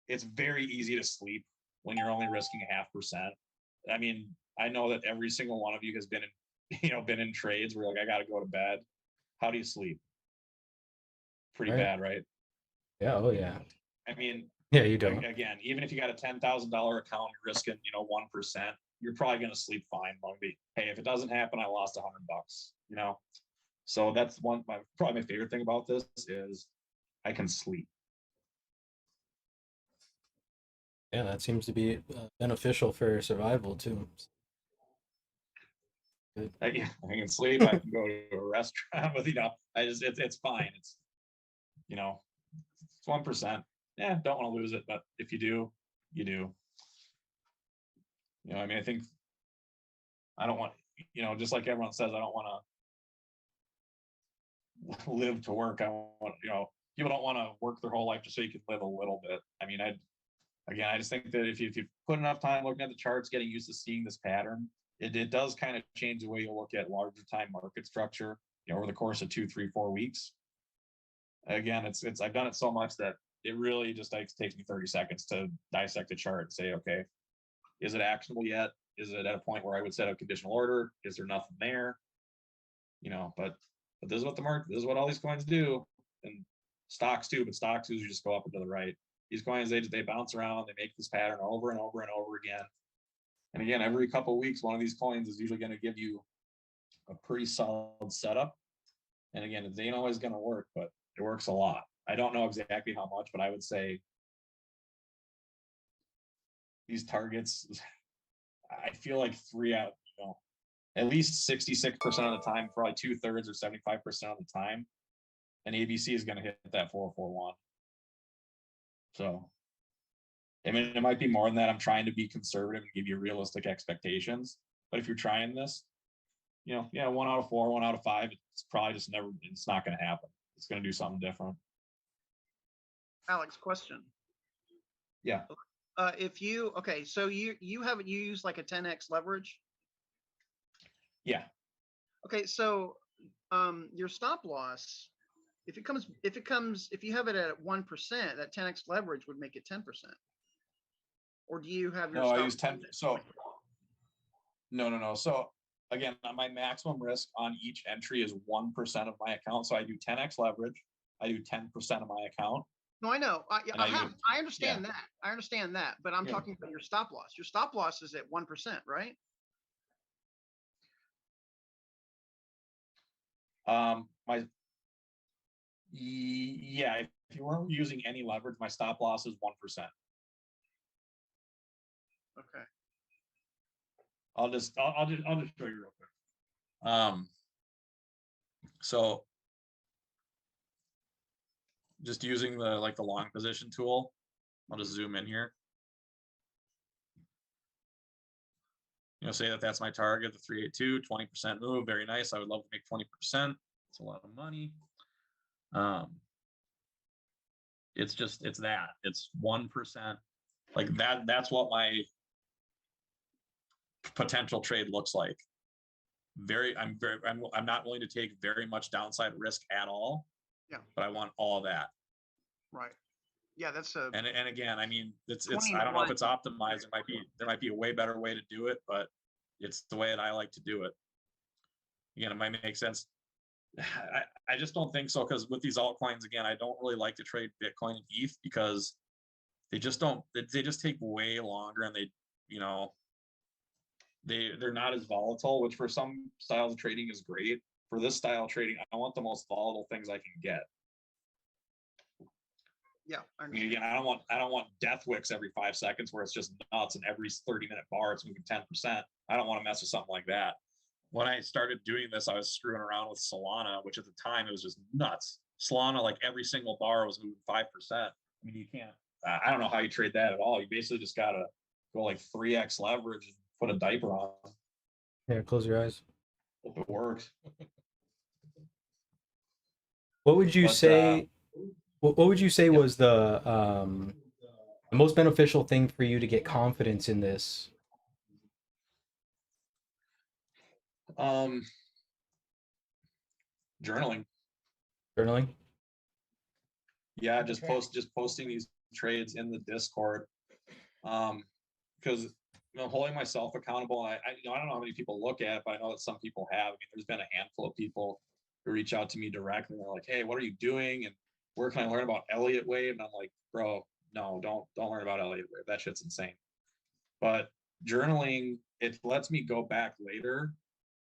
it's very easy to sleep when you're only risking 0.5%. I mean, I know that every single one of you has been in trades where you're like, I got to go to bed. How do you sleep? Pretty bad, right? Yeah. Oh yeah. I mean, yeah, you don't. Again, even if you got a $10,000 account, you're risking 1%. You're probably going to sleep fine. Hey, if it doesn't happen, I lost $100. So that's probably my favorite thing about this is I can sleep. Yeah, that seems to be beneficial for survival too. Good. I can sleep. I can go to a restaurant with it's fine. It's it's 1%. Yeah, don't want to lose it, but if you do, you do. I mean, I think I don't want just like everyone says, I don't want to live to work. I want people don't want to work their whole life just so you can live a little bit. I mean, I just think that if you put enough time looking at the charts, getting used to seeing this pattern, it does kind of change the way you look at larger time market structure over the course of 2, 3, 4 weeks. Again, it's I've done it so much that it really just takes me 30 seconds to dissect the chart and say, okay, is it actionable yet? Is it at a point where I would set a conditional order? Is there nothing there? But this is what this is what all these coins do. And stocks too, but stocks usually just go up and to the right. These coins, they bounce around, they make this pattern over and over and over again. And again, every couple of weeks, one of these coins is usually going to give you a pretty solid setup. And again, it ain't always going to work, but it works a lot. I don't know exactly how much, but I would say these targets, I feel like at least 66% of the time, probably 2/3 or 75% of the time, an ABC is going to hit that 441. So, I mean, it might be more than that. I'm trying to be conservative and give you realistic expectations. But if you're trying this, 1 out of 4, 1 out of 5, it's probably just it's not going to happen. It's going to do something different. Alex, question. Yeah. So you use like a 10x leverage? Yeah. Okay, so your stop loss, if you have it at 1%, that 10x leverage would make it 10%. Or do you have your No, stop I use 10. So no. So again, my maximum risk on each entry is 1% of my account. So I do 10x leverage. I do 10% of my account. No, I know. I understand that. I understand that. But I'm talking about your stop loss. Your stop loss is at 1%, right? If you weren't using any leverage, my stop loss is 1%. Okay. I'll just show you real quick. So just using the long position tool, I'll just zoom in here. Say that's my target, the 382, 20% move, very nice. I would love to make 20%. It's a lot of money. It's that. It's 1%. Like that's what my potential trade looks like. I'm not willing to take very much downside risk at all. Yeah. But I want all of that. Right. Yeah, that's a. And again, I mean, it's I don't know if it's optimized. There might be a way better way to do it, but it's the way that I like to do it. Again, it might make sense. I just don't think so, because with these altcoins, again, I don't really like to trade Bitcoin and ETH because they just take way longer, and they're not as volatile, which for some styles of trading is great. For this style of trading, I want the most volatile things I can get. Yeah, I mean, again, I don't want death wicks every 5 seconds where it's just nuts, and every 30-minute bar it's moving 10%. I don't want to mess with something like that. When I started doing this, I was screwing around with Solana, which at the time it was just nuts. Solana, like every single bar was moving 5%. I mean, you can't. I don't know how you trade that at all. You basically just gotta go like 3x leverage and put a diaper on. Yeah, close your eyes. Hope it works. What would you say? What would you say was the most beneficial thing for you to get confidence in this? Journaling. Yeah, just posting these trades in the Discord. Because holding myself accountable, I don't know how many people look at it, but I know that some people have. I mean, there's been a handful of people who reach out to me directly. They're like, "Hey, what are you doing? And where can I learn about Elliott Wave?" And I'm like, "Bro, no, don't learn about Elliott Wave. That shit's insane." But journaling, it lets me go back later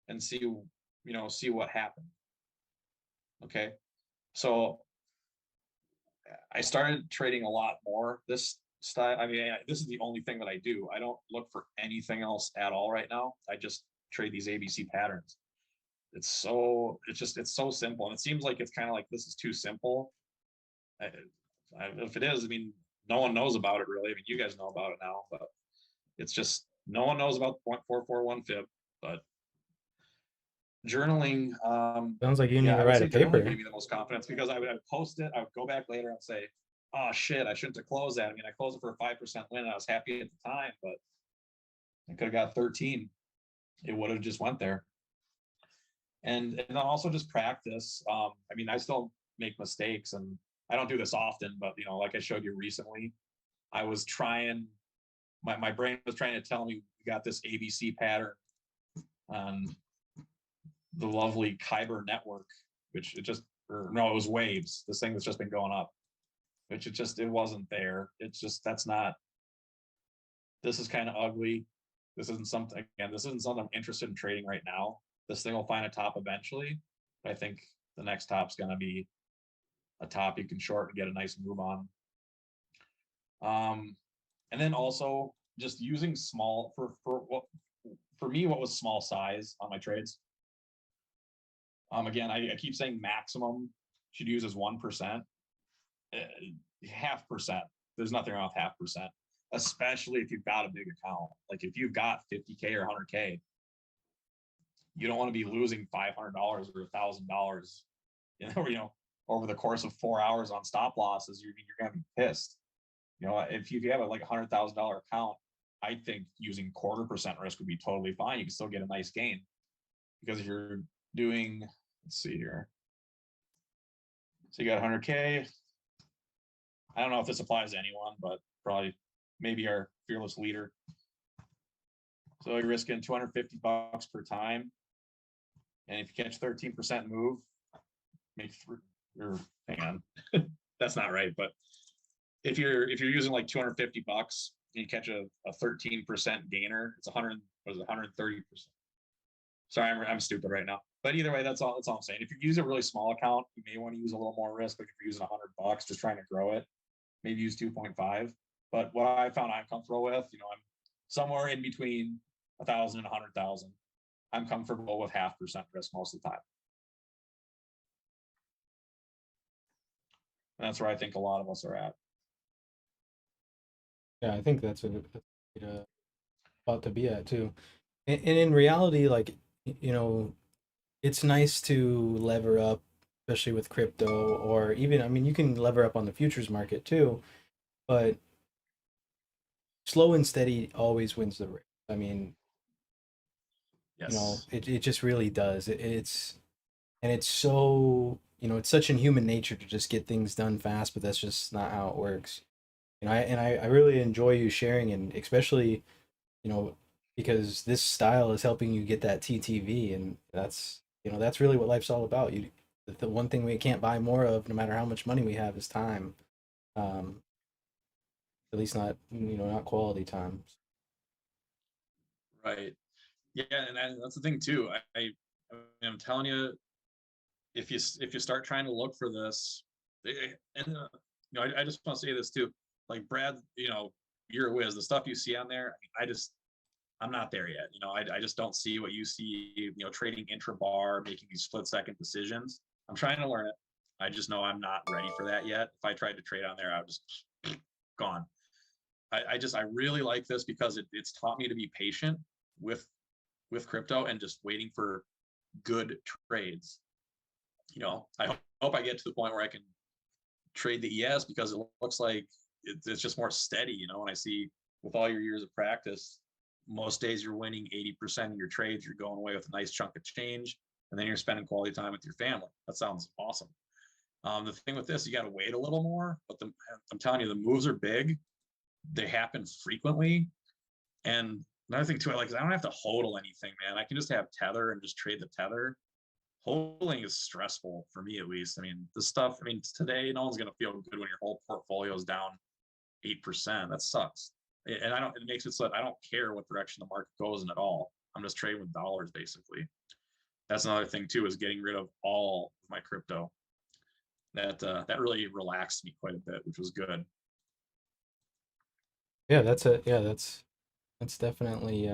and see what happened. Okay, so I started trading a lot more this style. I mean, this is the only thing that I do. I don't look for anything else at all right now. I just trade these ABC patterns. It's so simple, and it seems like it's kind of like this is too simple. If it is, I mean, no one knows about it really. I mean, you guys know about it now, but it's just no one knows about 0.441 fib. But journaling, sounds like you need to write a paper. Gave me the most confidence, because I would post it, I would go back later and say, "Oh shit, I shouldn't have closed that." I mean, I closed it for a 5% win, and I was happy at the time, but I could have got 13. It would have just went there. And then also just practice. I mean, I still make mistakes, and I don't do this often, but like I showed you recently, I was trying. My brain was trying to tell me we got this ABC pattern on the lovely Kyber network, which it just or no, it was waves. This thing that's just been going up, which it wasn't there. It's just, that's not, this is kind of ugly. This isn't something, again, this isn't something I'm interested in trading right now. This thing will find a top eventually. But I think the next top's going to be a top you can short and get a nice move on. And then also just using small for me, what was small size on my trades. Again, I keep saying maximum should use as 1%, 0.5%. There's nothing wrong with 0.5%, especially if you've got a big account. Like if you've got 50K or 100K, you don't want to be losing $500 or $1,000, over the course of 4 hours on stop losses. You're going to be pissed. If you have like $100,000 account, I think using 0.25% risk would be totally fine. You can still get a nice gain, because if you're doing, let's see here. So you got 100K. I don't know if this applies to anyone, but probably maybe our fearless leader. So you're risking $250 per time. And if you catch 13% move, hang on, that's not right. But if you're using like $250 and you catch a 13% gainer, it's 130%. Sorry, I'm stupid right now. But either way, that's all I'm saying. If you use a really small account, you may want to use a little more risk. Like if you're using $100, just trying to grow it, maybe use 2.5. But what I found I'm comfortable with, I'm somewhere in between 1,000 and 100,000. I'm comfortable with 0.5% risk most of the time. And that's where I think a lot of us are at. Yeah, I think that's a spot to be at too. And in reality, like, it's nice to lever up, especially with crypto, or even, I mean, you can lever up on the futures market too, but slow and steady always wins the race. I mean, yes, it just really does. It's so, it's such in human nature to just get things done fast, but that's just not how it works. I really enjoy you sharing, and especially, because this style is helping you get that TTV, and that's really what life's all about. The one thing we can't buy more of, no matter how much money we have, is time. At least not not quality time. right. Yeah, and that's the thing too. I'm telling you, if you start trying to look for this, and I just want to say this too. Like Brad, you're a whiz. The stuff you see on there, I'm not there yet. I just don't see what you see. Trading intra-bar, making these split-second decisions. I'm trying to learn it. I just know I'm not ready for that yet. If I tried to trade on there, I would just gone. I really like this because it's taught me to be patient with crypto and just waiting for good trades. I hope I get to the point where I can trade the ES, because it looks like it's just more steady. And I see with all your years of practice, most days you're winning 80% of your trades. You're going away with a nice chunk of change, and then you're spending quality time with your family. That sounds awesome. The thing with this, you got to wait a little more, but I'm telling you, the moves are big. They happen frequently. And another thing too, I don't have to hodl anything, man. I can just have tether and just trade the tether. Hodling is stressful for me, at least. I mean, today, no one's going to feel good when your whole portfolio is down 8%. That sucks. And it makes it so that I don't care what direction the market goes in at all. I'm just trading with dollars, basically. That's another thing too, is getting rid of all of my crypto. That really relaxed me quite a bit, which was good. Yeah, that's definitely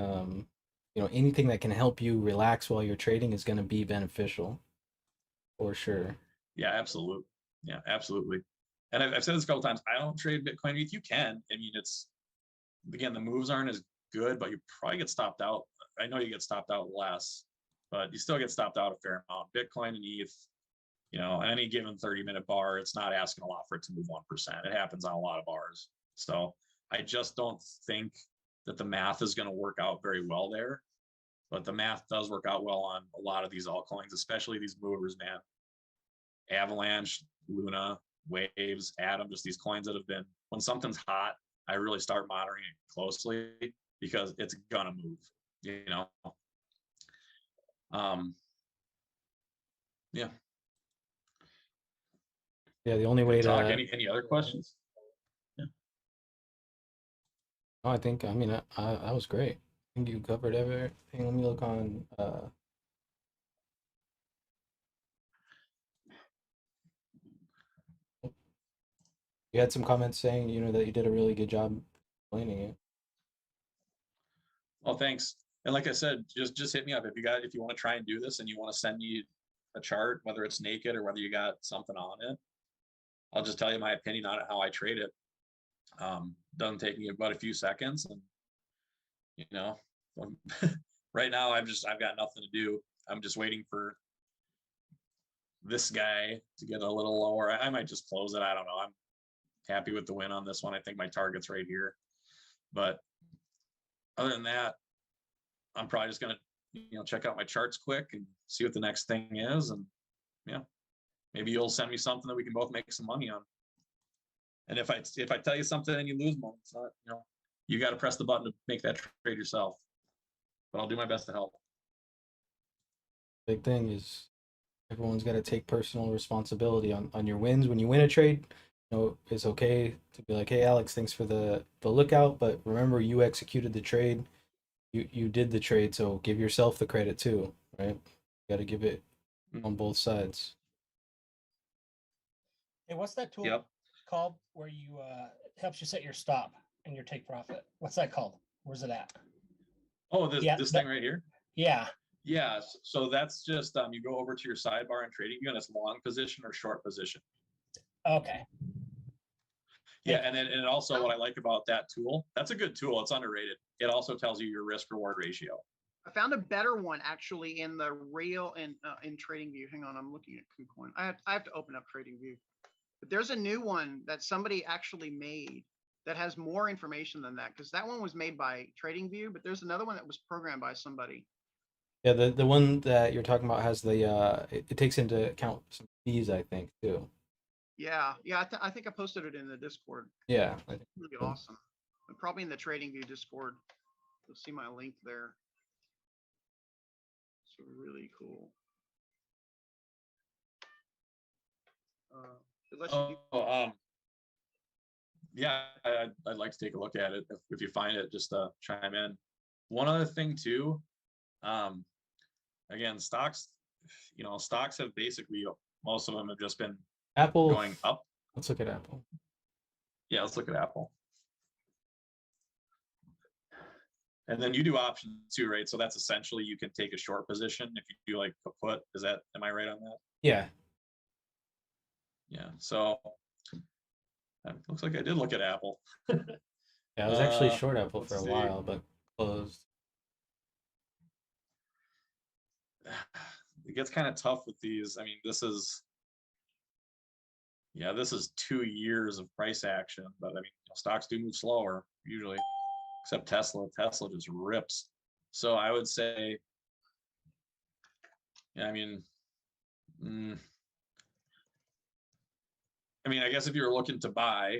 anything that can help you relax while you're trading is going to be beneficial, for sure. Yeah, absolutely. Yeah, absolutely. And I've said this a couple times. I don't trade Bitcoin. If you can, I mean, again, the moves aren't as good, but you probably get stopped out. I know you get stopped out less, but you still get stopped out a fair amount. Bitcoin and ETH, any given 30-minute bar, it's not asking a lot for it to move 1%. It happens on a lot of bars. So I just don't think that the math is going to work out very well there. But the math does work out well on a lot of these altcoins, especially these movers, man. Avalanche, Luna, Waves, Atom, just these coins that have been, when something's hot, I really start monitoring it closely, because it's gonna move, yeah. Yeah, the only way Talk. to. Any other questions? Oh, I think, I mean, that was great. I think you covered everything. Let me look on. You had some comments saying, that you did a really good job explaining it. Oh, thanks. And like I said, just hit me up if you want to try and do this and you want to send me a chart, whether it's naked or whether you got something on it. I'll just tell you my opinion on it, how I trade it. Doesn't take me but a few seconds, and right now I've got nothing to do. I'm just waiting for this guy to get a little lower. I might just close it. I don't know. I'm happy with the win on this one. I think my target's right here. But other than that, I'm probably just gonna check out my charts quick and see what the next thing is, and maybe you'll send me something that we can both make some money on. And if I tell you something and you lose money, it's not, you got to press the button to make that trade yourself. But I'll do my best to help. Big thing is everyone's got to take personal responsibility on your wins. When you win a trade, it's okay to be like, hey, Alex, thanks for the lookout, but remember, you executed the trade. You did the trade, so give yourself the credit too, right? You got to give it on both sides. Hey, what's that tool called where you it helps you set your stop and your take profit? What's that called? Where's it at? Oh, this thing right here? Yeah. Yeah. So that's just you go over to your sidebar in TradingView and it's long position or short position. Okay. Yeah, and also what I like about that tool, that's a good tool. It's underrated. It also tells you your risk reward ratio. I found a better one actually in the real in TradingView. Hang on, I'm looking at KuCoin. I have to open up TradingView. But there's a new one that somebody actually made that has more information than that, because that one was made by TradingView, but there's another one that was programmed by somebody. Yeah, the one that you're talking about has the it takes into account some fees, I think, too. Yeah, I think I posted it in the Discord. Yeah, I think it's really awesome. And probably in the TradingView Discord, you'll see my link there. It's really cool. Yeah, I'd like to take a look at it. If you find it, just chime in. One other thing too, again, stocks have basically, most of them have just been Apple going up. Let's look at Apple. Yeah, let's look at Apple. And then you do options too, right? So that's essentially you can take a short position if you do like a put. Am I right on that? Yeah. Yeah. So it looks like I did look at Apple. Yeah, I was actually short Apple for a while, but closed. It gets kind of tough with these. I mean, this is 2 years of price action, but I mean, stocks do move slower usually, except Tesla. Tesla just rips. So I would say, yeah, I mean, I guess if you're looking to buy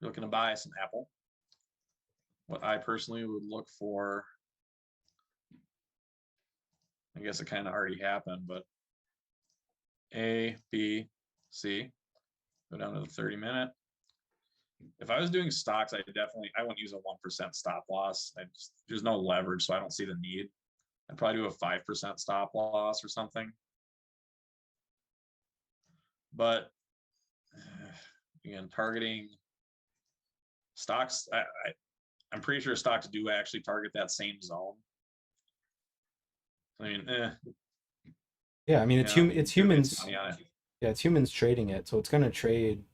some Apple, what I personally would look for, I guess it kind of already happened, but A, B, C, go down to the 30-minute. If I was doing stocks, I wouldn't use a 1% stop loss. There's no leverage, so I don't see the need. I'd probably do a 5% stop loss or something. But again, targeting stocks, I'm pretty sure stocks do actually target that same zone. I mean, yeah, I mean, it's humans. Yeah, it's humans trading it, so it's gonna trade.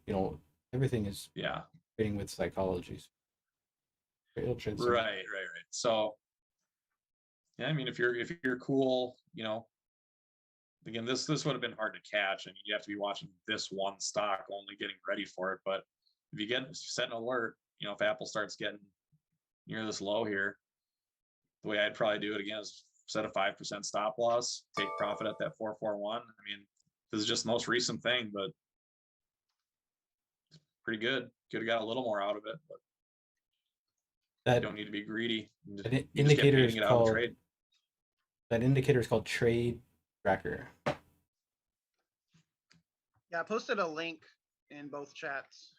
Everything is trading with psychology. It'll trade. Right. So, yeah, I mean, if you're cool, again, this would have been hard to catch. I mean, you have to be watching this one stock, only getting ready for it. But if you set an alert, if Apple starts getting near this low here, the way I'd probably do it again is set a 5% stop loss, take profit at that 441. I mean, this is just the most recent thing, but it's pretty good. Could have got a little more out of it, but you don't need to be greedy. That indicator is called Trade Tracker. Yeah, Yeah, I posted a link in both chats.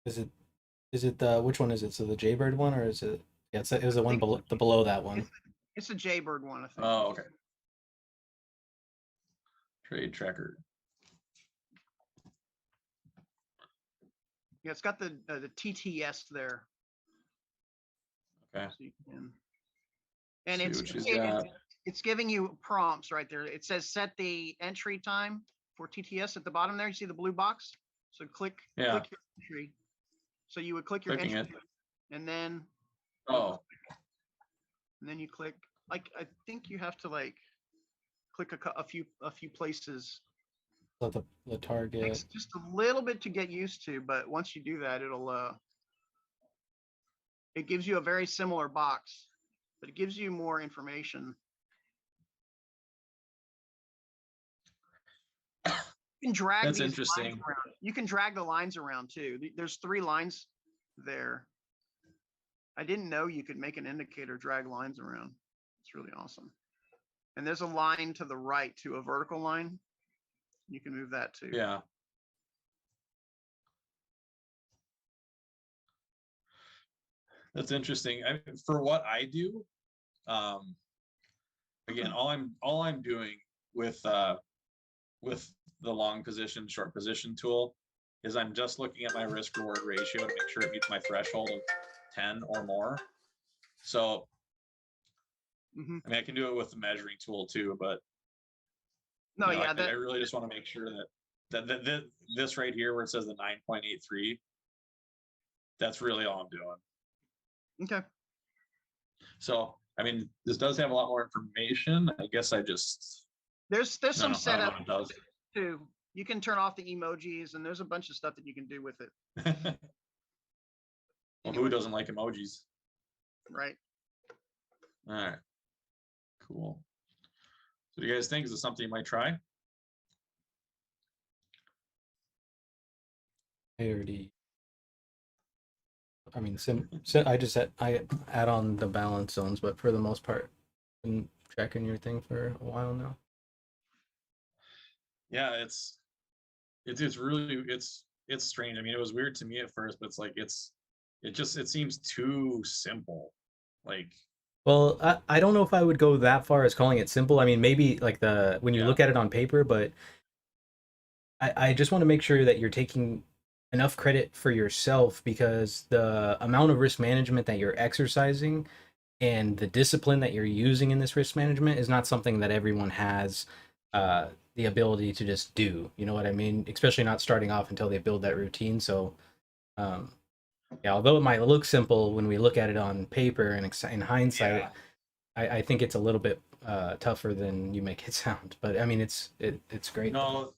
Is it the which one is it? So the Jaybird one or is it? Yeah, it was the one below that one. It's a Jaybird one, I think. Oh, okay. Trade tracker. Yeah, it's got the TTS there. Okay. So you can, and See what she's got. it's giving you prompts right there. It says set the entry time for TTS at the bottom there. You see the blue box? So click your entry. So you would click your Clicking entry and then and then you click, like, I think you have to like click a few places. So the target. Takes just a little bit to get used to, but once you do that, it gives you a very similar box, but it gives you more information. You can drag That's these interesting. lines around. You can drag the lines around too. There's 3 lines there. I didn't know you could make an indicator drag lines around. It's really awesome. And there's a line to the right to a vertical line. You can move that too. Yeah. That's interesting. For what I do, again, all I'm doing with the long position, short position tool is I'm just looking at my risk reward ratio to make sure it meets my threshold of 10 or more. So, I mean, I can do it with the measuring tool too, but no, yeah, I really just want to make sure that this right here where it says the 9.83, that's really all I'm doing. Okay. So, I mean, this does have a lot more information. I guess there's some setup does. too. You can turn off the emojis, and there's a bunch of stuff that you can do with it. Well, who doesn't like emojis? Right. All right. Cool. So, do you guys think is this something you might try? I mean, I add on the balance zones, but for the most part, been tracking your thing for a while now. Yeah, it's really it's strange. I mean, it was weird to me at first, but it's like it seems too simple. Like, well, I don't know if I would go that far as calling it simple. I mean, maybe like when you look at it on paper, but I just want to make sure that you're taking enough credit for yourself, because the amount of risk management that you're exercising and the discipline that you're using in this risk management is not something that everyone has the ability to just do. You know what I mean? Especially not starting off until they build that routine. So, yeah, although it might look simple when we look at it on paper and in hindsight, I think it's a little bit tougher than you make it sound. But I mean, it's great. No.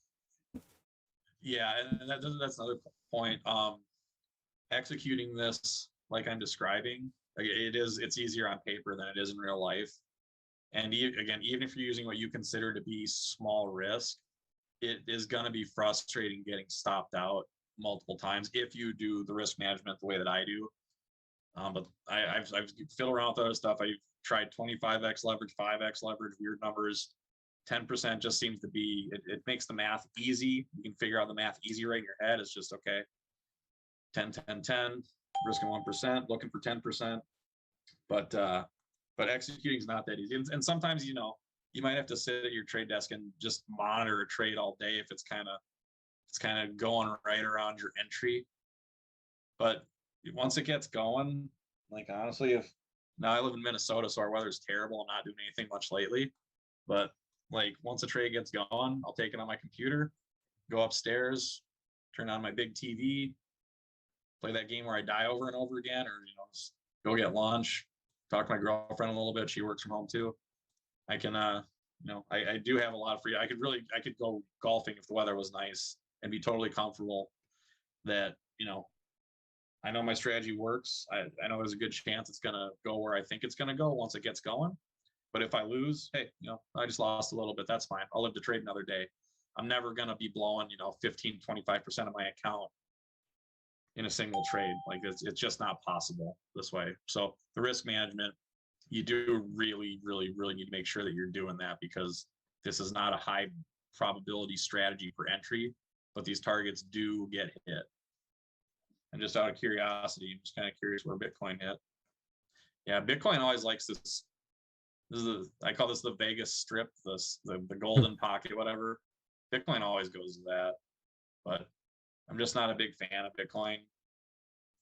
Yeah, and that's another point. Executing this like I'm describing, like it's easier on paper than it is in real life. And again, even if you're using what you consider to be small risk, it is going to be frustrating getting stopped out multiple times if you do the risk management the way that I do. But I've fiddled around with other stuff. I've tried 25x leverage, 5x leverage, weird numbers. 10% just seems to be, it makes the math easy. You can figure out the math easy right in your head. It's just, okay, 10, 10, 10, risking 1%, looking for 10%. But executing is not that easy. And sometimes, you might have to sit at your trade desk and just monitor a trade all day if it's kind of going right around your entry. But once it gets going, like, honestly, now I live in Minnesota, so our weather's terrible. I'm not doing anything much lately, but like once a trade gets going, I'll take it on my computer, go upstairs, turn on my big TV, play that game where I die over and over again, or just go get lunch, talk to my girlfriend a little bit. She works from home too. I can I do have a lot of free. I could go golfing if the weather was nice and be totally comfortable that I know my strategy works. I know there's a good chance it's gonna go where I think it's gonna go once it gets going. But if I lose, hey, I just lost a little bit. That's fine. I'll live to trade another day. I'm never going to be blowing, 15, 25% of my account in a single trade. Like it's just not possible this way. So the risk management, you do really, really, really need to make sure that you're doing that, because this is not a high probability strategy for entry, but these targets do get hit. And just out of curiosity, I'm just kind of curious where Bitcoin hit. Yeah, Bitcoin always likes this. I call this the Vegas strip, the golden pocket, whatever. Bitcoin always goes to that, but I'm just not a big fan of Bitcoin.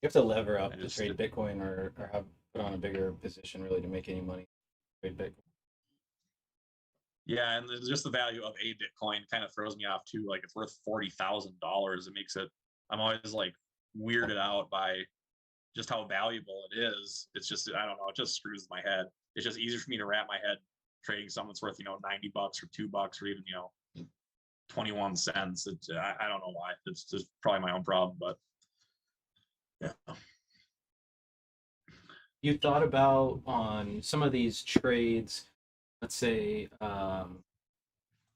You have to lever up to trade Bitcoin or have put on a bigger position really to make any money. Trade Bitcoin. Yeah, and just the value of a Bitcoin kind of throws me off too. Like it's worth $40,000. It makes it. I'm always like weirded out by just how valuable it is. It's just, I don't know, it just screws my head. It's just easier for me to wrap my head trading something that's worth, $90 or $2 or even, 21 cents. I don't know why. It's just probably my own problem, but yeah. You thought about on some of these trades, let's say on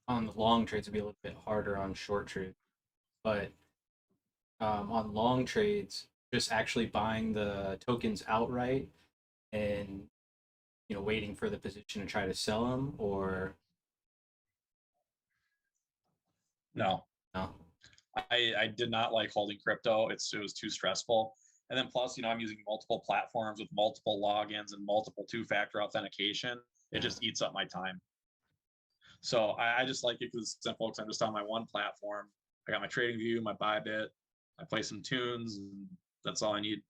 the long trades, it'd be a little bit harder on short trades, but on long trades, just actually buying the tokens outright and waiting for the position to try to sell them, or no. I did not like holding crypto. It was too stressful. And then plus, I'm using multiple platforms with multiple logins and multiple two-factor authentication. It just eats up my time. So I just like it because it's simple, because I'm just on my one platform. I got my trading view, my Bybit, I play some tunes, and that's all I need.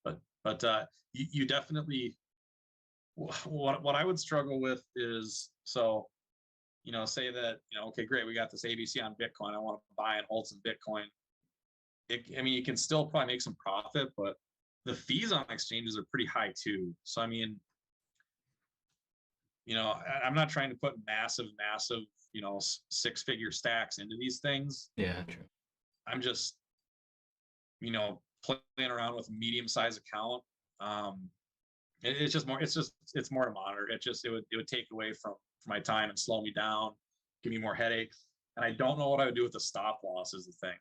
But you definitely, what I would struggle with is, so, say that, okay, great, we got this ABC on Bitcoin. I want to buy and hold some Bitcoin. You can still probably make some profit, but the fees on exchanges are pretty high too. So, I'm not trying to put massive, six-figure stacks into these things. Yeah, true. I'm just, playing around with a medium-sized account. It's more to monitor. It would take away from my time and slow me down, give me more headaches. And I don't know what I would do with the stop loss is the thing.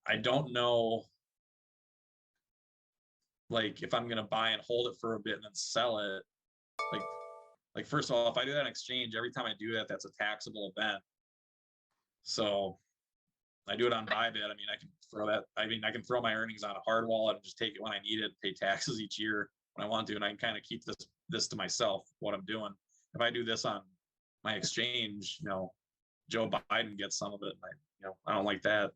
I don't know, like, if I'm going to buy and hold it for a bit and then sell it. Like first of all, if I do that in exchange, every time I do that, that's a taxable event. So I do it on Bybit. I can throw my earnings on a hard wallet and just take it when I need it, pay taxes each year when I want to, and I can kind of keep this to myself, what I'm doing. If I do this on my exchange, Joe Biden gets some of it, and I don't like that.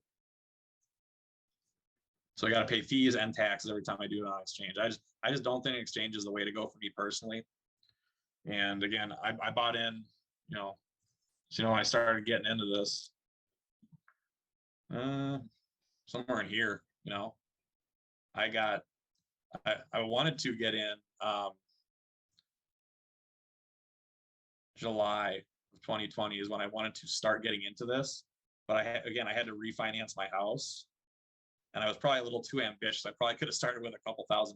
So I got to pay fees and taxes every time I do it on exchange. I just don't think exchange is the way to go for me personally. And again, I bought in, when I started getting into this, somewhere in here, I wanted to get in July of 2020 is when I wanted to start getting into this. But I had to refinance my house, and I was probably a little too ambitious. I probably could have started with a couple $1,000,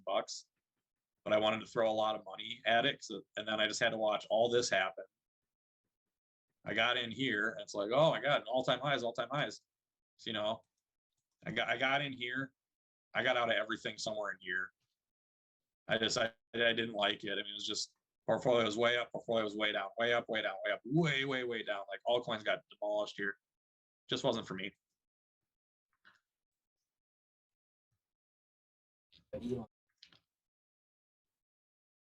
but I wanted to throw a lot of money at it. And then I just had to watch all this happen. I got in here, and it's like, oh my God, all-time highs. So, I got in here. I got out of everything somewhere in here. I didn't like it. It was just, portfolio was way up, portfolio was way down, way up, way down, way up, way, way, way down. Like all coins got demolished here. Just wasn't for me.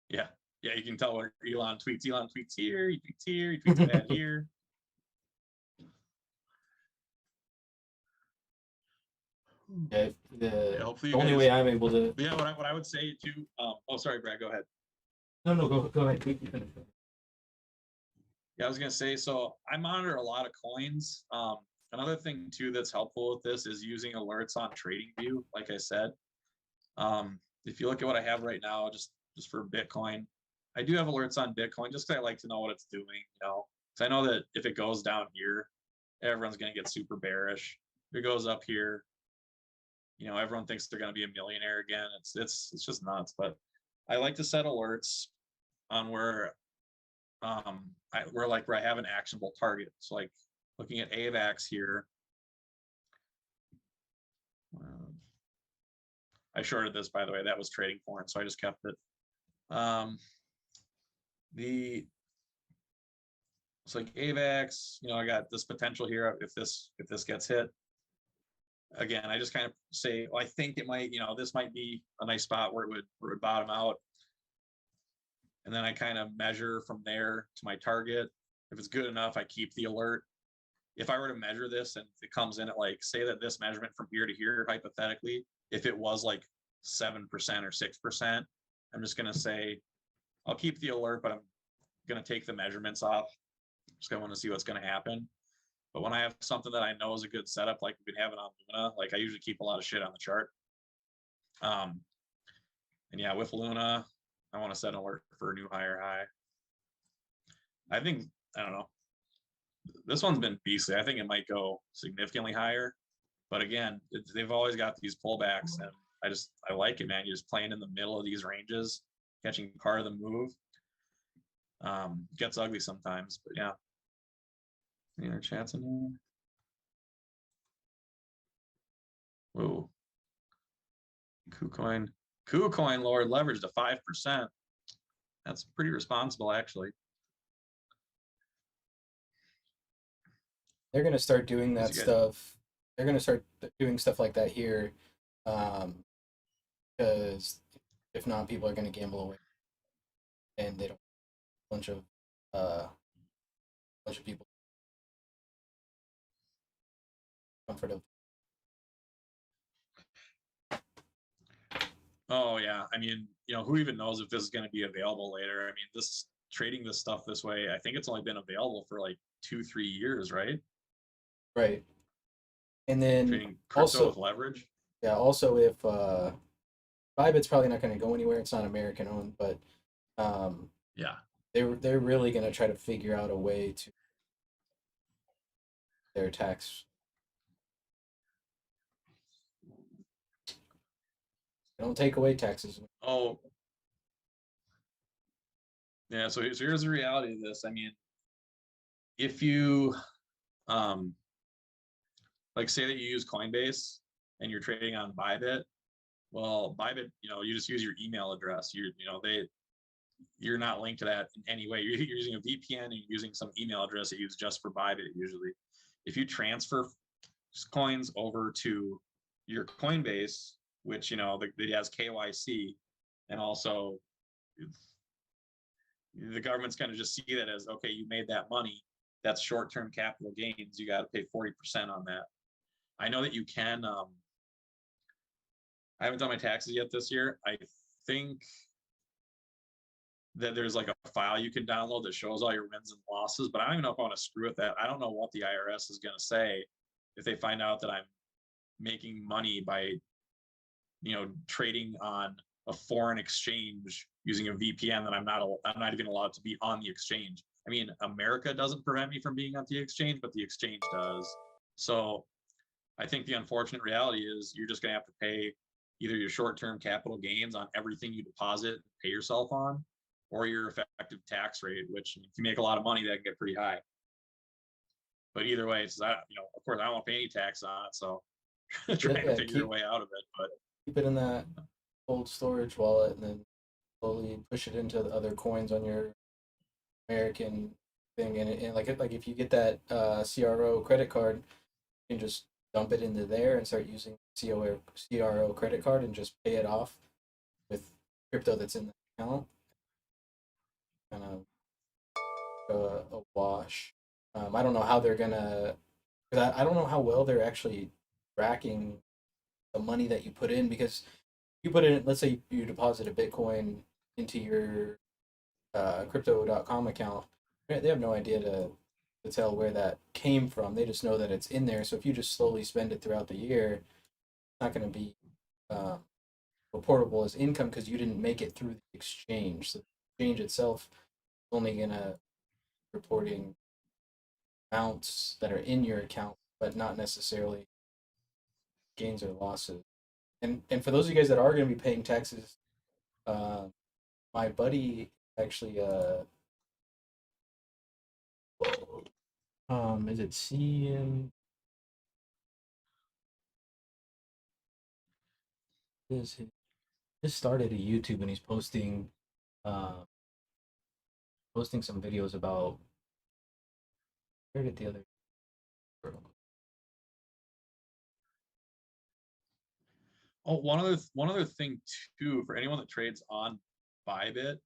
Yeah, you can tell where Elon tweets. Elon tweets here, he tweets here, he tweets that here. Yeah, Yeah, the only way I'm able to. Yeah, what I would say too. Oh, sorry, Brad. Go ahead. No, go ahead. Yeah, I was gonna say. So I monitor a lot of coins. Another thing too that's helpful with this is using alerts on TradingView. Like I said, if you look at what I have right now, just for Bitcoin, I do have alerts on Bitcoin just because I like to know what it's doing. Because I know that if it goes down here, everyone's gonna get super bearish. If it goes up here, everyone thinks they're going to be a millionaire again. It's just nuts. But I like to set alerts on where I have an actionable target. So like looking at AVAX here, I shorted this, by the way. That was trading for it, so I just kept it. So like AVAX, I got this potential here if this gets hit. Again, I just kind of say, well, I think it might, this might be a nice spot where it would bottom out. And then I kind of measure from there to my target. If it's good enough, I keep the alert. If I were to measure this and it comes in at like, say that this measurement from here to here, hypothetically, if it was like 7% or 6%, I'm just going to say, I'll keep the alert, but I'm going to take the measurements off. Just going to want to see what's going to happen. But when I have something that I know is a good setup, like we've been having on Luna, like I usually keep a lot of shit on the chart. And yeah, with Luna, I want to set an alert for a new higher high. I think, I don't know. This one's been beastly. I think it might go significantly higher. But again, they've always got these pullbacks, and I like it, man. You're just playing in the middle of these ranges, catching part of the move. Gets ugly sometimes, but yeah. Any other chats in here? Whoa. KuCoin lowered leverage to 5%. That's pretty responsible, actually. They're gonna start doing that stuff. They're gonna start doing stuff like that here, because if not, people are gonna gamble away, and they don't. Bunch of people comfortable. Oh yeah, I mean, who even knows if this is going to be available later? I mean, trading this stuff this way, I think it's only been available for like 2-3 years, right? Right. And then trading crypto also with leverage. Yeah. Also, if Bybit's probably not going to go anywhere. It's not American owned, but yeah, they're really going to try to figure out a way to their tax. They don't take away taxes. Oh, yeah. So here's the reality of this. I mean, if you like say that you use Coinbase and you're trading on Bybit, well, Bybit, you just use your email address. You're not linked to that in any way. You're using a VPN and you're using some email address that you use just for Bybit usually. If you transfer coins over to your Coinbase, which it has KYC, and also the government's going to just see that as, okay, you made that money. That's short-term capital gains. You got to pay 40% on that. I know that you can. I haven't done my taxes yet this year. I think that there's like a file you can download that shows all your wins and losses, but I don't even know if I want to screw with that. I don't know what the IRS is going to say if they find out that I'm making money by, trading on a foreign exchange using a VPN that I'm not even allowed to be on the exchange. I mean, America doesn't prevent me from being on the exchange, but the exchange does. So I think the unfortunate reality is you're just going to have to pay either your short-term capital gains on everything you deposit and pay yourself on, or your effective tax rate, which if you make a lot of money, that can get pretty high. But either way, it's that, of course, I don't want to pay any tax on it, so trying to figure a way out of it. But keep it in that cold storage wallet, and then slowly push it into the other coins on your American thing. And like if you get that CRO credit card, you can just dump it into there and start using CRO credit card and just pay it off with crypto that's in the account. Kind of a wash. I don't know how they're gonna, because I don't know how well they're actually tracking the money that you put in, because you put in, let's say you deposit a Bitcoin into your crypto.com account, they have no idea to tell where that came from. They just know that it's in there. So if you just slowly spend it throughout the year, it's not going to be reportable as income because you didn't make it through the exchange. So the exchange itself is only going to reporting amounts that are in your account, but not necessarily gains or losses. And for those of you guys that are going to be paying taxes, my buddy actually is it CM? Is he just started a YouTube and he's posting some videos about shared it the other. Oh, one other thing too, for anyone that trades on Bybit,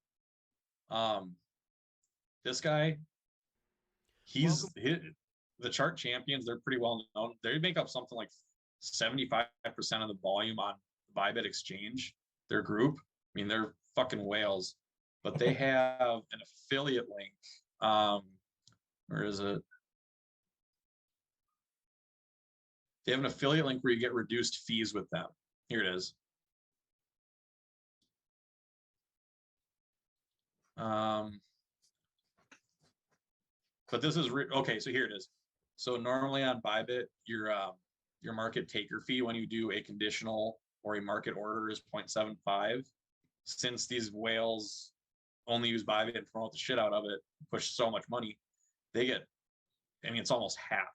this guy, the chart champions. They're pretty well known. They make up something like 75% of the volume on Bybit exchange. Their group, I mean, they're fucking whales. But they have an affiliate link. Where is it? They have an affiliate link where you get reduced fees with them. Here it is. But this is okay. So here it is. So normally on Bybit, your market taker fee when you do a conditional or a market order is 0.75. Since these whales only use Bybit and promote the shit out of it, push so much money, they get, I mean, it's almost half.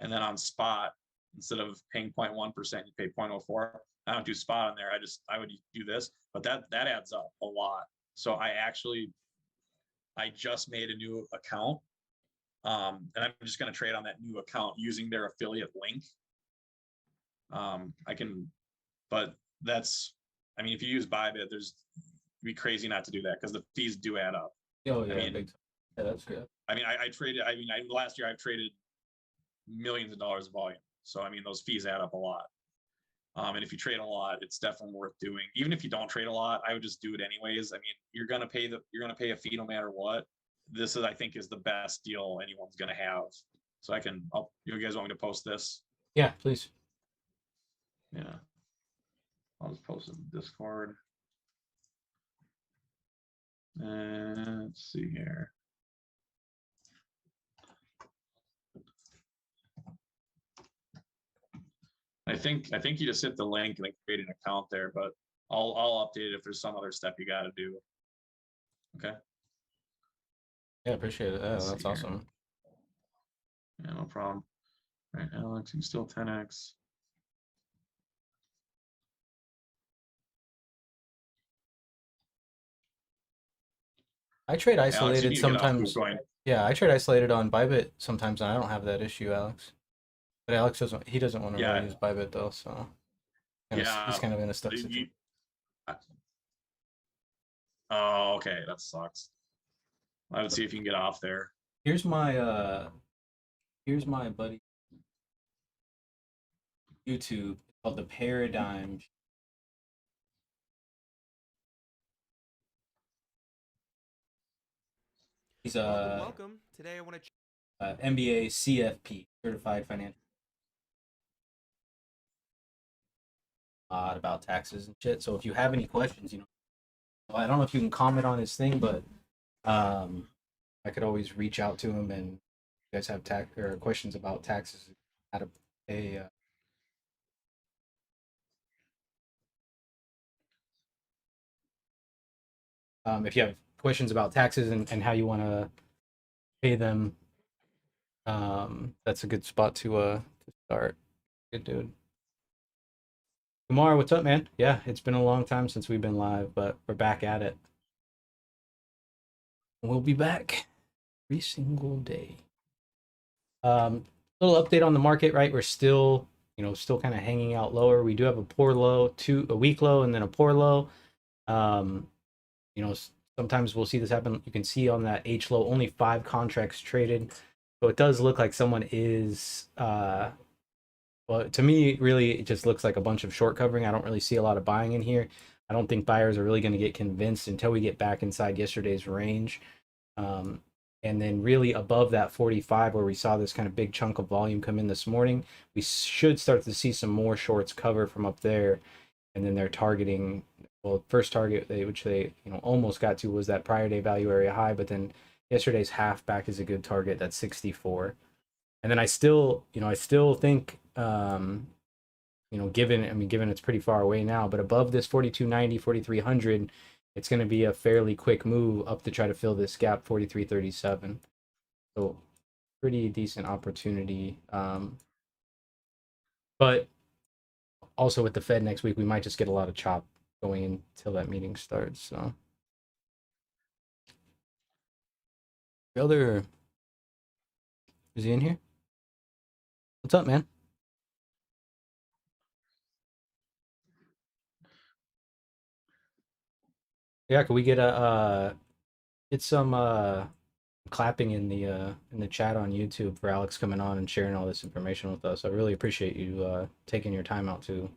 And then on spot, instead of paying 0.1%, you pay 0.04. I don't do spot on there. I would do this, but that adds up a lot. So I just made a new account. And I'm just going to trade on that new account using their affiliate link. But that's, I mean, if you use Bybit, it'd be crazy not to do that because the fees do add up. Oh yeah, big time. Yeah, that's good. I mean, last year I've traded millions of dollars of volume. So, I mean, those fees add up a lot. And if you trade a lot, it's definitely worth doing. Even if you don't trade a lot, I would just do it anyways. I mean, you're gonna pay a fee no matter what. This I think is the best deal anyone's gonna have. So you guys want me to post this? Yeah, please. Yeah. I'll just post it in Discord. And let's see here. I think you just hit the link and create an account there, but I'll update it if there's some other step you got to do. Okay. Yeah, appreciate it. Yeah, that's awesome. Yeah, no problem. All right, Alex, you still 10x. I trade isolated sometimes. Yeah, I trade isolated on Bybit sometimes, and I don't have that issue, Alex. But Alex doesn't. He doesn't want to really use Bybit though, so he's kind of in a stuck situation. Oh, okay, that sucks. I would see if you can get off there. Here's my buddy YouTube called the Paradigm. He's welcome. Today I want to MBA CFP, certified financial. About taxes and shit. So if you have any questions, I don't know if you can comment on his thing, but I could always reach out to him, and you guys have questions about taxes, how to pay. If you have questions about taxes and how you want to pay them, that's a good spot to start. Good dude. Kumar, what's up, man? Yeah, it's been a long time since we've been live, but we're back at it. We'll be back every single day. Little update on the market, right? We're still kind of hanging out lower. We do have a poor low, a weak low, and then a poor low. Sometimes we'll see this happen. You can see on that H low, only 5 contracts traded. So it does look like someone is, well, to me, really, it just looks like a bunch of short covering. I don't really see a lot of buying in here. I don't think buyers are really going to get convinced until we get back inside yesterday's range. And then really above that 45, where we saw this kind of big chunk of volume come in this morning, we should start to see some more shorts cover from up there. And then they're targeting, well, first target which they almost got to was that prior day value area high, but then yesterday's half back is a good target. That's 64. And then I still think, given it's pretty far away now, but above this 4290, 4300, it's going to be a fairly quick move up to try to fill this gap, 4337. So pretty decent opportunity. But also with the Fed next week, we might just get a lot of chop going until that meeting starts. So the other Is he in here? What's up, man? Yeah, could we get some clapping in the chat on YouTube for Alex coming on and sharing all this information with us? I really appreciate you taking your time out to,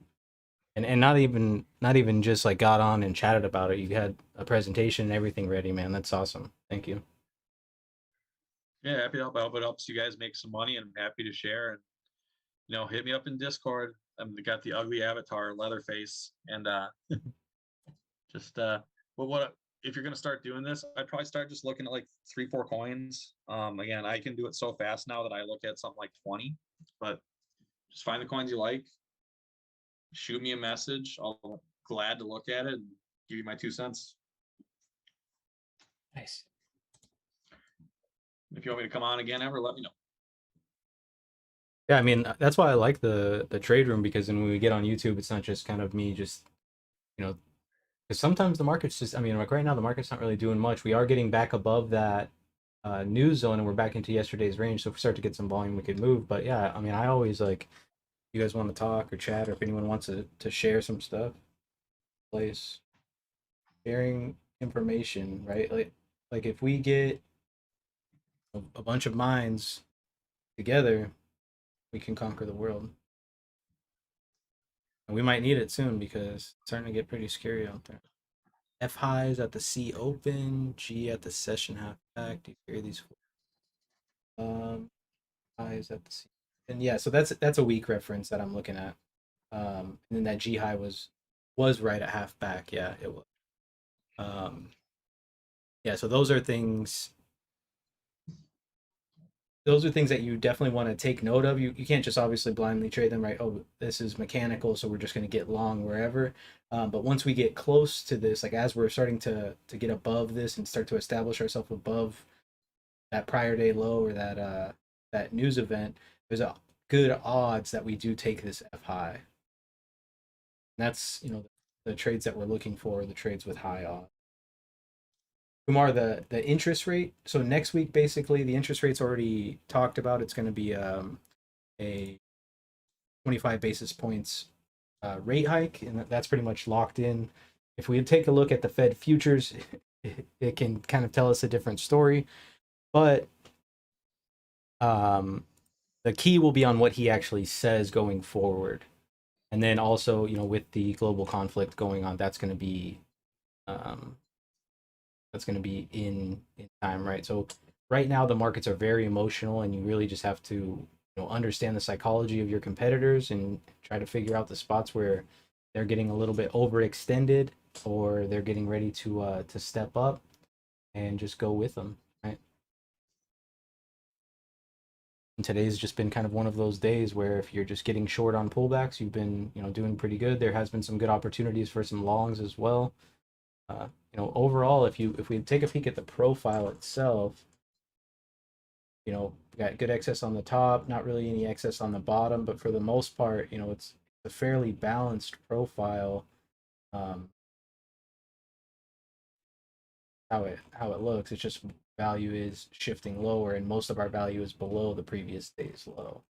and not even just like got on and chatted about it. You had a presentation and everything ready, man. That's awesome. Thank you. Yeah, happy to help. I hope it helps you guys make some money, and I'm happy to share. And hit me up in Discord. I've got the ugly avatar, Leatherface, and just but what if you're gonna start doing this? I'd probably start just looking at like 3-4 coins. Again, I can do it so fast now that I look at something like 20, but just find the coins you like, shoot me a message. I'll be glad to look at it and give you my 2 cents. Nice. If you want me to come on again ever, let me know. Yeah, I mean that's why I like the trade room, because then when we get on YouTube, it's not just kind of me just, because sometimes the market's just, I mean, like right now the market's not really doing much. We are getting back above that news zone, and we're back into yesterday's range. So if we start to get some volume, we could move. But yeah, I mean, I always like, you guys want to talk or chat, or if anyone wants to share some stuff, place sharing information, right? Like if we get a bunch of minds together, we can conquer the world. And we might need it soon, because it's starting to get pretty scary out there. F highs at the C open, G at the session half back. Do you hear these? Highs at the C. And yeah, so that's a weak reference that I'm looking at. And then that G high was right at half back. Yeah, it was. Yeah, so those are things that you definitely want to take note of. You can't just obviously blindly trade them, right? Oh, this is mechanical, so we're just going to get long wherever. But once we get close to this, like as we're starting to get above this and start to establish ourselves above that prior day low, or that news event, there's a good odds that we do take this F high. And that's the trades that we're looking for, the trades with high odds. Kumar, the interest rate. So next week, basically, the interest rate's already talked about. It's going to be a 25 basis points rate hike, and that's pretty much locked in. If we take a look at the Fed futures, it can kind of tell us a different story, but the key will be on what he actually says going forward, and then also with the global conflict going on, that's going to be um, in time, right? So right now the markets are very emotional, and you really just have to understand the psychology of your competitors and try to figure out the spots where they're getting a little bit overextended, or they're getting ready to step up, and just go with them, right? And today's just been kind of one of those days where if you're just getting short on pullbacks, you've been doing pretty good. There has been some good opportunities for some longs as well. Overall, if we take a peek at the profile itself, we got good excess on the top, not really any excess on the bottom, but for the most part, it's a fairly balanced profile. How it looks, it's just value is shifting lower, and most of our value is below the previous day's low.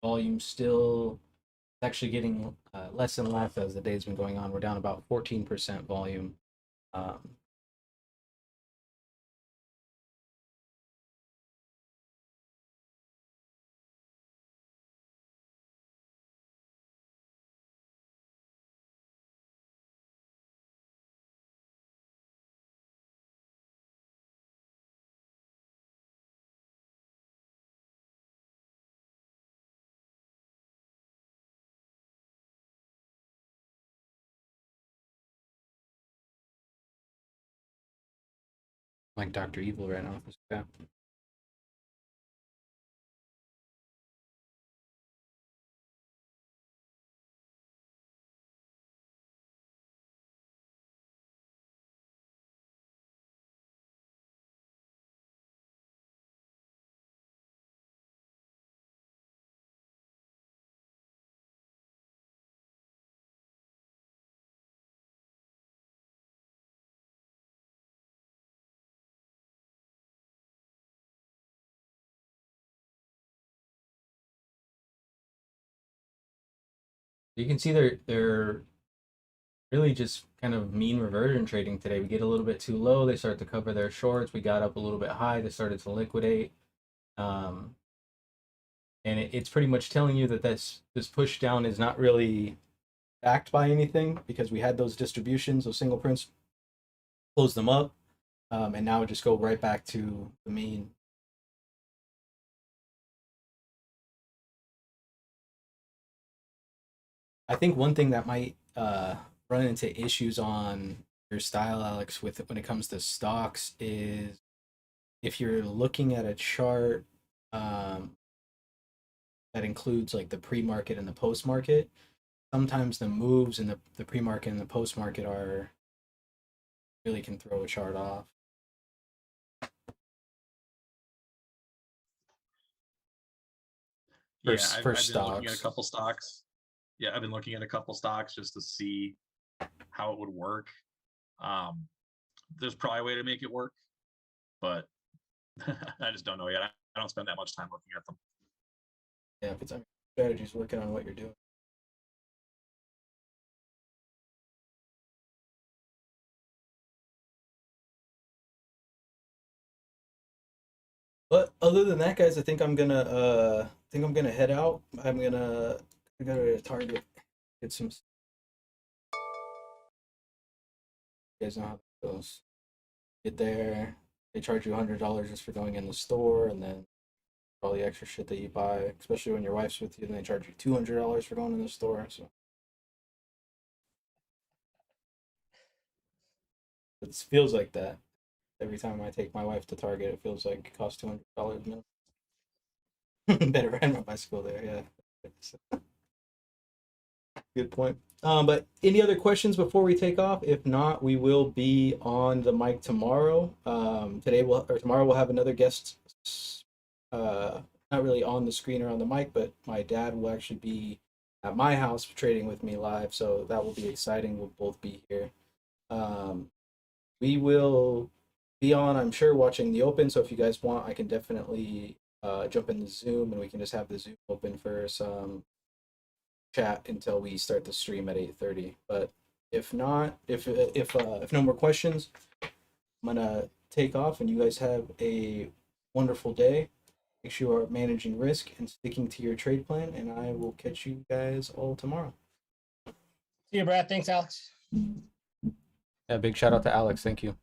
Volume still actually getting less and less as the day's been going on. We're down about 14% volume. Like Dr. Evil right now. Yeah. You can see they're really just kind of mean reversion trading today. We get a little bit too low, they start to cover their shorts. We got up a little bit high, they started to liquidate. And it's pretty much telling you that this push down is not really backed by anything, because we had those distributions, those single prints, close them up, and now just go right back to the mean. I think one thing that might run into issues on your style, Alex, with when it comes to stocks is if you're looking at a chart that includes like the pre-market and the post-market, sometimes the moves in the pre-market and the post-market are really can throw a chart off. Yeah, For I've been looking at a stocks. couple stocks. Yeah, I've been looking at a couple stocks just to see how it would work. There's probably a way to make it work, but I just don't know yet. I don't spend that much time looking at them. Yeah, if it's strategies working on what you're doing. But other than that, guys, I think I'm gonna head out. I'm gonna go to Target, get some. You guys know how it goes. Get there, they charge you $100 just for going in the store, and then all the extra shit that you buy, especially when your wife's with you, then they charge you $200 for going in the store. So it feels like that. Every time I take my wife to Target, it feels like it costs $200 minimum. Better ride my bicycle there, yeah. Good point. But any other questions before we take off? If not, we will be on the mic tomorrow. Tomorrow we'll have another guest. Not really on the screen or on the mic, but my dad will actually be at my house trading with me live, so that will be exciting. We'll both be here. We will be on, I'm sure, watching the open. So if you guys want, I can definitely jump in the Zoom, and we can just have the Zoom open for some chat until we start the stream at 8:30. But if not, if no more questions, I'm gonna take off, and you guys have a wonderful day. Make sure you are managing risk and sticking to your trade plan, and I will catch you guys all tomorrow. See you, Brad. Thanks, Alex. Yeah, big shout out to Alex. Thank you.